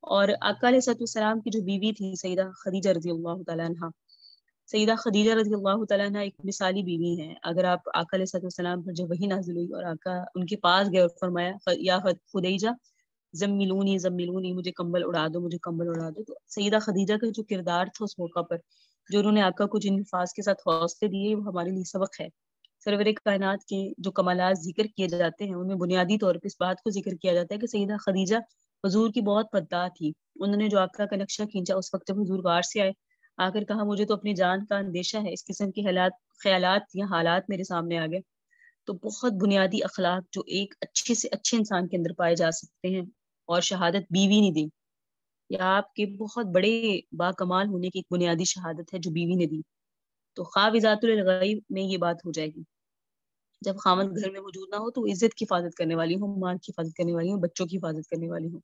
اور آقا علیہ الصلوۃ والسلام کی جو بیوی تھی سیدہ خدیجہ رضی اللہ تعالیٰ عنہ، سیدہ خدیجہ رضی اللہ تعالیٰ عنہ ایک مثالی بیوی ہیں۔ اگر آپ آقا علیہ الصلوۃ والسلام پر جب وحی نازل ہوئی اور آقا ان کے پاس گئے اور فرمایا یا خدیجہ زملونی زملونی، مجھے کمبل اڑا دو، مجھے کمبل اڑا دو، تو سیدہ خدیجہ کا جو کردار تھا اس موقع پر، جو انہوں نے آقا کو جن الفاظ کے ساتھ حوصلے دیے، وہ ہمارے لیے سبق ہے۔ سرور کائنات کے جو کمالات ذکر کیے جاتے ہیں ان میں بنیادی طور پہ اس بات کو ذکر کیا جاتا ہے کہ سیدہ خدیجہ حضور کی بہت مداح تھی۔ انہوں نے جو آقا کا نقشہ کھینچا اس وقت جب حضور غار سے آئے، آ کر کہا مجھے تو اپنی جان کا اندیشہ ہے، اس قسم کے خیالات یا حالات میرے سامنے آ گئے۔ تو بہت بنیادی اخلاق جو ایک اچھے سے اچھے انسان کے اندر پائے جا سکتے ہیں، اور شہادت بیوی نے دی، یا آپ کے بہت بڑے با کمال ہونے کی ایک بنیادی شہادت ہے جو بیوی نے دی۔ تو خواب الغیب میں یہ بات ہو جائے گی، جب خامد گھر میں موجود نہ ہو تو عزت کی حفاظت کرنے والی ہوں، مال کی حفاظت کرنے والی ہوں، بچوں کی حفاظت کرنے والی ہوں،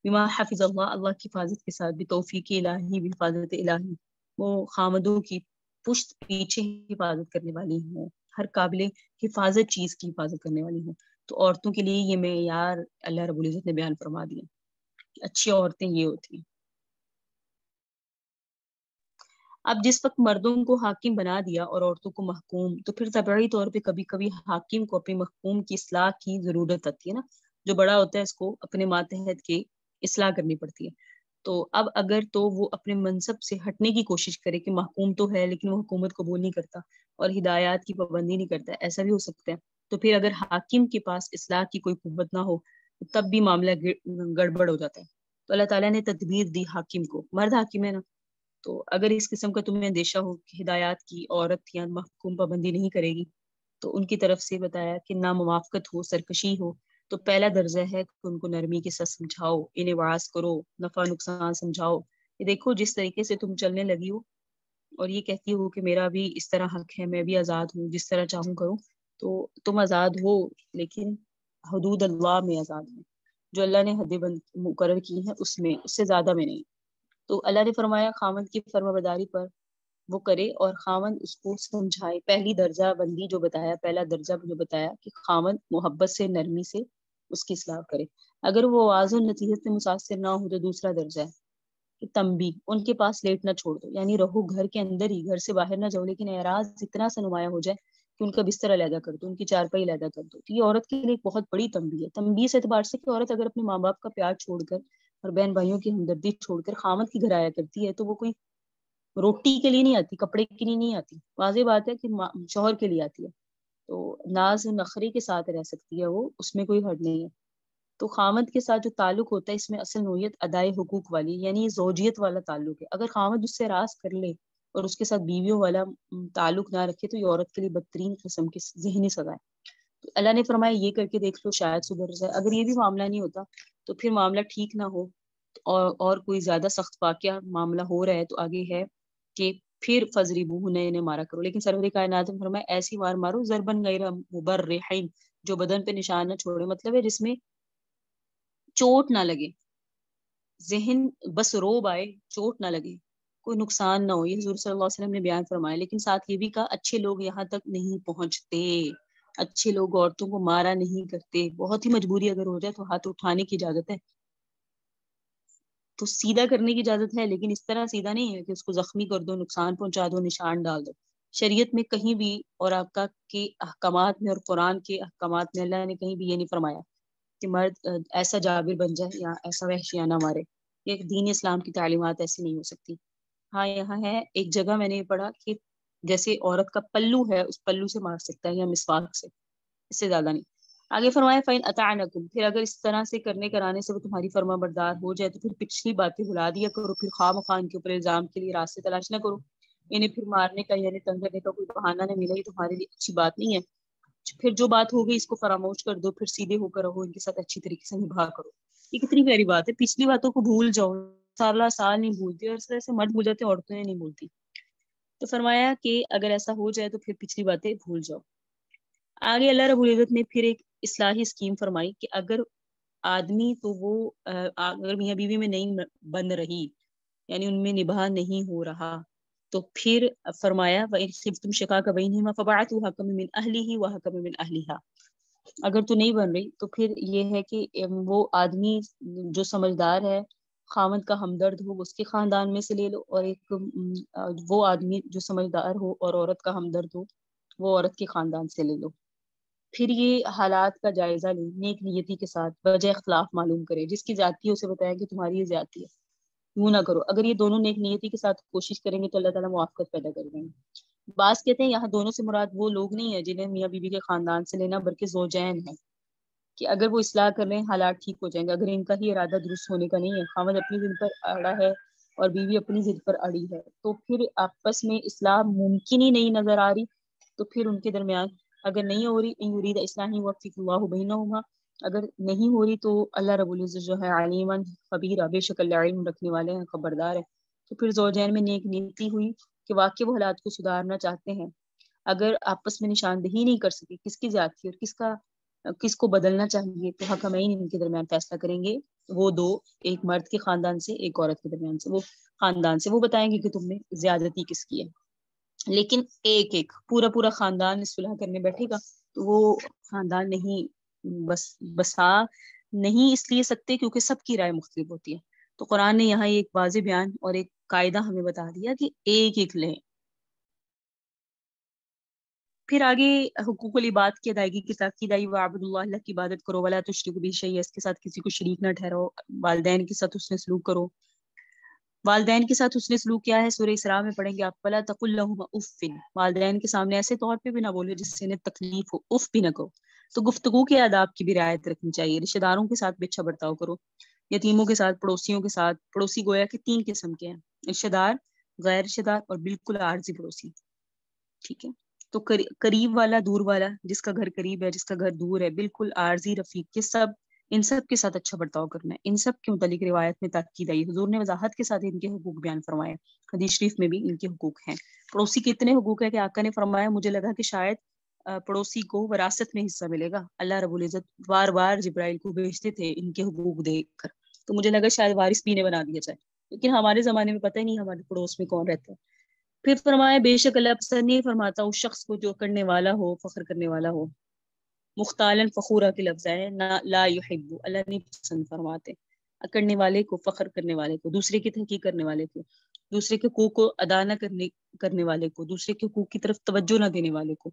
بما حفظ اللہ، اللہ کی حفاظت کے ساتھ بھی توفیق الہی بھی حفاظت الہی، وہ خامدوں کی پشت پیچھے حفاظت کرنے والی ہوں، ہر قابل حفاظت چیز کی حفاظت کرنے والی ہوں۔ تو عورتوں کے لیے یہ معیار اللہ رب العزت نے بیان فرما دیا کہ اچھی عورتیں یہ ہوتی ہیں۔ اب جس وقت مردوں کو حاکم بنا دیا اور عورتوں کو محکوم، تو پھر طبعی طور پہ کبھی کبھی حاکم کو اپنے محکوم کی اصلاح کی ضرورت آتی ہے نا، جو بڑا ہوتا ہے اس کو اپنے ماتحت کی اصلاح کرنی پڑتی ہے۔ تو اب اگر تو وہ اپنے منصب سے ہٹنے کی کوشش کرے کہ محکوم تو ہے لیکن وہ حکومت قبول نہیں کرتا اور ہدایات کی پابندی نہیں کرتا، ایسا بھی ہو سکتا ہے۔ تو پھر اگر حاکم کے پاس اصلاح کی کوئی قوت نہ ہو تو تب بھی معاملہ گڑبڑ ہو جاتا ہے۔ تو اللہ تعالیٰ نے تدبیر دی حاکم کو، مرد حاکم ہے نا، تو اگر اس قسم کا تمہیں اندیشہ ہو کہ ہدایات کی عورت یا محکوم پابندی نہیں کرے گی، تو ان کی طرف سے بتایا کہ نہ موافقت ہو، سرکشی ہو، تو پہلا درجہ ہے کہ ان کو نرمی کے ساتھ سمجھاؤ، انہیں واعظ کرو، نفع نقصان سمجھاؤ کہ دیکھو جس طریقے سے تم چلنے لگی ہو اور یہ کہتی ہو کہ میرا بھی اس طرح حق ہے، میں بھی آزاد ہوں، جس طرح چاہوں کروں، تو تم آزاد ہو لیکن حدود اللہ میں آزاد ہو، جو اللہ نے حد بند مقرر کی ہے اس میں، اس سے زیادہ میں نہیں۔ تو اللہ نے فرمایا خامند کی فرما برداری پر وہ کرے اور خامند اس کو سمجھائے۔ پہلی درجہ بندی جو بتایا، پہلا درجہ جو بتایا کہ خامند محبت سے، نرمی سے اس کی اصلاح کرے۔ اگر وہ آواز و نصیحت سے متاثر نہ ہو تو دوسرا درجہ ہے کہ تنبیہ، ان کے پاس لیٹ نہ چھوڑ دو، یعنی رہو گھر کے اندر ہی، گھر سے باہر نہ جاؤ، لیکن اعراض اتنا سا نمایاں ہو جائے کہ ان کا بستر علیحدہ کر دو، ان کی چارپائی علیحدہ کر دو۔ تو یہ عورت کے لیے ایک بہت بڑی تنبیہ ہے، تنبیہ اس اعتبار سے کہ عورت اگر اپنے ماں باپ کا پیار چھوڑ کر اور بہن بھائیوں کی ہمدردی چھوڑ کر خامد کی گھر آیا کرتی ہے تو وہ کوئی روٹی کے لیے نہیں آتی، کپڑے کے لیے نہیں آتی، واضح بات ہے کہ شوہر کے لیے آتی ہے۔ تو ناز و نخری کے ساتھ رہ سکتی ہے وہ، اس میں کوئی حرج نہیں ہے۔ تو خامد کے ساتھ جو تعلق ہوتا ہے اس میں اصل نوعیت ادائے حقوق والی، یعنی زوجیت والا تعلق ہے۔ اگر خامد اس سے راز کر لے اور اس کے ساتھ بیویوں والا تعلق نہ رکھے تو یہ عورت کے لیے بدترین قسم کی ذہنی سزا ہے۔ تو اللہ نے فرمایا یہ کر کے دیکھ لو شاید سدھر جائے۔ اگر یہ بھی معاملہ نہیں ہوتا تو پھر معاملہ ٹھیک نہ ہو اور کوئی زیادہ سخت واقعہ معاملہ ہو رہا ہے تو آگے ہے کہ پھر فضریبوہ انہیں مارا کرو، لیکن سرور کائنات نے فرمایا ایسی مار مارو ضربن غیر مبرحین، جو بدن پہ نشان نہ چھوڑے، مطلب ہے جس میں چوٹ نہ لگے، ذہن بس روب آئے، چوٹ نہ لگے، کوئی نقصان نہ ہو، یہ حضور صلی اللہ علیہ وسلم نے بیان فرمایا۔ لیکن ساتھ یہ بھی کہا اچھے لوگ یہاں تک نہیں پہنچتے، اچھے لوگ عورتوں کو مارا نہیں کرتے، بہت ہی مجبوری اگر ہو جائے تو ہاتھ اٹھانے کی اجازت ہے، تو سیدھا کرنے کی اجازت ہے، لیکن اس طرح سیدھا نہیں ہے کہ اس کو زخمی کر دو، نقصان پہنچا دو، نشان ڈال دو۔ شریعت میں کہیں بھی اور آپ کا کے احکامات میں اور قرآن کے احکامات میں اللہ نے کہیں بھی یہ نہیں فرمایا کہ مرد ایسا جابر بن جائے یا ایسا وحشیانہ مارے، یہ دین اسلام کی تعلیمات ایسی نہیں ہو سکتی۔ ہاں یہاں ہے ایک جگہ میں نے پڑھا کہ جیسے عورت کا پلو ہے اس پلو سے مار سکتا ہے یا مسواک سے، اس سے زیادہ نہیں۔ آگے فرمایا فَإِنْ أَطَعْنَكُمْ، پھر اگر اس طرح سے کرنے کرانے سے وہ تمہاری فرما بردار ہو جائے تو پھر پچھلی باتیں بھلا دیا کرو، پھر خواہ مخواہ ان کے اوپر الزام کے لیے راستے تلاش نہ کرو۔ انہیں پھر مارنے کا یعنی تنگ کرنے کا کوئی بہانہ نہ ملا، یہ تمہارے لیے اچھی بات نہیں ہے۔ پھر جو بات ہو گئی اس کو فراموش کر دو، پھر سیدھے ہو کر رہو، ان کے ساتھ اچھی طریقے سے نبھا کرو۔ یہ کتنی پیاری بات ہے، پچھلی باتوں کو بھول جاؤ، سالہ سال نہیں بھولتی، اور اس طرح سے مرد بھول جاتے ہیں، عورتیں نہیں بھولتی۔ تو فرمایا کہ اگر ایسا ہو جائے تو پھر پچھلی باتیں بھول جاؤ۔ آگے اللہ رب العزت نے پھر ایک اصلاحی اسکیم فرمائی کہ اگر آدمی تو وہ اگر میاں بیوی میں نہیں بن رہی، یعنی ان میں نباہ نہیں ہو رہا، تو پھر فرمایا وَإِنْ خِفْتُمْ شِقَاقَ بَيْنِهِمَا فَبَعَثُوا حَكَمًا مِنْ أَهْلِهِ وَحَكَمًا مِنْ أَهْلِهَا۔ اگر تو نہیں بن رہی تو پھر یہ ہے کہ وہ آدمی جو سمجھدار ہے، خامد کا ہمدرد ہو، اس کے خاندان میں سے لے لو، اور ایک وہ آدمی جو سمجھدار ہو اور عورت کا ہمدرد ہو، وہ عورت کے خاندان سے لے لو۔ پھر یہ حالات کا جائزہ لیں، نیک نیتی کے ساتھ وجہ اختلاف معلوم کرے، جس کی زیادتی ہے اسے بتایا کہ تمہاری یہ زیادتی ہے، یوں نہ کرو۔ اگر یہ دونوں نیک نیتی کے ساتھ کوشش کریں گے تو اللہ تعالیٰ موافقت پیدا کر دیں گے۔ بعض کہتے ہیں یہاں دونوں سے مراد وہ لوگ نہیں ہیں جنہیں میاں بیوی کے خاندان سے لینا، بلکہ زوجین ہیں، کہ اگر وہ اصلاح کر لیں حالات ٹھیک ہو جائیں گے۔ اگر ان کا ہی ارادہ درست ہونے کا نہیں ہے، خاوند اپنی ضد پر اڑا ہے اور بیوی اپنی ضد پر اڑی ہے، تو پھر آپس میں اصلاح ممکن ہی نہیں نظر آ رہی، تو پھر ان کے درمیان اگر نہیں ہو رہی، ان یرید اصلاح یوفق اللہ بینہما، اگر نہیں ہو رہی تو اللہ رب العزت جو ہے علیماً خبیر، بے شک اللہ علم رکھنے والے ہیں، خبردار ہے۔ تو پھر زوجین میں نیک نیتی ہوئی کہ واقعی وہ حالات کو سدھارنا چاہتے ہیں، اگر آپس میں نشاندہی نہیں کر سکے کس کی زیادتی اور کس کو بدلنا چاہیے، تو حکمین ان کے درمیان فیصلہ کریں گے، وہ دو، ایک مرد کے خاندان سے ایک عورت کے درمیان سے، وہ خاندان سے وہ بتائیں گے کہ تم نے زیادتی کس کی ہے۔ لیکن ایک پورا خاندان صلح کرنے بیٹھے گا تو وہ خاندان نہیں بسا نہیں اس لیے سکتے کیونکہ سب کی رائے مختلف ہوتی ہے۔ تو قرآن نے یہاں ایک واضح بیان اور ایک قاعدہ ہمیں بتا دیا کہ ایک لیں۔ پھر آگے حقوق العباد کی ادائیگی کی تاکید آئی، وَاعْبُدُوا اللَّهَ، اللہ کی عبادت کرو، وَلَا تُشْرِكُوا بِهِ شَيْئًا، اس کے ساتھ کسی کو شریک نہ ٹھہراؤ، والدین کے ساتھ حسن سلوک کرو۔ والدین کے ساتھ حسن سلوک کیا ہے، سورہ اسراء میں پڑھیں گے آپ، وَلَا تَقُل لَّهُمَا اُفٍّ، والدین کے سامنے ایسے طور پہ بھی نہ بولے جس سے انہیں تکلیف ہو، اف بھی نہ کہو۔ تو گفتگو کے آداب کی بھی رعایت رکھنی چاہیے، رشتہ داروں کے ساتھ بھی اچھا برتاؤ کرو، یتیموں کے ساتھ، پڑوسیوں کے ساتھ۔ پڑوسی گویا کہ 3 قسم کے ہیں، رشتہ دار، غیر رشتہ دار اور بالکل عارضی پڑوسی، ٹھیک ہے۔ تو قریب والا، دور والا، جس کا گھر قریب ہے، جس کا گھر دور ہے، بالکل عارضی، رفیق کے سب، ان سب کے ساتھ اچھا برتاؤ کرنا ہے۔ ان سب کے متعلق روایت میں تاکید آئی، حضور نے وضاحت کے ساتھ ان کے حقوق بیان فرمائے، حدیث شریف میں بھی ان کے حقوق ہیں۔ پڑوسی کے اتنے حقوق ہیں کہ آقا نے فرمایا مجھے لگا کہ شاید پڑوسی کو وراثت میں حصہ ملے گا۔ اللہ رب العزت بار بار جبرائیل کو بھیجتے تھے ان کے حقوق دیکھ کر، تو مجھے لگا شاید وارث بھی انہیں بنا دیا جائے، لیکن ہمارے زمانے میں پتہ ہی نہیں ہمارے پڑوس میں کون رہتا ہے۔ پھر فرمایا بے شک اللہ پسند نہیں فرماتا اس شخص کو جو کرنے والا ہو، فخر کرنے والا ہو۔ مختالن فخورہ کے لفظ ہے، لا یحب، اللہ نہیں پسند فرماتے کرنے والے کو، فخر کرنے والے کو، دوسرے کی تحقیق کرنے والے کو، دوسرے کے حقوق کو ادا نہ کرنے والے کو، دوسرے کے حقوق کی طرف توجہ نہ دینے والے کو۔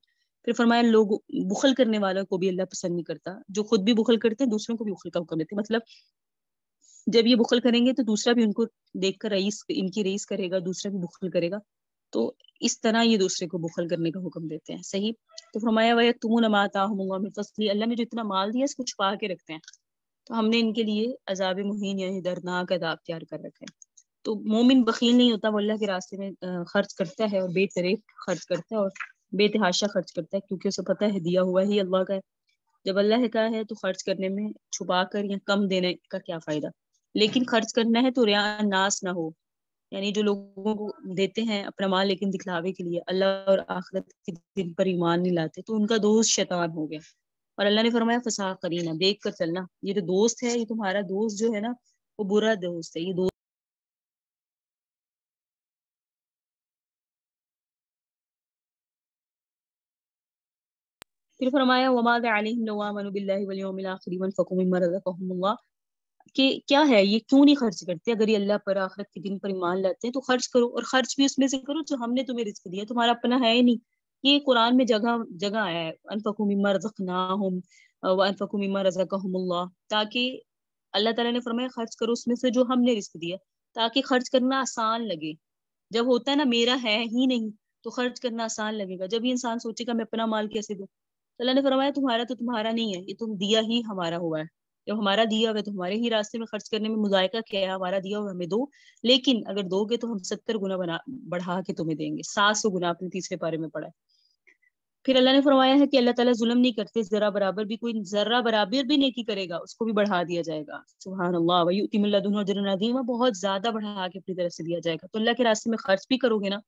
پھر فرمایا لوگ بخل کرنے والوں کو بھی اللہ پسند نہیں کرتا، جو خود بھی بخل کرتے ہیں دوسروں کو بھی بخل کا حکم دیتے ہیں۔ مطلب جب یہ بخل کریں گے تو دوسرا بھی ان کو دیکھ کر ان کی ریس کرے گا، دوسرا بھی بخل کرے گا، تو اس طرح یہ دوسرے کو بخل کرنے کا حکم دیتے ہیں، صحیح۔ تو فرمایا وَيَكْتُمُونَ مَا آتَاهُمُ اللَّهُ مِن فَضْلِهِ، اللہ نے جو اتنا مال دیا اس کو چھپا کے رکھتے ہیں، تو ہم نے ان کے لیے عذاب مہین یعنی دردناک عذاب تیار کر رکھے ہیں۔ تو مومن بخیل نہیں ہوتا، وہ اللہ کے راستے میں خرچ کرتا ہے، اور بے طریق خرچ کرتا ہے، اور بے تحاشا خرچ کرتا ہے، کیونکہ اسے پتہ ہے دیا ہوا ہی اللہ کا ہے۔ جب اللہ کا ہے تو خرچ کرنے میں چھپا کر یا کم دینے کا کیا فائدہ، لیکن خرچ کرنا ہے تو ریا ناس نہ ہو، یعنی جو لوگوں کو دیتے ہیں اپنا مال لیکن دکھلاوے کے لیے، اللہ اور آخرت کے دن پر ایمان نہیں لاتے، تو ان کا دوست شیطان ہو گیا۔ اور اللہ نے فرمایا فسا قرینا، دیکھ کر چلنا، یہ جو دوست ہے، یہ تمہارا دوست جو ہے نا وہ برا دوست ہے، یہ دوست پھر فرمایا وما علیہم لو آمنوا باللہ والیوم الآخر وانفقوا مما رزقهم اللہ، کہ کیا ہے یہ کیوں نہیں خرچ کرتے، اگر یہ اللہ پر آخرت کے دن پر ایمان لاتے ہیں تو خرچ کرو، اور خرچ بھی اس میں سے کرو جو ہم نے تمہیں رزق دیا، تمہارا اپنا ہے ہی نہیں۔ یہ قرآن میں جگہ جگہ آیا ہے، انفقوا مما رزقناہم وانفقوا مما رزقهم اللہ، تاکہ اللہ تعالیٰ نے فرمایا خرچ کرو اس میں سے جو ہم نے رزق دیا، تاکہ خرچ کرنا آسان لگے۔ جب ہوتا ہے نا میرا ہے ہی نہیں تو خرچ کرنا آسان لگے گا، جب یہ انسان سوچے گا میں اپنا مال کیسے دوں، تو اللہ نے فرمایا تمہارا تو تمہارا نہیں ہے، یہ تم دیا ہی ہمارا ہوا ہے، جب ہمارا دیا ہوا تو ہمارے ہی راستے میں خرچ کرنے میں مذائقہ کیا ہے، ہمارا دیا ہوا ہمیں دو، لیکن اگر دو گے تو ہم 70 گنا بڑھا کے تمہیں دیں گے، 700 گنا اپنے تیسرے پارے میں پڑھا ہے۔ پھر اللہ نے فرمایا ہے کہ اللہ تعالیٰ ظلم نہیں کرتے، ذرا برابر بھی کوئی ذرہ برابر بھی نیکی کرے گا اس کو بھی بڑھا دیا جائے گا۔ سبحان اللہ، وَيُؤْتِ مِن لَّدُنْهُ أَجْرًا عَظِيمًا، بہت زیادہ بڑھا کے اپنی طرف سے دیا جائے گا۔ تو اللہ کے راستے میں خرچ بھی کرو گے نا،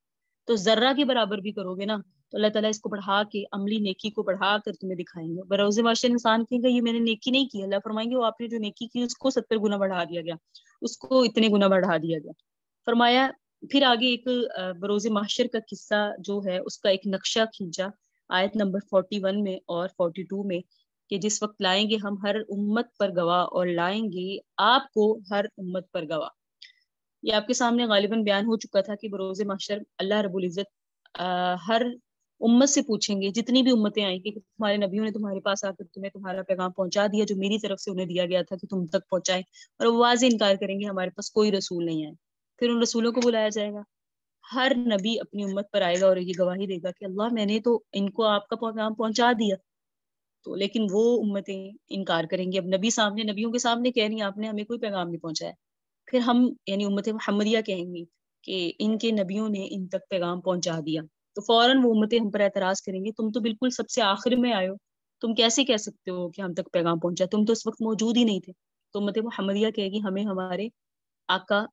تو ذرہ کے برابر بھی کرو گے نا، تو اللہ تعالیٰ اس کو بڑھا کے، عملی نیکی کو بڑھا کر تمہیں دکھائیں گے۔ بروز معاشر انسان کہے گا یہ میں نے نیکی نہیں کی، اللہ فرمائیں گے وہ آپ نے جو نیکی کی اس کو 70 گنا بڑھا دیا گیا، اس کو اتنے گنا بڑھا دیا گیا۔ فرمایا پھر آگے ایک بروز محشر کا قصہ جو ہے اس کا ایک نقشہ کھینچا آیت نمبر 41 میں اور 42 میں، کہ جس وقت لائیں گے ہم ہر امت پر گواہ اور لائیں گے آپ کو ہر امت پر گواہ۔ یہ آپ کے سامنے غالباً بیان ہو چکا تھا کہ بروز محشر اللہ رب العزت ہر امت سے پوچھیں گے، جتنی بھی امتیں آئیں گی کہ تمہارے نبیوں نے تمہارے پاس آ کر تمہیں تمہارا پیغام پہنچا دیا جو میری طرف سے انہیں دیا گیا تھا کہ تم تک پہنچائیں، اور وہ واضح انکار کریں گے ہمارے پاس کوئی رسول نہیں آئے۔ پھر ان رسولوں کو بلایا جائے گا، ہر نبی اپنی امت پر آئے گا اور یہ گواہی دے گا کہ اللہ میں نے تو ان کو آپ کا پیغام پہنچا دیا، تو لیکن وہ امتیں انکار کریں گی۔ اب نبی سامنے، نبیوں کے سامنے کہہ رہی ہیں آپ نے ہمیں کوئی پیغام نہیں پہنچایا۔ پھر ہم یعنی امت محمدیہ کہیں گی کہ ان کے نبیوں نے ان تک پیغام پہنچا دیا، تو فوراً وہ امتیں ہم پر اعتراض کریں گی تم تو بالکل سب سے آخر میں آئے ہو، تم کیسے کہہ سکتے ہو کہ ہم تک پیغام پہنچا، تم تو اس وقت موجود ہی نہیں تھے۔ تو امت محمدیہ کہے گی ہمیں ہمارے آقا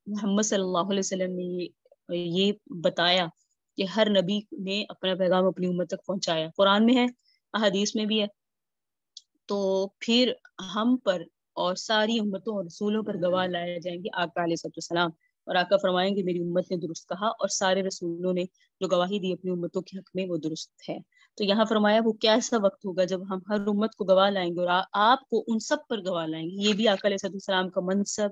محمد صلی اللہ علیہ وسلم نے یہ بتایا کہ ہر نبی نے اپنا پیغام اپنی امت تک پہنچایا، قرآن میں ہے، احادیث میں بھی ہے۔ تو پھر ہم پر اور ساری امتوں اور رسولوں پر گواہ لائے جائیں گے آقا علیہ السلام، اور آقا فرمائیں گے میری امت نے درست کہا اور سارے رسولوں نے جو گواہی دی اپنی امتوں کے حق میں وہ درست ہے۔ تو یہاں فرمایا وہ کیسا وقت ہوگا جب ہم ہر امت کو گواہ لائیں گے اور آپ کو ان سب پر گواہ لائیں گے۔ یہ بھی آقا علیہ السلام کا منصب،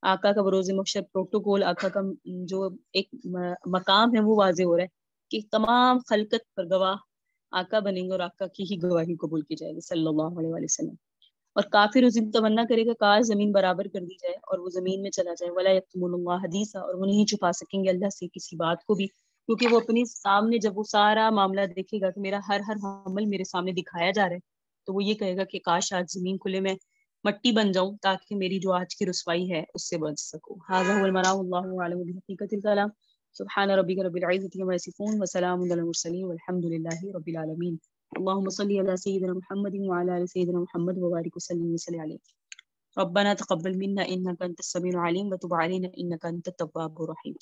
آقا کا بروز محشر پروٹوکول، آقا کا جو ایک مقام ہے وہ واضح ہو رہا ہے کہ تمام خلقت پر گواہ آقا بنیں گے اور آقا کی ہی گواہی قبول کی جائے گی صلی اللہ علیہ وسلم۔ اور کافر اس دن تمنا کرے گا کاش زمین برابر کر دی جائے اور وہ زمین میں چلا جائے، ولا یکتمون اللہ حدیثا، اور وہ نہیں چھپا سکیں گے اللہ سے کسی بات کو بھی، کیونکہ وہ اپنے سامنے جب وہ سارا معاملہ دیکھے گا کہ میرا ہر عمل میرے سامنے دکھایا جا رہا ہے، تو وہ یہ کہے گا کہ کاش آج زمین کھلے میں مٹی بن جاؤں تاکہ میری جو آج کی رسوائی ہے اس سے بچ سکوں۔ ھذا هو المرام اللہ اعلم بحقیقت الکلام۔ سبحان ربک رب العزة عما یصفون وسلام علی المرسلین والحمد للہ رب العالمین۔ اللهم صل على سيدنا محمد وعلى آل سيدنا محمد وبارك وسلم وصل عليه۔ ربنا تقبل منا إنك أنت السميع العليم وتب علينا إنك أنت التواب الرحيم۔